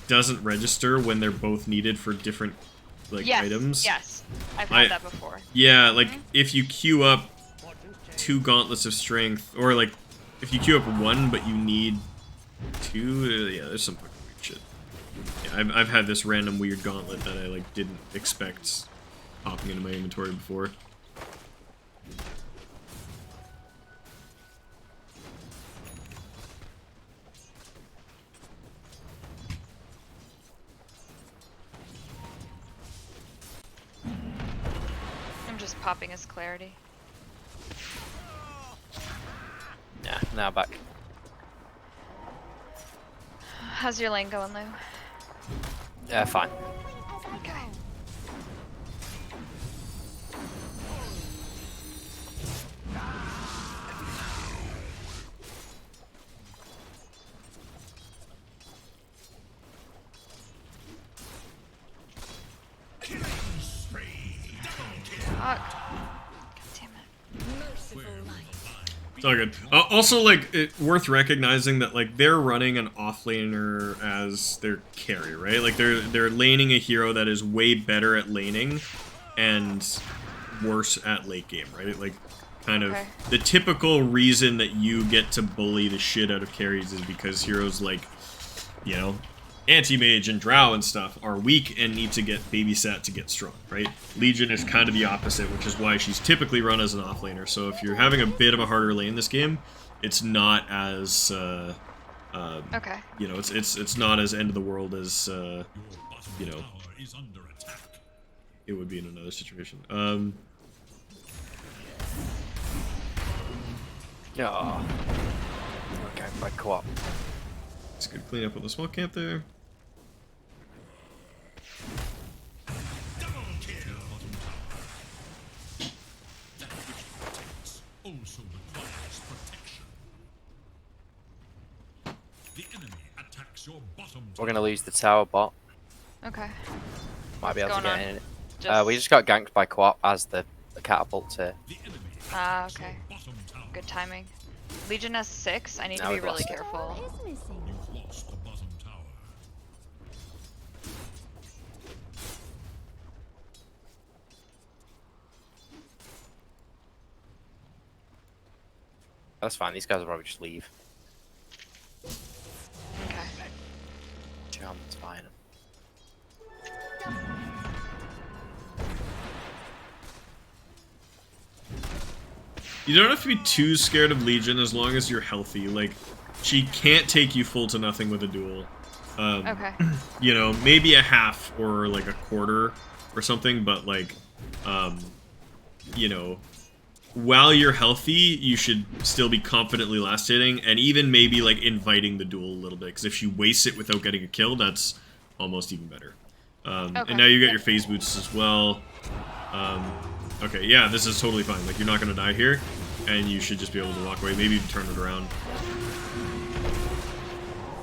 doesn't register when they're both needed for different like Yes. items. Yes. I've had that before. Yeah, like if you queue up 2 gauntlets of strength, or like if you queue up 1 but you need 2, yeah, there's some fucking weird shit. Yeah, I've had this random weird gauntlet that I like didn't expect popping into my inventory before. I'm just popping his clarity. Yeah, now back. How's your lane going, Lou? Yeah, fine. Okay. damn it. Merciful light. It's all good. Also, like, worth recognizing that like they're running an offlaner as their carry, right? Like they're laning a hero that is way better at laning and worse at late game, right? Like, kind of the typical reason that you get to bully the shit out of carries is because heroes like, you know, Anti-Mage and Drow and stuff are weak and need to get babysat to get strong, right? Legion is kind of the opposite, which is why she's typically run as an offlaner. So if you're having a bit of a harder lane this game, it's not as, you know, it's not as end of the world as, you know, it would be in another situation. Yeah. Okay, my co-op. It's good clean up on the small camp there. Also requires protection. The enemy attacks your bottom We're gonna lose the tower bot. Okay. Might be able to going get on? in. We just got ganked by co-op as the catapult's here. Ah, okay. Good timing. Legion has 6. I need to Now be we've really lost it. careful. You've lost the bottom tower. That's fine. These guys will probably just leave. Okay. Shaman's fine. You don't have to be too scared of Legion as long as you're healthy. Like, she can't take you full to nothing with a duel. Okay. You know, maybe a half or like a quarter or something, but like, you know, while you're healthy, you should still be confidently last hitting and even maybe like inviting the duel a little bit, because if she wastes it without getting a kill, that's almost even better. And now you get your phase boots as well. Okay, yeah, this is totally fine. Like, you're not gonna die here, and you should just be able to walk away. Maybe even turn it around.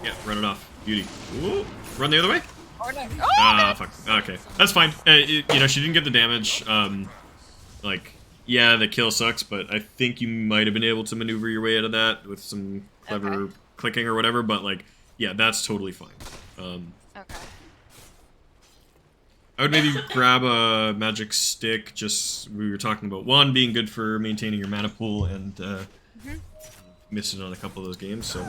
Yeah, run it off. Beauty. Ooh, run the other way? Ah, fuck. Okay, that's fine. You know, she didn't get the damage. Like, yeah, the kill sucks, but I think you might have been able to maneuver your way out of that with some clever clicking or whatever, but, like, yeah, that's totally fine. Okay. I would maybe grab a magic stick, just, we were talking about one being good for maintaining your mana pool, and missing on a couple of those games, so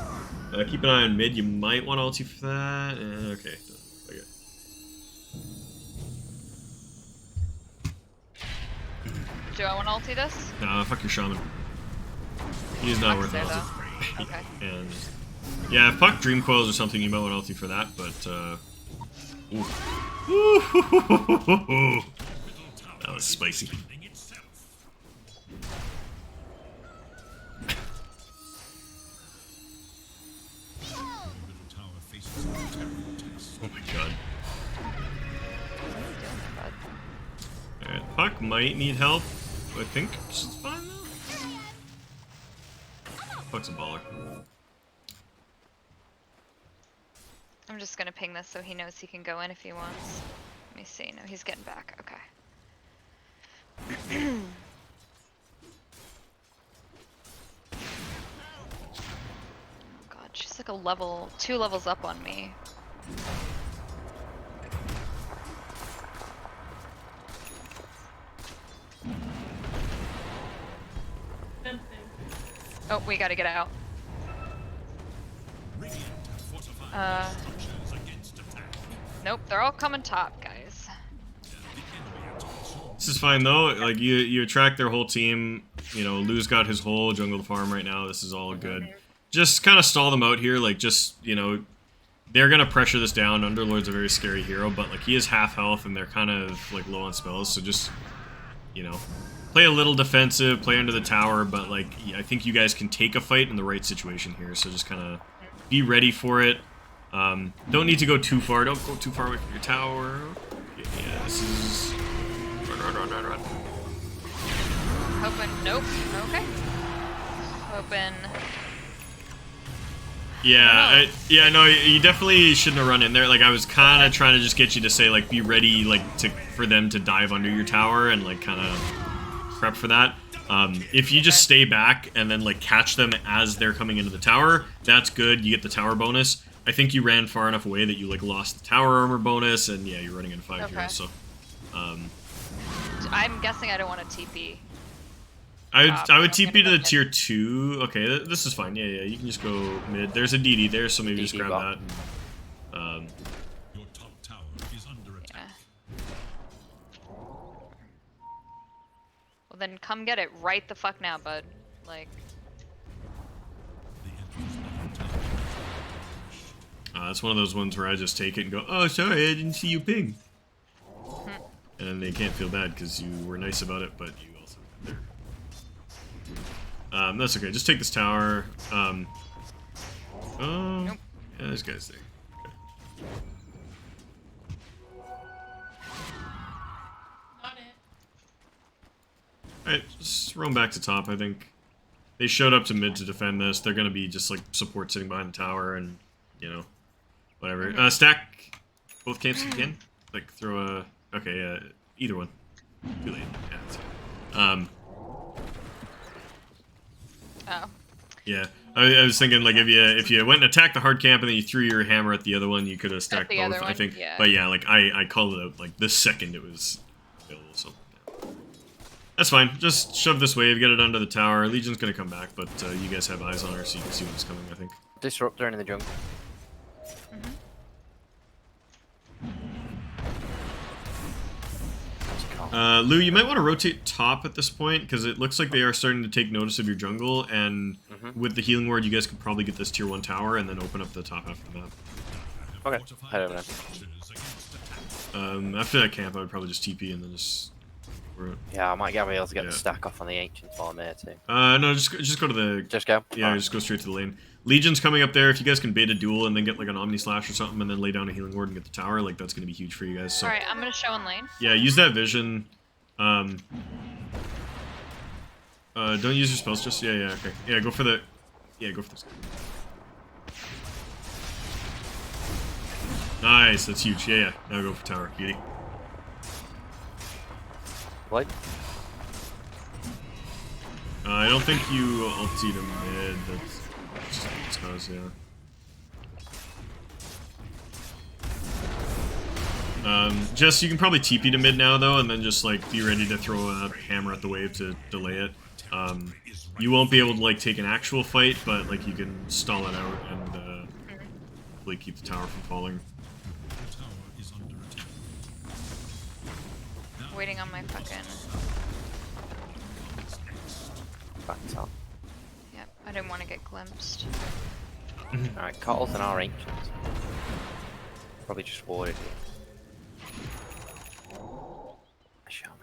keep an eye on mid, you might want ulti for that, okay. Do I want to ulti this? Nah, fuck your shaman. He's not worth it. Okay. And, yeah, fuck Dream Coils or something, you might want ulti for that, but, ooh. That was spicy. Oh my god. Alright, Puck might need help. I think she's fine though. Puck's a baller. I'm just gonna ping this so he knows he can go in if he wants. Let me see. No, he's getting back. Okay. Oh god, she's like a level, 2 levels up on me. Oh, we gotta get out. Nope, they're all coming top, guys. This is fine though. Like, you attract their whole team. You know, Lou's got his whole jungle farm right now. This is all good. Just kind of stall them out here. Like, just, you know, they're gonna pressure this down. Underlord's a very scary hero, but like he is half health and they're kind of like low on spells. So just, you know, play a little defensive, play under the tower. But like, I think you guys can take a fight in the right situation here. So just kind of be ready for it. Don't need to go too far. Don't go too far away from your tower. Yeah, this is... Run. Hoping, nope, okay. Hoping... Yeah, no, you definitely shouldn't have run in there. Like, I was kind of trying to just get you to say, like, be ready, like, for them to dive under your tower and, like, kind of prep for that. If you just stay back and then like catch them as they're coming into the tower, that's good. You get the tower bonus. I think you ran far enough away that you like lost the tower armor bonus, and yeah, you're running in 5 heroes. So, I'm guessing I don't want to TP. I would TP to the tier 2. Okay, this is fine. Yeah, you can just go mid. There's a DD there, so maybe just grab that. And, Your top tower is under attack. Well, then come get it right the fuck now, bud. Like. The enemy's bottom tower. it's one of those ones where I just take it and go, oh, sorry, I didn't see you ping. And they can't feel bad because you were nice about it, but you also got there. That's okay. Just take this tower. Nope. Yeah, this guy's there. Okay. Not it. Alright, just roam back to top, I think. They showed up to mid to defend this. They're gonna be just like support sitting behind the tower and, you know, whatever. Stack both camps if you can. Like, throw a... Okay, either one. Too late. Yeah, that's fine. Oh. Yeah, I was thinking like if you went and attacked the hard camp and then you threw your hammer at the other one, you could have stacked the other both. I one, think, yeah. but yeah, like I called it out like the second it was available. So yeah. That's fine. Just shove this wave, get it under the tower. Legion's gonna come back, but you guys have eyes on her, so you can see what's coming. I think. Disruptor in the jungle. Lou, you might want to rotate top at this point, because it looks like they are starting to take notice of your jungle, and with the healing ward, you guys could probably get this tier 1 tower, and then open up the top half of the map. Okay, head over there. After that camp, I would probably just TP and then just... Yeah, I might be able to get the stack off on the ancients while I'm here too. No, just go to the... Just go? Yeah, Alright. just go straight to the lane. Legion's coming up there. If you guys can bait a duel and then get like an Omni Slash or something and then lay down a healing ward and get the tower, like that's going to be huge for you guys. So, Alright, I'm gonna show in lane. yeah, use that vision. Don't use your spells just... Yeah, okay. Yeah, go for the... Yeah, go for this. Nice, that's huge. Yeah. Now go for tower. Beauty. What? I don't think you ultied him mid. That's just cause, yeah. Jess, you can probably TP to mid now though, and then just like be ready to throw a hammer at the wave to delay it. You won't be able to like take an actual fight, but like you can stall it out and hopefully keep the tower from falling. The tower is under attack. Waiting on my fucking... Back top. Yep, I didn't want to get glimpsed. Alright, Cottles and our ancients. Probably just warded here. A shaman.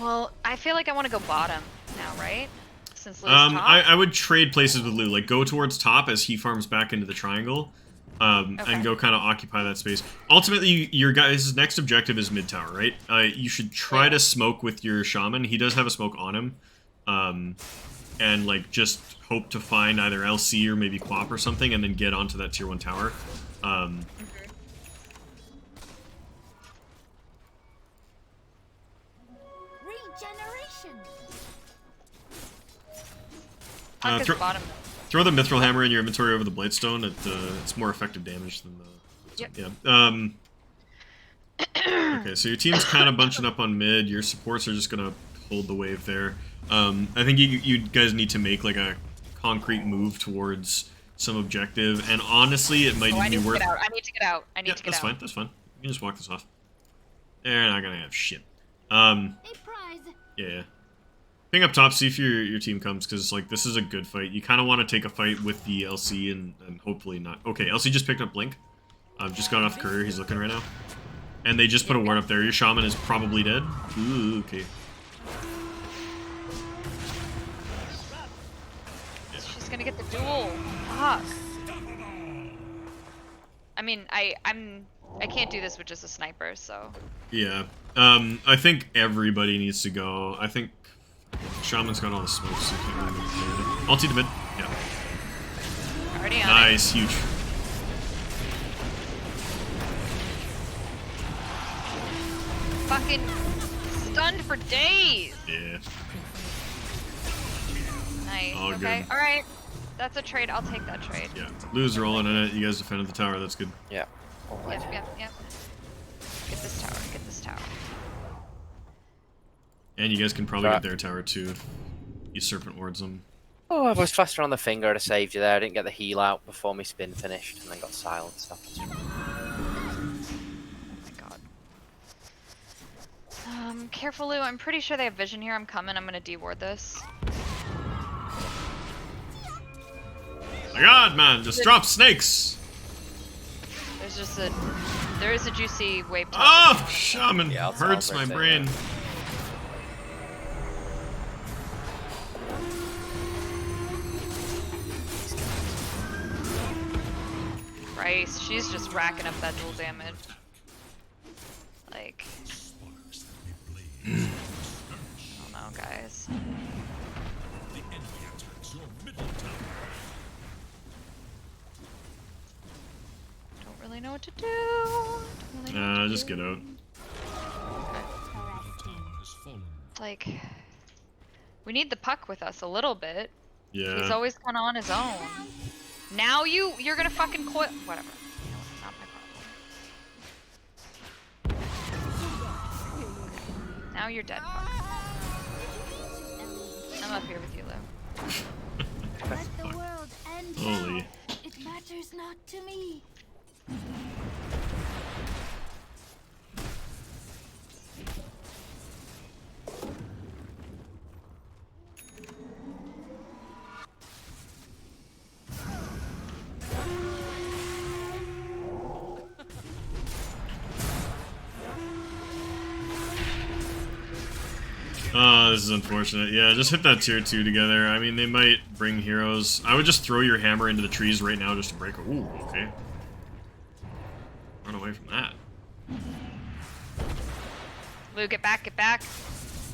Well, I feel like I want to go bottom now, right? Since Lou's top? I would trade places with Lou. Like, go towards top as he farms back into the triangle. And go kind of occupy that space. Ultimately, your guys' next objective is mid tower, right? You should try to smoke with your shaman. He does have a smoke on him. And, like, just hope to find either LC or maybe Quap or something, and then get onto that tier 1 tower. Regeneration. Fuck is bottom. Throw the Mithril Hammer in your inventory over the Blightstone. It's more effective damage than the... Yep. Yeah. Okay, so your team's kind of bunching up on mid. Your supports are just going to hold the wave there. I think you guys need to make like a concrete move towards some objective. And honestly, it might even be worth... I need to get out. I need to get out. That's fine. You can just walk this off. They're not going to have shit. A prize. Yeah. Ping up top, see if your team comes, because like this is a good fight. You kind of want to take a fight with the LC and hopefully not. Okay, LC just picked up Blink. I've just got off the courier. He's looking right now. And they just put a ward up there. Your shaman is probably dead. Ooh, okay. She's gonna get the duel. Fuck. I mean, I can't do this with just a sniper, so. Yeah. I think everybody needs to go. I think Shaman's got all the smokes. So Ulti to mid. Yeah. Nice, huge. Fucking stunned for days. Yeah. Nice. All okay. good. All right. That's a trade. I'll take that trade. Yeah. Lou's rolling in it. You guys defended the tower. That's good. Yeah. All right. Yep. Get this tower. Get this tower. And you guys can probably Right. get their tower too if you serpent wards them. Oh, I was faster on the finger. I saved you there. I didn't get the heal out before my spin finished, and then got silenced. Oh my god. Careful, Lou. I'm pretty sure they have vision here. I'm coming. I'm gonna deward this. My god, man, just drop snakes! There's just a... There is a juicy wave top. Oh, shaman Yeah, I'll hurts my rotate brain. that. Christ, she's just racking up that dual damage. Like... Sparks that may blaze. Oh no, guys. The enemy attacks your middle tower. Don't really know what to do. Don't really know what to Just do. get out. Middle tower has fallen. Like... We need the puck with us a little bit. He's Yeah. always kind of on his own. Now you're gonna fucking coil. Whatever. You know, it's not my problem. Now you're dead, puck. I'm up here with you, Lou. Let the world end Holy. now. It matters not to me. Oh, this is unfortunate. Yeah, just hit that tier 2 together. I mean, they might bring heroes. I would just throw your hammer into the trees right now just to break it. Ooh, okay. Run away from that. Lou, get back, get back.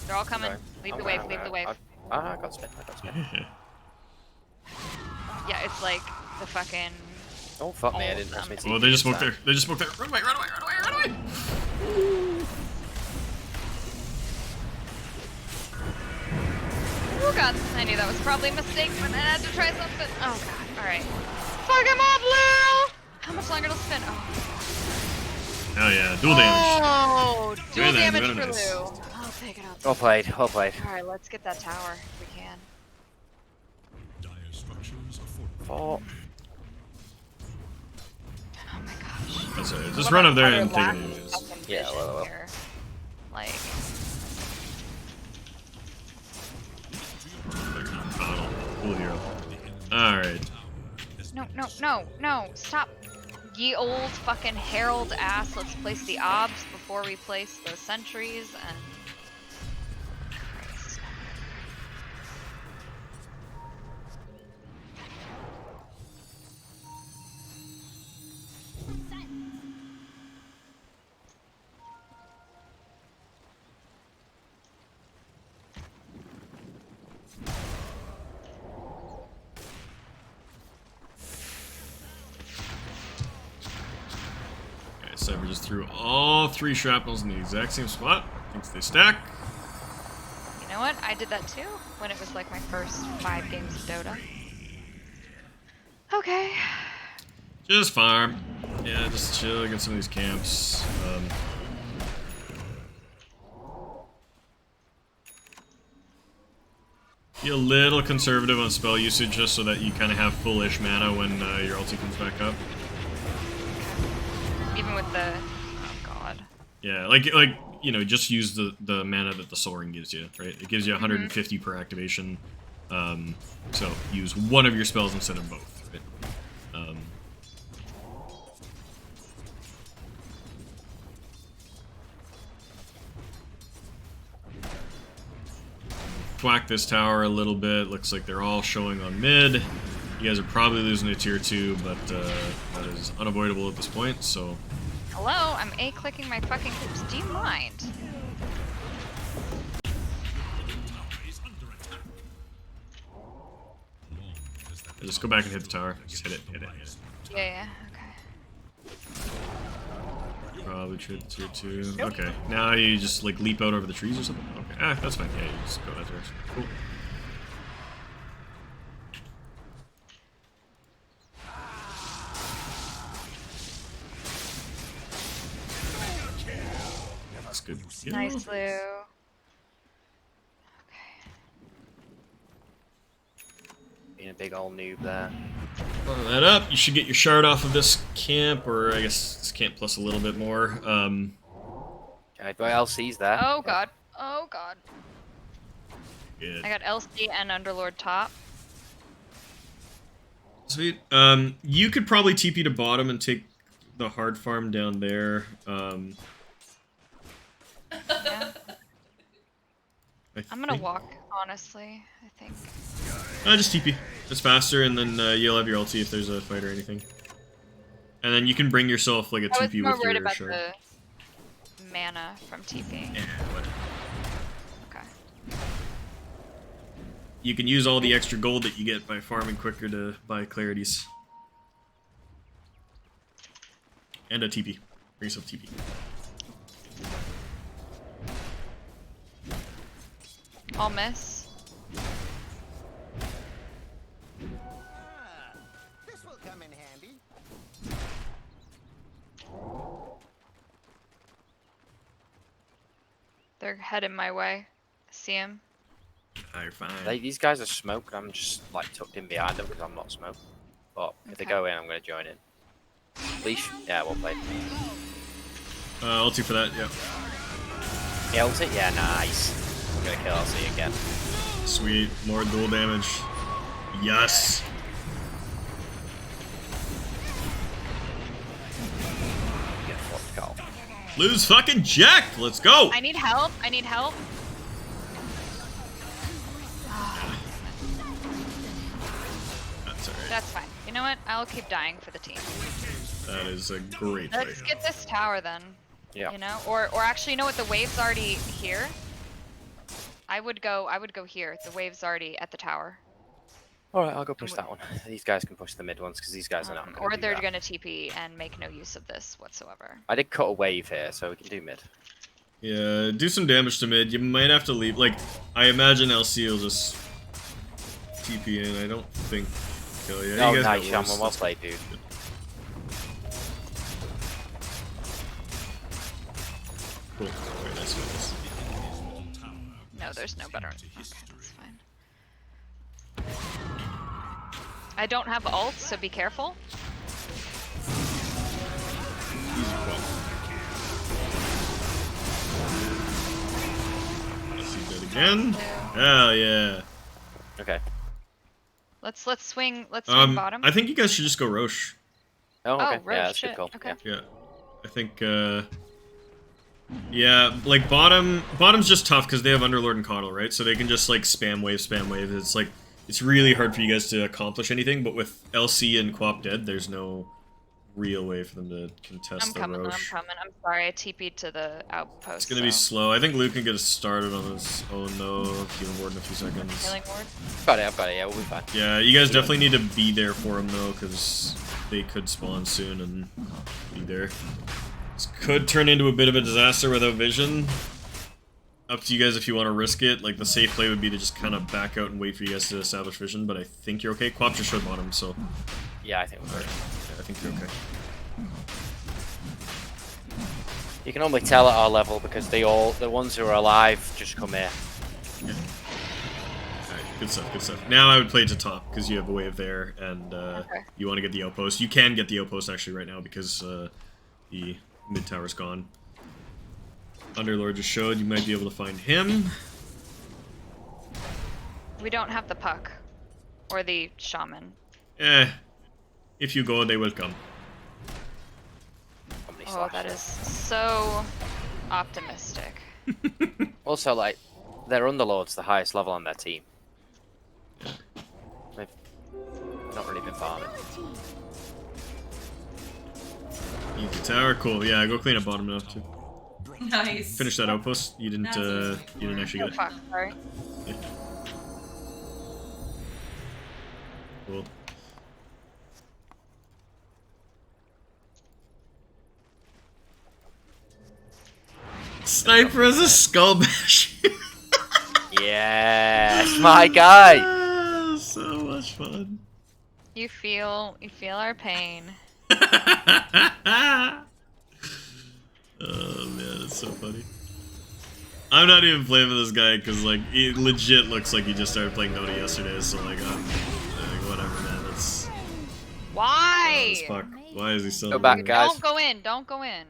They're all coming. Okay. Leave the I'm wave, around leave there. the wave. I got spin. I got spin. Yeah, it's like the fucking... Oh fuck me! I Oh, didn't press my damn T. Oh, they just smoked there. They just smoked there. Run away, run away, run away, run away! Oh god, I knew that was probably a mistake, but I had to try something. Oh god, alright. Fuck him up, Lou! How much longer to spin? Oh, Oh yeah, dual damage. oh dual Very nice, damage very for nice. Lou. I'll take it, I'll take Well played. Well played. it. Alright, let's get that tower if we can. Dire structures are fortified. Oh, Oh my gosh. That's it. Just run up there and take Lack it. of anyways. fucking Yeah, vision well. here. Like, Cool hero. Alright. no, stop. Ye old fucking herald ass, let's place the obs before we place the sentries and... Christ. Okay, Cypher just threw all 3 shrapnels in the exact same spot. Thinks they stack. You know what? I did that too when it was like my first 5 games of Dota. Okay. Just farm. Yeah, just chill against some of these camps. Be a little conservative on spell usage just so that you kind of have full-ish mana when your ulti comes back up. Even with the... Oh god. Yeah, like you know, just use the mana that the Soul Ring gives you, right? It gives you 150 per activation. So use one of your spells instead of both, right? Whack this tower a little bit. Looks like they're all showing on mid. You guys are probably losing to tier 2, but that is unavoidable at this point, so... Hello? I'm A-clicking my fucking hoops. Do you mind? Is under attack. Long has that Just go back and hit the tower. Just hit it. Yeah. Okay. Probably tier 2. Okay, now you just like leap out over the trees or something? Okay, that's fine. Yeah, you just go that direction. Cool. That's good. Nice, Lou. Okay. Being a big old noob there. Follow that up. You should get your shard off of this camp, or I guess this camp plus a little bit more. Okay, but LC's there. Oh god. Oh god. Good. I got LC and Underlord top. Sweet. You could probably TP to bottom and take the hard farm down there. Yeah. I'm gonna walk, honestly, I think. Just TP. It's faster, and then you'll have your ulti if there's a fight or anything. And then you can bring yourself like a I was TP more with worried your about shard. the mana from TP. Yeah, whatever. Okay. You can use all the extra gold that you get by farming quicker to buy clarities. And a TP. Bring yourself TP. I'll miss. This will come in handy. They're heading my way. See him? You're fine. These guys are smoked. I'm just like tucked in behind them because I'm not smoked. But if they Okay. go in, I'm going to join in. Leash? Yeah, well played. Ulti for that, yeah. Yeah, ulti? Yeah, nice. I'm going to kill LC again. Sweet. More dual damage. Yes. Get fucked, Carl. Lose fucking Jack. Let's go. I need help. I need help. That's alright. That's fine. You know what? I'll keep dying for the team. That is a great Let's fight. get this tower then. Yeah. You know? Or actually, you know what? The wave's already here. I would go here. The wave's already at the tower. Alright, I'll go push that one. These guys can push the mid ones because these guys are not going to Or do they're that. gonna TP and make no use of this whatsoever. I did cut a wave here, so we can do mid. Yeah, do some damage to mid. You might have to leave. Like, I imagine LC will just TP in. I don't think kill you. Oh, You guys nice, got worse. Shaman. Well played, dude. Cool. Very nice, very nice. No, there's no better. Okay, that's fine. I don't have ult, so be careful. Easy call. Let's see that again. Hell yeah. Okay. Let's swing bottom. I think you guys should just go Roche. Oh, okay. Roche, Yeah, that's a shit. good call. Okay. Yeah. Yeah. I think, yeah, like bottom's just tough because they have Underlord and Coddle, right? So they can just like spam wave. It's like, it's really hard for you guys to accomplish anything, but with LC and Quap dead, there's no real way for them to contest I'm the coming. Roche. I'm coming. I'm sorry. I TP'd to the outpost. It's gonna be slow. I think Luke can get us started on his own though. Healing ward in a few seconds. Healing ward. I've got it, yeah, we'll be fine. Yeah, you guys definitely need to be there for him though, because they could spawn soon and be there. This could turn into a bit of a disaster without vision. Up to you guys if you want to risk it. Like, the safe play would be to just kind of back out and wait for you guys to establish vision, but I think you're okay. Quap just showed bottom, so Yeah, I think we're good. yeah, I think you're okay. You can only tell at our level because the ones who are alive just come here. Yeah. Alright, good stuff. Now I would play to top, because you have a wave there, and you want to get the outpost. You can get the outpost actually right now, because the mid tower's gone. Underlord just showed, you might be able to find him. We don't have the puck. Or the shaman. If you go, they will come. Oh, that is so optimistic. Also, like, their Underlord's the highest level on their team. They've not really been farming. Easy tower, cool. Yeah, go clean up bottom now too. Nice. Finish that outpost. You didn't actually Oh get it. fuck, sorry. Yeah. Cool. Sniper as a skull bash. Yes, my guy. So much fun. You feel our pain. Oh man, that's so funny. I'm not even blaming this guy because like he legit looks like he just started playing Dota yesterday. So like, whatever, man. That's Why? fuck. Why is he still? Go back, here? guys. Don't go in. Don't go in.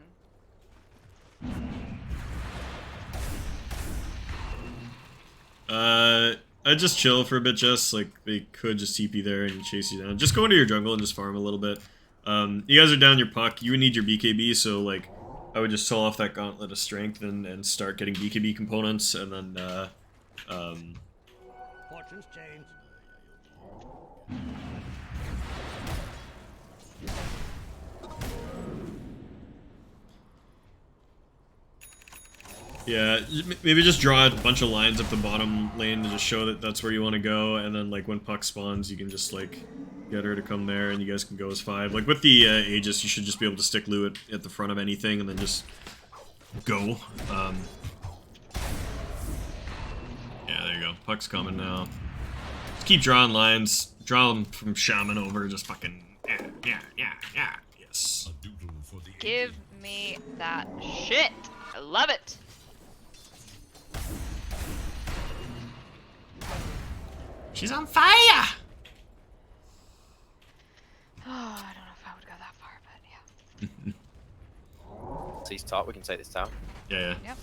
I'd just chill for a bit, Jess. Like, they could just TP there and chase you down. Just go into your jungle and just farm a little bit. You guys are down your puck. You would need your BKB, so, like, I would just sell off that Gauntlet of Strength and start getting BKB components, and then, Fortunes change. yeah, maybe just draw a bunch of lines up the bottom lane to just show that that's where you want to go, and then, like, when puck spawns, you can just, like, get her to come there, and you guys can go as 5. Like, with the Aegis, you should just be able to stick Lou at the front of anything, and then just go. Yeah, there you go. Puck's coming now. Just keep drawing lines. Draw them from Shaman over, just fucking... Yeah. Yes. A doodle for the Give me that shit. I love it. She's on fire! Oh, I don't know if I would go that far, but yeah. He's top. We can take this town. Yeah. Yep.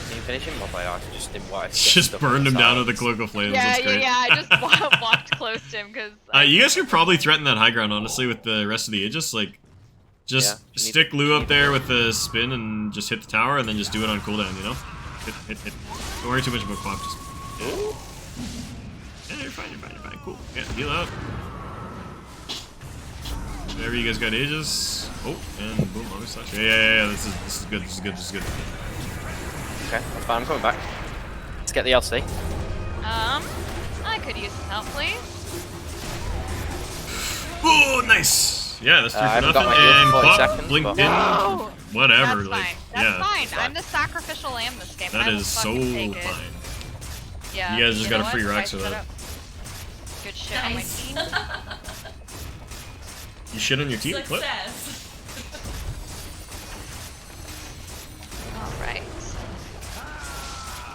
Can you finish him? Or I just didn't want to get Just stuck burned on him the down sides. with the Cloak of Flames. Yeah, That's great. I just walked close to him because. You guys could probably threaten that high ground, honestly, with the rest of the Aegis. Like, just Yeah, stick Lou up there with the spin and just hit the tower, and then just do it on cooldown, you know? Hit. Don't worry too much about Quap. Just... Yeah, you're fine. Cool. Yeah, heal out. Whenever you guys got Aegis. Oh, and boom, always slash. Yeah. This is good. Okay, that's fine. I'm coming back. Let's get the LC. I could use some help, please. Oh, nice. Yeah, that's 3 I for haven't nothing. got my heal And for 40 Quap seconds, blinked but- in. No! Whatever. That's like, fine. That's yeah. fine. fine. I'm the sacrificial lamb this game. That I will is so fucking take it. fine. Yeah. You guys just got know a free what? Rax I with set that. up good shit on my Nice. team. You shit on your team? What? Success. Alright.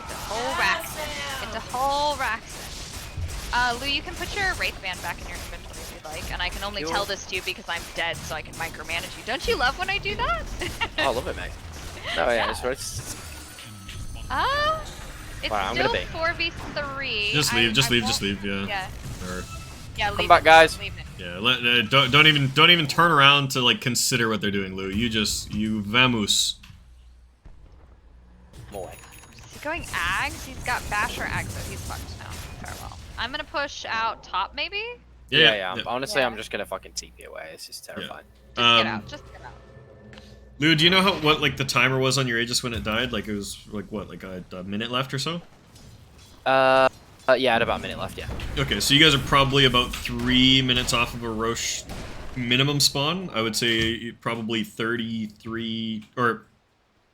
Get the whole Raxin. Get the whole Raxin. Lou, you can put your Wraith Band back in your inventory if you'd like, and I can only tell this to you because I'm dead, so I can micromanage you. Don't you love when I do that? Oh, I love it, mate. No, yeah, it's right. It's Wow, I'm still gonna be. 4v3. Just leave, yeah. Yeah. Or, Yeah, leave back, it, guys. leave it. yeah, don't even turn around to like consider what they're doing, Lou. You vamos. More. Is he going Ags? He's got Basher Ags, so he's fucked now. Farewell. I'm gonna push out top, maybe? Yeah. Honestly, Yeah. I'm just gonna fucking TP away. This is terrifying. Just get out. Just get out. Lou, do you know what like the timer was on your Aegis when it died? Like it was like what, like a minute left or so? Yeah, I had about a minute left, yeah. Okay, so you guys are probably about 3 minutes off of a Roche minimum spawn. I would say probably 33 or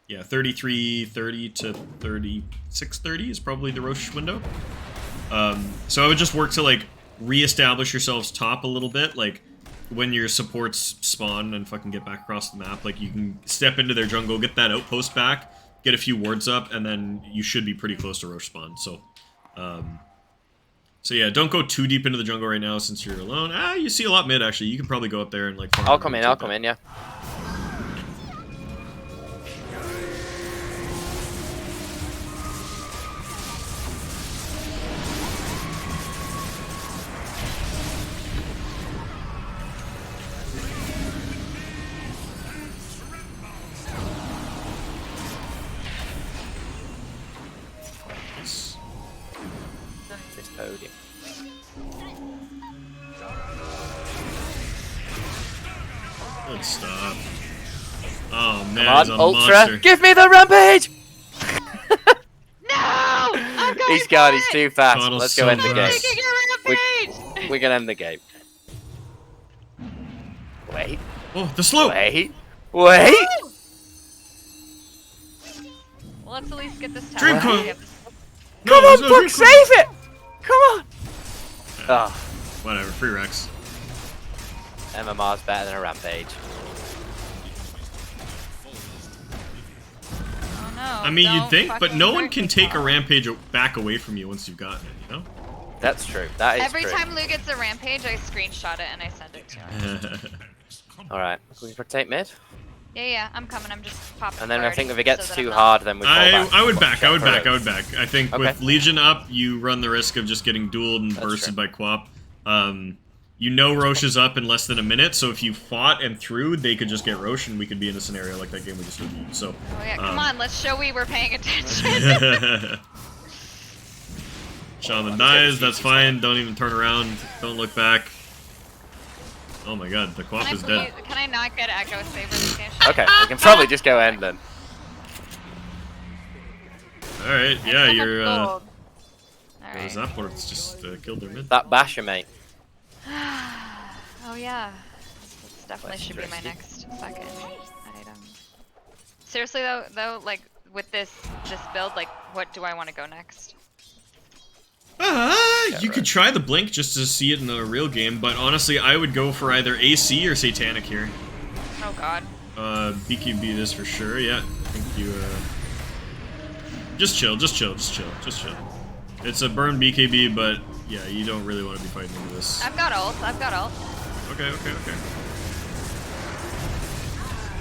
yeah, 33:30 to 36:30 is probably the Roche window. So I would just work to like reestablish yourselves top a little bit, like when your supports spawn and fucking get back across the map, like you can step into their jungle, get that outpost back, get a few wards up, and then you should be pretty close to Roche spawn. So yeah, don't go too deep into the jungle right now since you're alone. You see a lot mid actually. You can probably go up there and like farm I'll come and in, take that. yeah. This podium. Good stuff. Oh man, Come he's on, a Ultra, monster. give me the rampage! No! I'm He's gone. He's too fast. Toddle's Let's go so end the game. fast. We're gonna end the game. Wait. Oh, the slope! Wait. Well, let's at least get this tower. Dream coil. No, Come there's on, no Puck, dream save coil. it! Come on! Oh, Whatever, free Rex. MMR's better than a Rampage. Oh no. I mean, you'd don't think, but fucking no one hurt can me, take a Paul. Rampage back away from you once you've gotten it, you know? That's true. That is Every true. time Lou gets a rampage, I screenshot it and I send it to him. Alright, can we protect mid? Yeah, I'm coming. I'm just popping. And then I priority think if it gets so that too I'm not- hard, then we fall back. I would back, I would for back, it. I would back. I think with Okay. Legion up, you run the risk of just getting dueled and That's bursted true. by Quap. You know Roche is up in less than a minute, so if you fought and threw, they could just get Roche, and we could be in a scenario like that game we just did. So, Oh yeah, come on. Let's show we were paying attention. Shaman dies, that's fine. Don't even turn around. Don't look back. Oh my god, the Quap is dead. Can I not get Echo Saber this game? Okay, we can probably just go end then. Alright, yeah, you're, All Right. right. Zapport's just killed their mid. That basher, mate. Oh yeah. This definitely should be my next second item. Seriously though, like with this build, like what do I want to go next? You could try the Blink just to see it in the real game, but honestly, I would go for either AC or Satanic here. Oh god. BQB this for sure, yeah. I think you, Just chill. It's a burn BKB, but yeah, you don't really want to be fighting into this. I've got ult. Okay.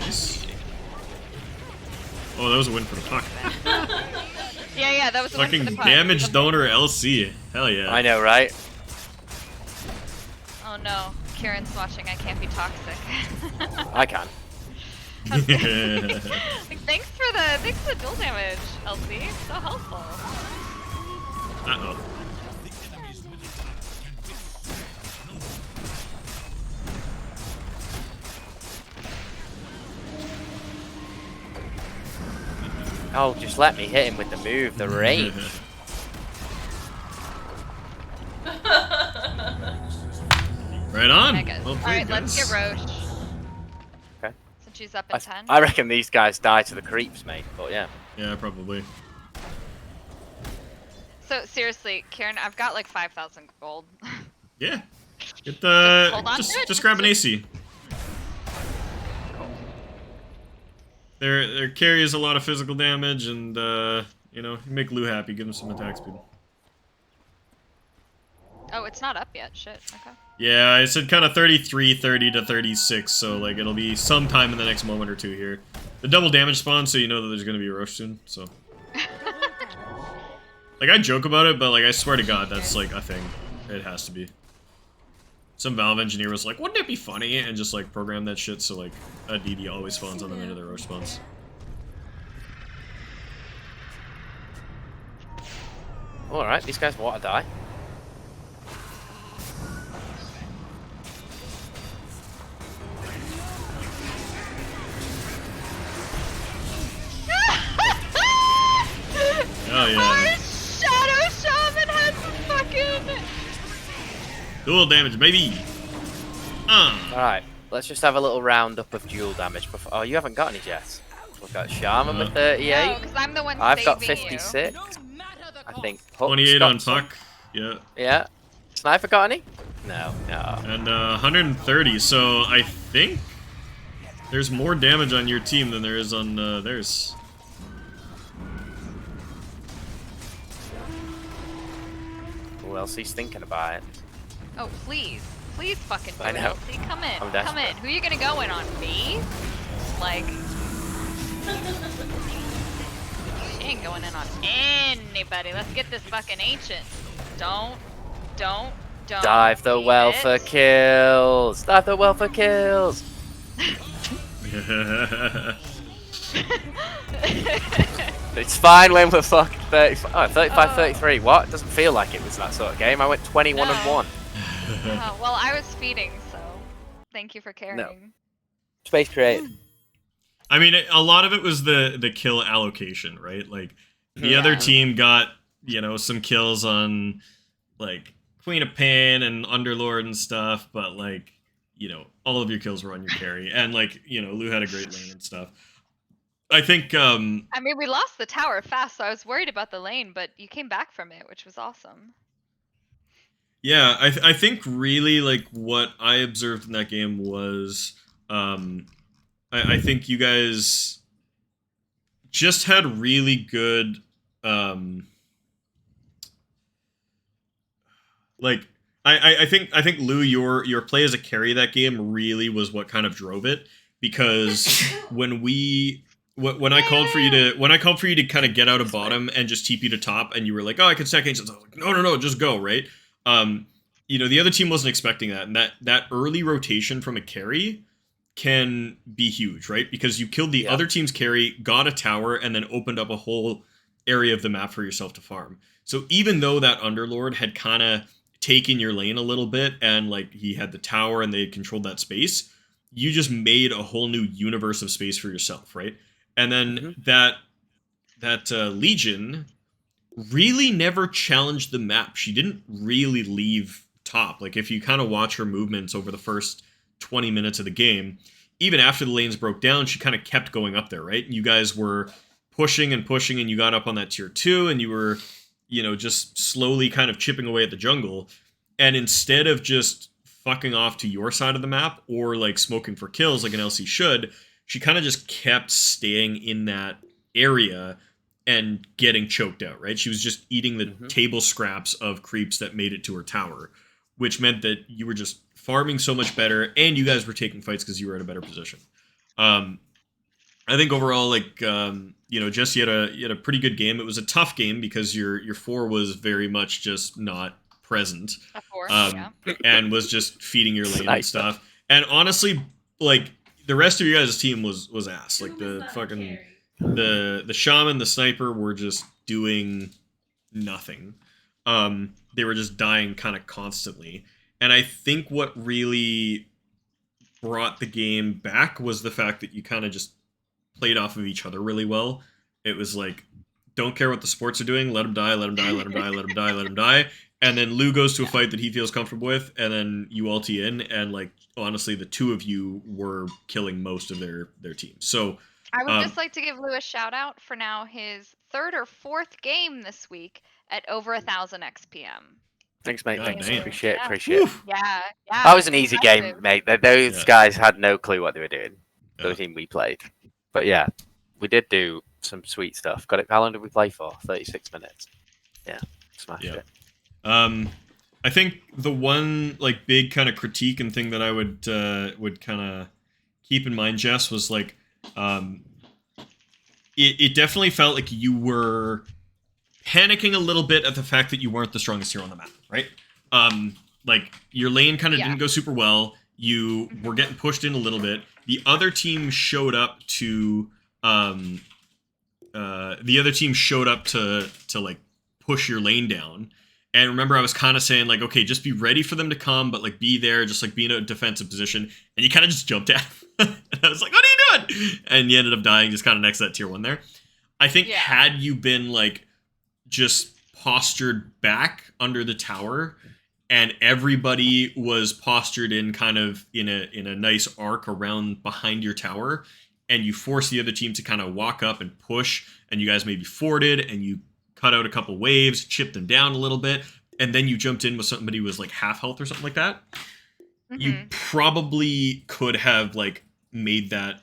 Nice. Oh, that was a win for the puck. Yeah, that was the one for Fucking the puck. damage donor LC. Hell yeah. I know, right? Oh no, Kieran's watching. I can't be toxic. I can. Like, thanks for the dual damage, LC. So helpful. Uh-oh. Oh, just let me hit him with the move, the range. Right on. Mega. Well played, Alright, let's guys. get Roche. Okay. Since she's up in 10. I reckon these guys die to the creeps, mate. But yeah. Yeah, probably. So seriously, Kieran, I've got like 5,000 gold. Yeah. Get the hold on to it. just grab an AC. Their carry is a lot of physical damage, and you know, make Lou happy, give him some attack speed. Oh, it's not up yet. Shit. Okay. Yeah, I said kind of 33, 30 to 36, so like it'll be sometime in the next moment or two here. The double damage spawn, so you know that there's gonna be a Roche soon. So, like I joke about it, but like I swear to God, that's like a thing. It has to be. Some Valve engineer was like, wouldn't it be funny? And just like program that shit so like a DD always spawns on the minute the Roche spawns. Alright, these guys want to die. Oh yeah. Our Shadow Shaman has fucking. Dual damage, baby! Alright, let's just have a little roundup of dual damage before. Oh, you haven't got any jets. We've got Shaman with 38. No, because I'm the one I've got saving you. 56. I think. Hook's 28 got on some. puck. Yeah. Yeah. Sniper got any? No. And 130, so I think there's more damage on your team than there is on theirs. Who else he's thinking about it? Oh, please. Please fucking do I it, know. LC. Come in. I'm Come desperate. in. Who are you gonna go in on? Me? Like. She ain't going in on anybody. Let's get this fucking ancient. Don't. Dive the need well it. for kills. Dive the well for kills. It's fine when we're fucking 35. Oh, 35, 33. What? It doesn't feel like it was that sort of game. I went 21 and No. 1. Oh, well, I was feeding, so thank you for carrying. Space create. I mean, a lot of it was the kill allocation, right? Like, the other team got some kills on like Queen of Pain and Underlord and stuff, but like, all of your kills were on your carry, and like, Lou had a great lane and stuff. I think I mean, we lost the tower fast, so I was worried about the lane, but you came back from it, which was awesome. yeah, I think really like what I observed in that game was I think you guys just had really good like I think Lou, your play as a carry that game really was what kind of drove it, because when I called for you to kind of get out of bottom and just TP to top, and you were like, oh, I can stack ancients, I was like, no, just go, right? The other team wasn't expecting that, and that early rotation from a carry can be huge, right? Because you killed the other team's carry, got a tower, and then opened up a whole area of the map for yourself to farm. So even though that Underlord had kind of taken your lane a little bit, and like he had the tower and they controlled that space, you just made a whole new universe of space for yourself, right? And then that Legion really never challenged the map. She didn't really leave top. Like if you kind of watch her movements over the first 20 minutes of the game, even after the lanes broke down, she kind of kept going up there, right? You guys were pushing and pushing, and you got up on that tier 2, and you were, just slowly kind of chipping away at the jungle. And instead of just fucking off to your side of the map or like smoking for kills like an LC should, she kind of just kept staying in that area and getting choked out, right? She was just eating the table scraps of creeps that made it to her tower, which meant that you were just farming so much better, and you guys were taking fights because you were in a better position. I think overall, like, Jesse had a pretty good game. It was a tough game because your 4 was very much just not present, and was just feeding your lane and stuff. And honestly, like, the rest of your guys' team was ass. Like the fucking the shaman, the sniper were just doing nothing. They were just dying kind of constantly. And I think what really brought the game back was the fact that you kind of just played off of each other really well. It was like, don't care what the sports are doing, let him die, let him die, let him die, let him die, let him die. And then Lou goes to a fight that he feels comfortable with, and then you ulti in, and like honestly, the two of you were killing most of their team. So I would just like to give Lou a shout out for now his 3rd or 4th game this week at over 1,000 XPM. Thanks, mate. God Thanks. damn. Appreciate it. Yeah. That was an easy game, mate. Those guys had no clue what they were doing. The team we played. But yeah, we did do some sweet stuff. Got it. How long did we play for? 36 minutes. Yeah, smashed it. I think the one like big kind of critique and thing that I would kind of keep in mind, Jess, was like, it definitely felt like you were panicking a little bit at the fact that you weren't the strongest hero on the map, right? Like your lane kind of didn't go super well. You were getting pushed in a little bit. The other team showed up to like push your lane down. And remember, I was kind of saying like, okay, just be ready for them to come, but like be there, just like be in a defensive position. And you kind of just jumped at him. And I was like, what are you doing? And you ended up dying just kind of next to that tier 1 there. I think had you been like just postured back under the tower, and everybody was postured in kind of in a nice arc around behind your tower, and you force the other team to kind of walk up and push, and you guys maybe forwarded and you cut out a couple waves, chipped them down a little bit, and then you jumped in with somebody who was like half health or something like that, you probably could have like made that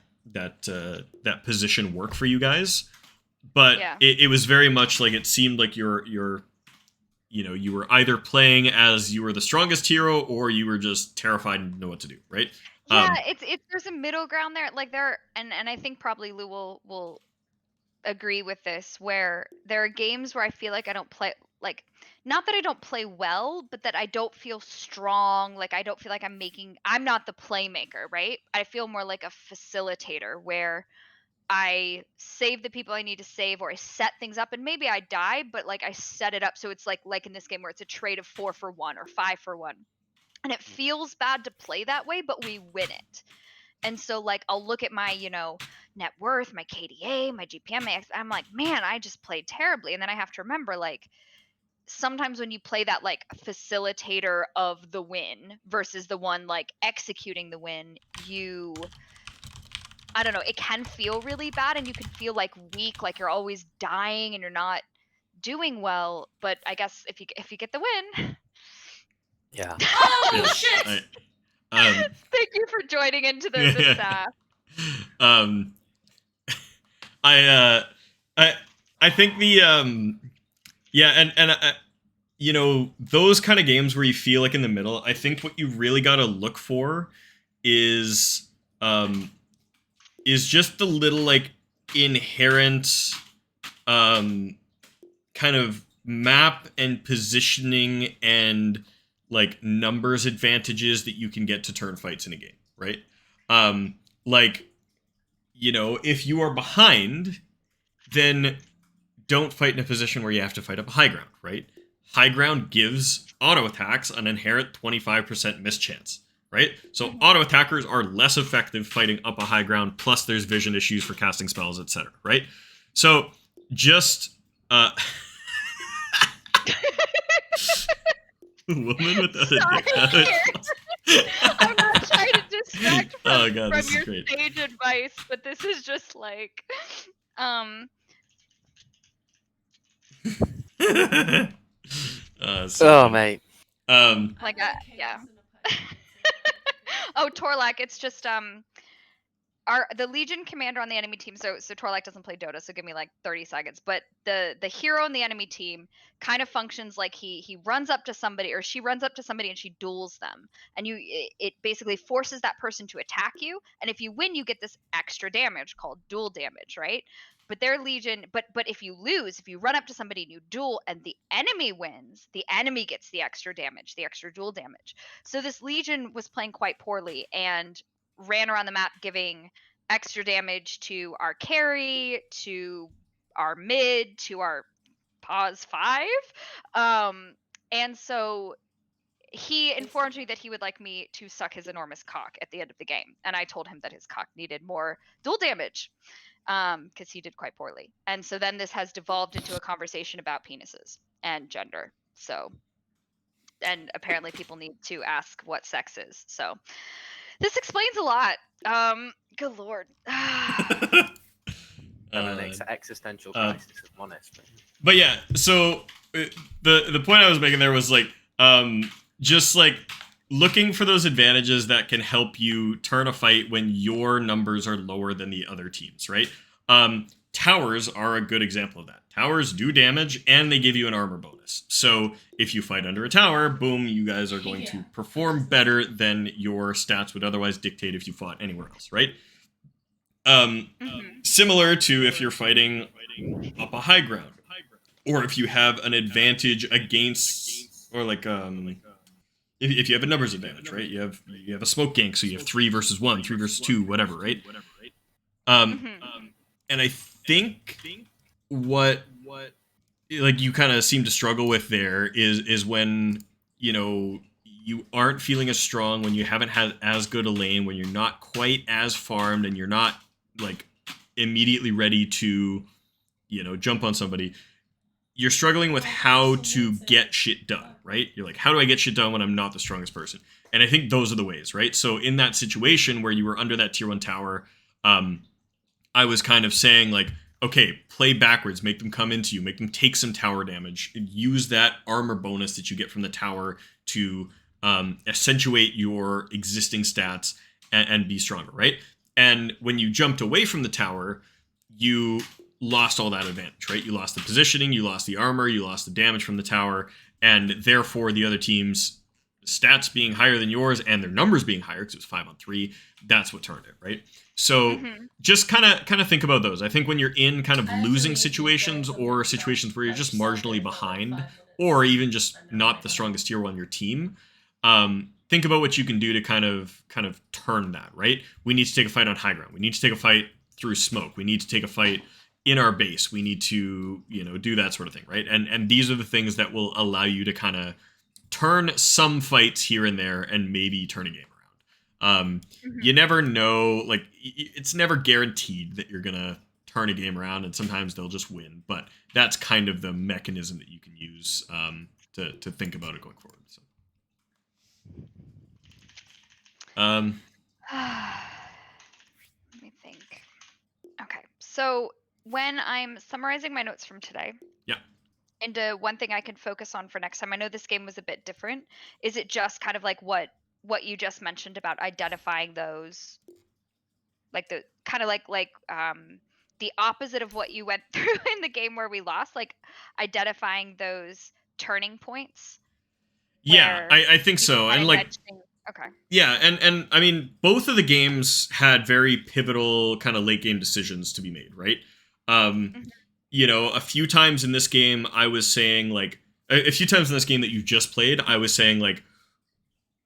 position work for you guys. But it was very much like it seemed like you were either playing as you were the strongest hero, or you were just terrified and didn't know what to do, right? Yeah, it's there's a middle ground there. Like and I think probably Lou will agree with this, where there are games where I feel like I don't play, like, not that I don't play well, but that I don't feel strong. Like I don't feel like I'm not the playmaker, right? I feel more like a facilitator, where I save the people I need to save, or I set things up, and maybe I die, but like I set it up so it's like in this game where it's a trade of 4 for 1 or 5 for 1. And it feels bad to play that way, but we win it. And so like I'll look at my, net worth, my KDA, my GPM, I'm like, man, I just played terribly. And then I have to remember, like, sometimes when you play that like facilitator of the win versus the one like executing the win, I don't know, it can feel really bad and you can feel like weak, like you're always dying and you're not doing well. But I guess if you get the win. Yeah. Oh Yeah. shit! Thank you for joining into the staff. I think the yeah, and you know, those kind of games where you feel like in the middle, I think what you really got to look for is just the little like inherent kind of map and positioning and like numbers advantages that you can get to turn fights in a game, right? Like, you know, if you are behind, then don't fight in a position where you have to fight up a high ground, right? High ground gives auto attacks an inherent 25% miss chance, right? So auto attackers are less effective fighting up a high ground, plus there's vision issues for casting spells, etc., right? So just woman without a dick. I'm not trying to distract Oh god, from this your is great. stage advice, but this is just like, Oh, mate. like yeah. Oh, Torlak, it's just the Legion commander on the enemy team. So Torlak doesn't play Dota, so give me like 30 seconds. But the hero in the enemy team kind of functions like he runs up to somebody, or she runs up to somebody and she duels them, and it basically forces that person to attack you. And if you win, you get this extra damage called duel damage, right? But their Legion, but if you lose, if you run up to somebody and you duel and the enemy wins, the enemy gets the extra damage, the extra duel damage. So this Legion was playing quite poorly and ran around the map giving extra damage to our carry, to our mid, to our pause 5. And so he informed me that he would like me to suck his enormous cock at the end of the game. And I told him that his cock needed more dual damage because he did quite poorly. And so then this has devolved into a conversation about penises and gender. So, and apparently people need to ask what sex is. So this explains a lot. Good lord. An existential crisis, if I'm honest. But yeah, so the point I was making there was like just like looking for those advantages that can help you turn a fight when your numbers are lower than the other teams, right? Towers are a good example of that. Towers do damage and they give you an armor bonus. So if you fight under a tower, boom, you guys are going to perform better than your stats would otherwise dictate if you fought anywhere else, right? Similar to if you're fighting up a high ground, or if you have an advantage against, or like if you have a numbers advantage, right? You have a smoke gank, so you have 3 versus 1, 3 versus 2, whatever, right? And I think what like you kind of seem to struggle with there is when, you know, you aren't feeling as strong, when you haven't had as good a lane, when you're not quite as farmed, and you're not like immediately ready to, you know, jump on somebody. You're struggling with how to get shit done, right? You're like, how do I get shit done when I'm not the strongest person? And I think those are the ways, right? So in that situation where you were under that tier 1 tower, I was kind of saying like, okay, play backwards, make them come into you, make them take some tower damage, use that armor bonus that you get from the tower to accentuate your existing stats and be stronger, right? And when you jumped away from the tower, you lost all that advantage, right? You lost the positioning, you lost the armor, you lost the damage from the tower, and therefore the other team's stats being higher than yours and their numbers being higher, because it was 5 on 3, that's what turned it, right? So just kind of think about those. I think when you're in kind of losing situations, or situations where you're just marginally behind, or even just not the strongest tier 1 on your team, think about what you can do to kind of turn that, right? We need to take a fight on high ground. We need to take a fight through smoke. We need to take a fight in our base. We need to, you know, do that sort of thing, right? And these are the things that will allow you to kind of turn some fights here and there and maybe turn a game around. You never know, like it's never guaranteed that you're gonna turn a game around, and sometimes they'll just win. But that's kind of the mechanism that you can use to think about it going forward. So. Let me think. Okay, so when I'm summarizing my notes from today, Yeah. into one thing I can focus on for next time. I know this game was a bit different. Is it just kind of like what you just mentioned about identifying those, like the kind of like the opposite of what you went through in the game where we lost, like identifying those turning points? Yeah, Where I think you can so. kinda And like, nudge things- okay. yeah, and I mean, both of the games had very pivotal kind of late game decisions to be made, right? Um, Mhm. you know, a few times in this game, I was saying like, a few times in this game that you just played, I was saying like,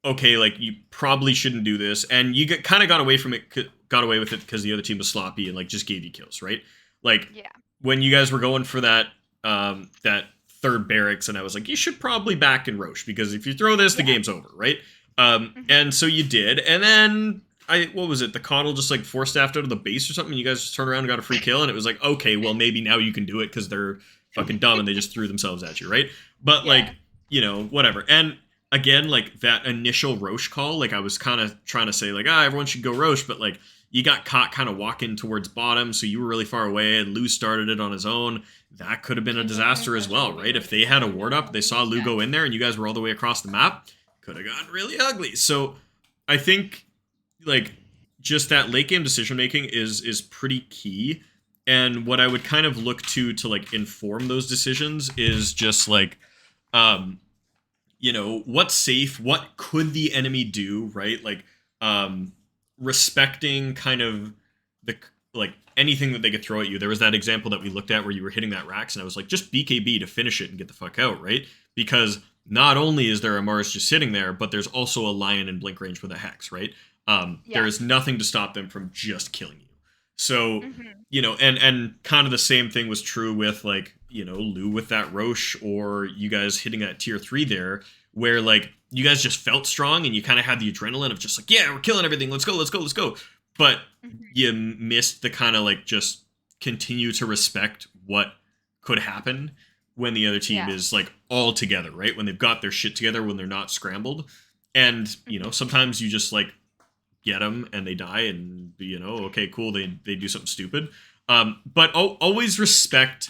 okay, like you probably shouldn't do this, and you kind of got away from it, got away with it because the other team was sloppy and like just gave you kills, right? Like Yeah. when you guys were going for that third barracks, and I was like, you should probably back and Roche because if you throw this, the Yeah. game's over, right? And so you did, and then what was it? The Coddle just like force staffed out of the base or something. And you guys just turned around and got a free kill, and it was like, okay, well maybe now you can do it because they're fucking dumb and they just threw themselves at you, right? But Yeah. like, you know, whatever. And again, like that initial Roche call, like I was kind of trying to say like, everyone should go Roche, but like you got caught kind of walking towards bottom, so you were really far away, and Lou started it on his own. That could have been a disaster as well, right? If they had a ward up, they saw Lou go in there, and you guys were all the way across the map, could have gotten really ugly. So I think like just that late game decision making is pretty key. And what I would kind of look to like inform those decisions is just like you know, what's safe, what could the enemy do, right? Like respecting kind of the like anything that they could throw at you. There was that example that we looked at where you were hitting that Rax, and I was like, just BKB to finish it and get the fuck out, right? Because not only is there a Mars just sitting there, but there's also a Lion in blink range with a Hex, right? There is nothing to stop them from just killing you. So, you know, and kind of the same thing was true with like, you know, Lou with that Roche, or you guys hitting that tier 3 there, where like you guys just felt strong and you kind of had the adrenaline of just like, yeah, we're killing everything. Let's go, let's go, let's go. But you missed the kind of like just continue to respect what could happen when the other team is like all together, right? When they've got their shit together, when they're not scrambled. And, you know, sometimes you just like get them and they die, and, you know, okay, cool, they do something stupid. But always respect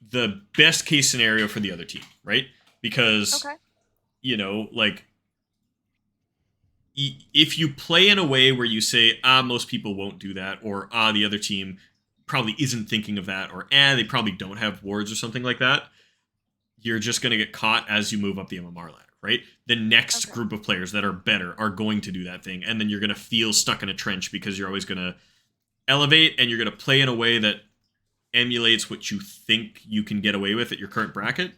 the best case scenario for the other team, right? Because, you know, like, if you play in a way where you say, most people won't do that, or the other team probably isn't thinking of that, or they probably don't have wards or something like that, you're just going to get caught as you move up the MMR ladder, right? The next group of players that are better are going to do that thing, and then you're going to feel stuck in a trench because you're always going to elevate, and you're going to play in a way that emulates what you think you can get away with at your current bracket.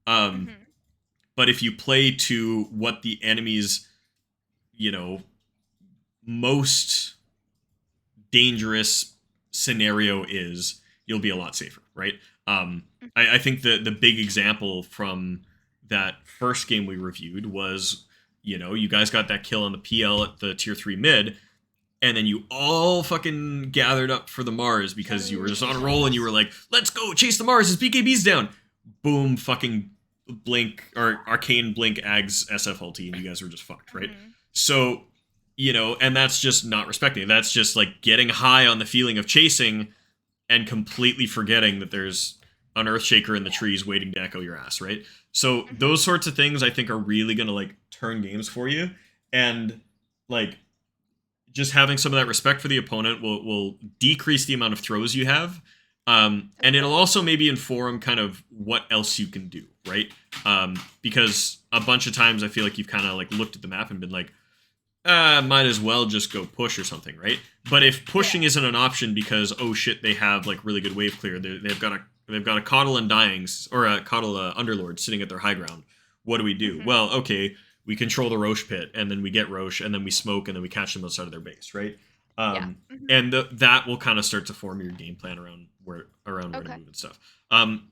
But if you play to what the enemy's, you know, most dangerous scenario is, you'll be a lot safer, right? I think the big example from that first game we reviewed was, you know, you guys got that kill on the PL at the tier 3 mid, and then you all fucking gathered up for the Mars because you were just on a roll and you were like, let's go chase the Mars, his BKB's down. Boom, fucking blink, or arcane blink Ags SF ulti, and you guys were just fucked, right? So, you know, and that's just not respecting. That's just like getting high on the feeling of chasing and completely forgetting that there's an Earthshaker in the trees waiting to echo your ass, right? So those sorts of things I think are really going to like turn games for you. And like just having some of that respect for the opponent will decrease the amount of throws you have. And it'll also maybe inform kind of what else you can do, right? Because a bunch of times I feel like you've kind of like looked at the map and been like, might as well just go push or something, right? But if pushing isn't an option because, oh shit, they have like really good wave clear, they've got a Coddle and Dyings, or a Coddle Underlord sitting at their high ground. What do we do? Well, okay, we control the Roche pit, and then we get Roche, and then we smoke, and then we catch them outside of their base, right? And that will kind of start to form your game plan around where to move and stuff.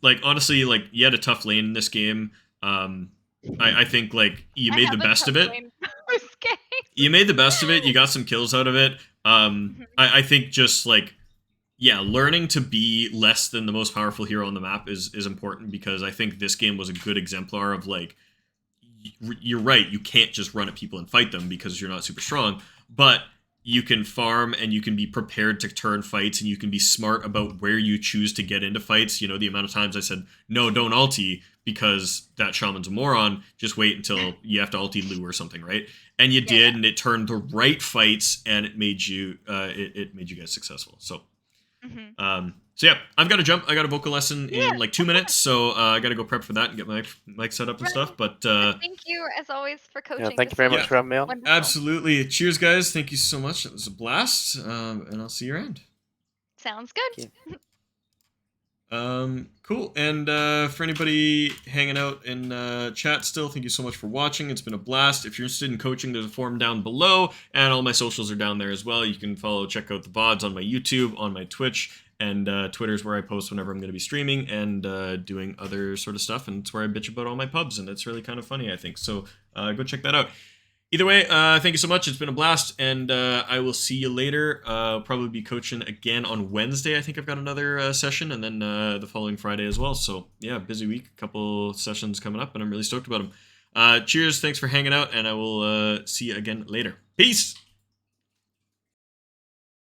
Like honestly, like you had a tough lane in this game. I think like you made the best of it. You made the best of it. You got some kills out of it. I think just like yeah, learning to be less than the most powerful hero on the map is important, because I think this game was a good exemplar of like, you're right, you can't just run at people and fight them because you're not super strong, but you can farm and you can be prepared to turn fights, and you can be smart about where you choose to get into fights. You know, the amount of times I said, no, don't ulti because that shaman's a moron, just wait until you have to ulti Lu or something, right? And you did, and it turned the right fights, and it made you it made you guys successful. So so yeah, I've got to jump. I got a vocal lesson in like 2 minutes, so I got to go prep for that and get my mic set up and stuff. But Thank you, as always, for coaching. Yeah, thank you very much for having me on. Wonderful. Absolutely. Cheers, guys. Thank you so much. It was a blast. And I'll see you around. Sounds good. Cool. And for anybody hanging out in chat still, thank you so much for watching. It's been a blast. If you're interested in coaching, there's a form down below, and all my socials are down there as well. You can check out the VODs on my YouTube, on my Twitch, and Twitter's where I post whenever I'm going to be streaming and doing other sort of stuff, and it's where I bitch about all my pubs, and it's really kind of funny, I think. So go check that out. Either way, thank you so much. It's been a blast, and I will see you later. I'll probably be coaching again on Wednesday. I think I've got another session, and then the following Friday as well. So yeah, busy week. A couple sessions coming up, and I'm really stoked about them. Cheers. Thanks for hanging out, and I will see you again later. Peace.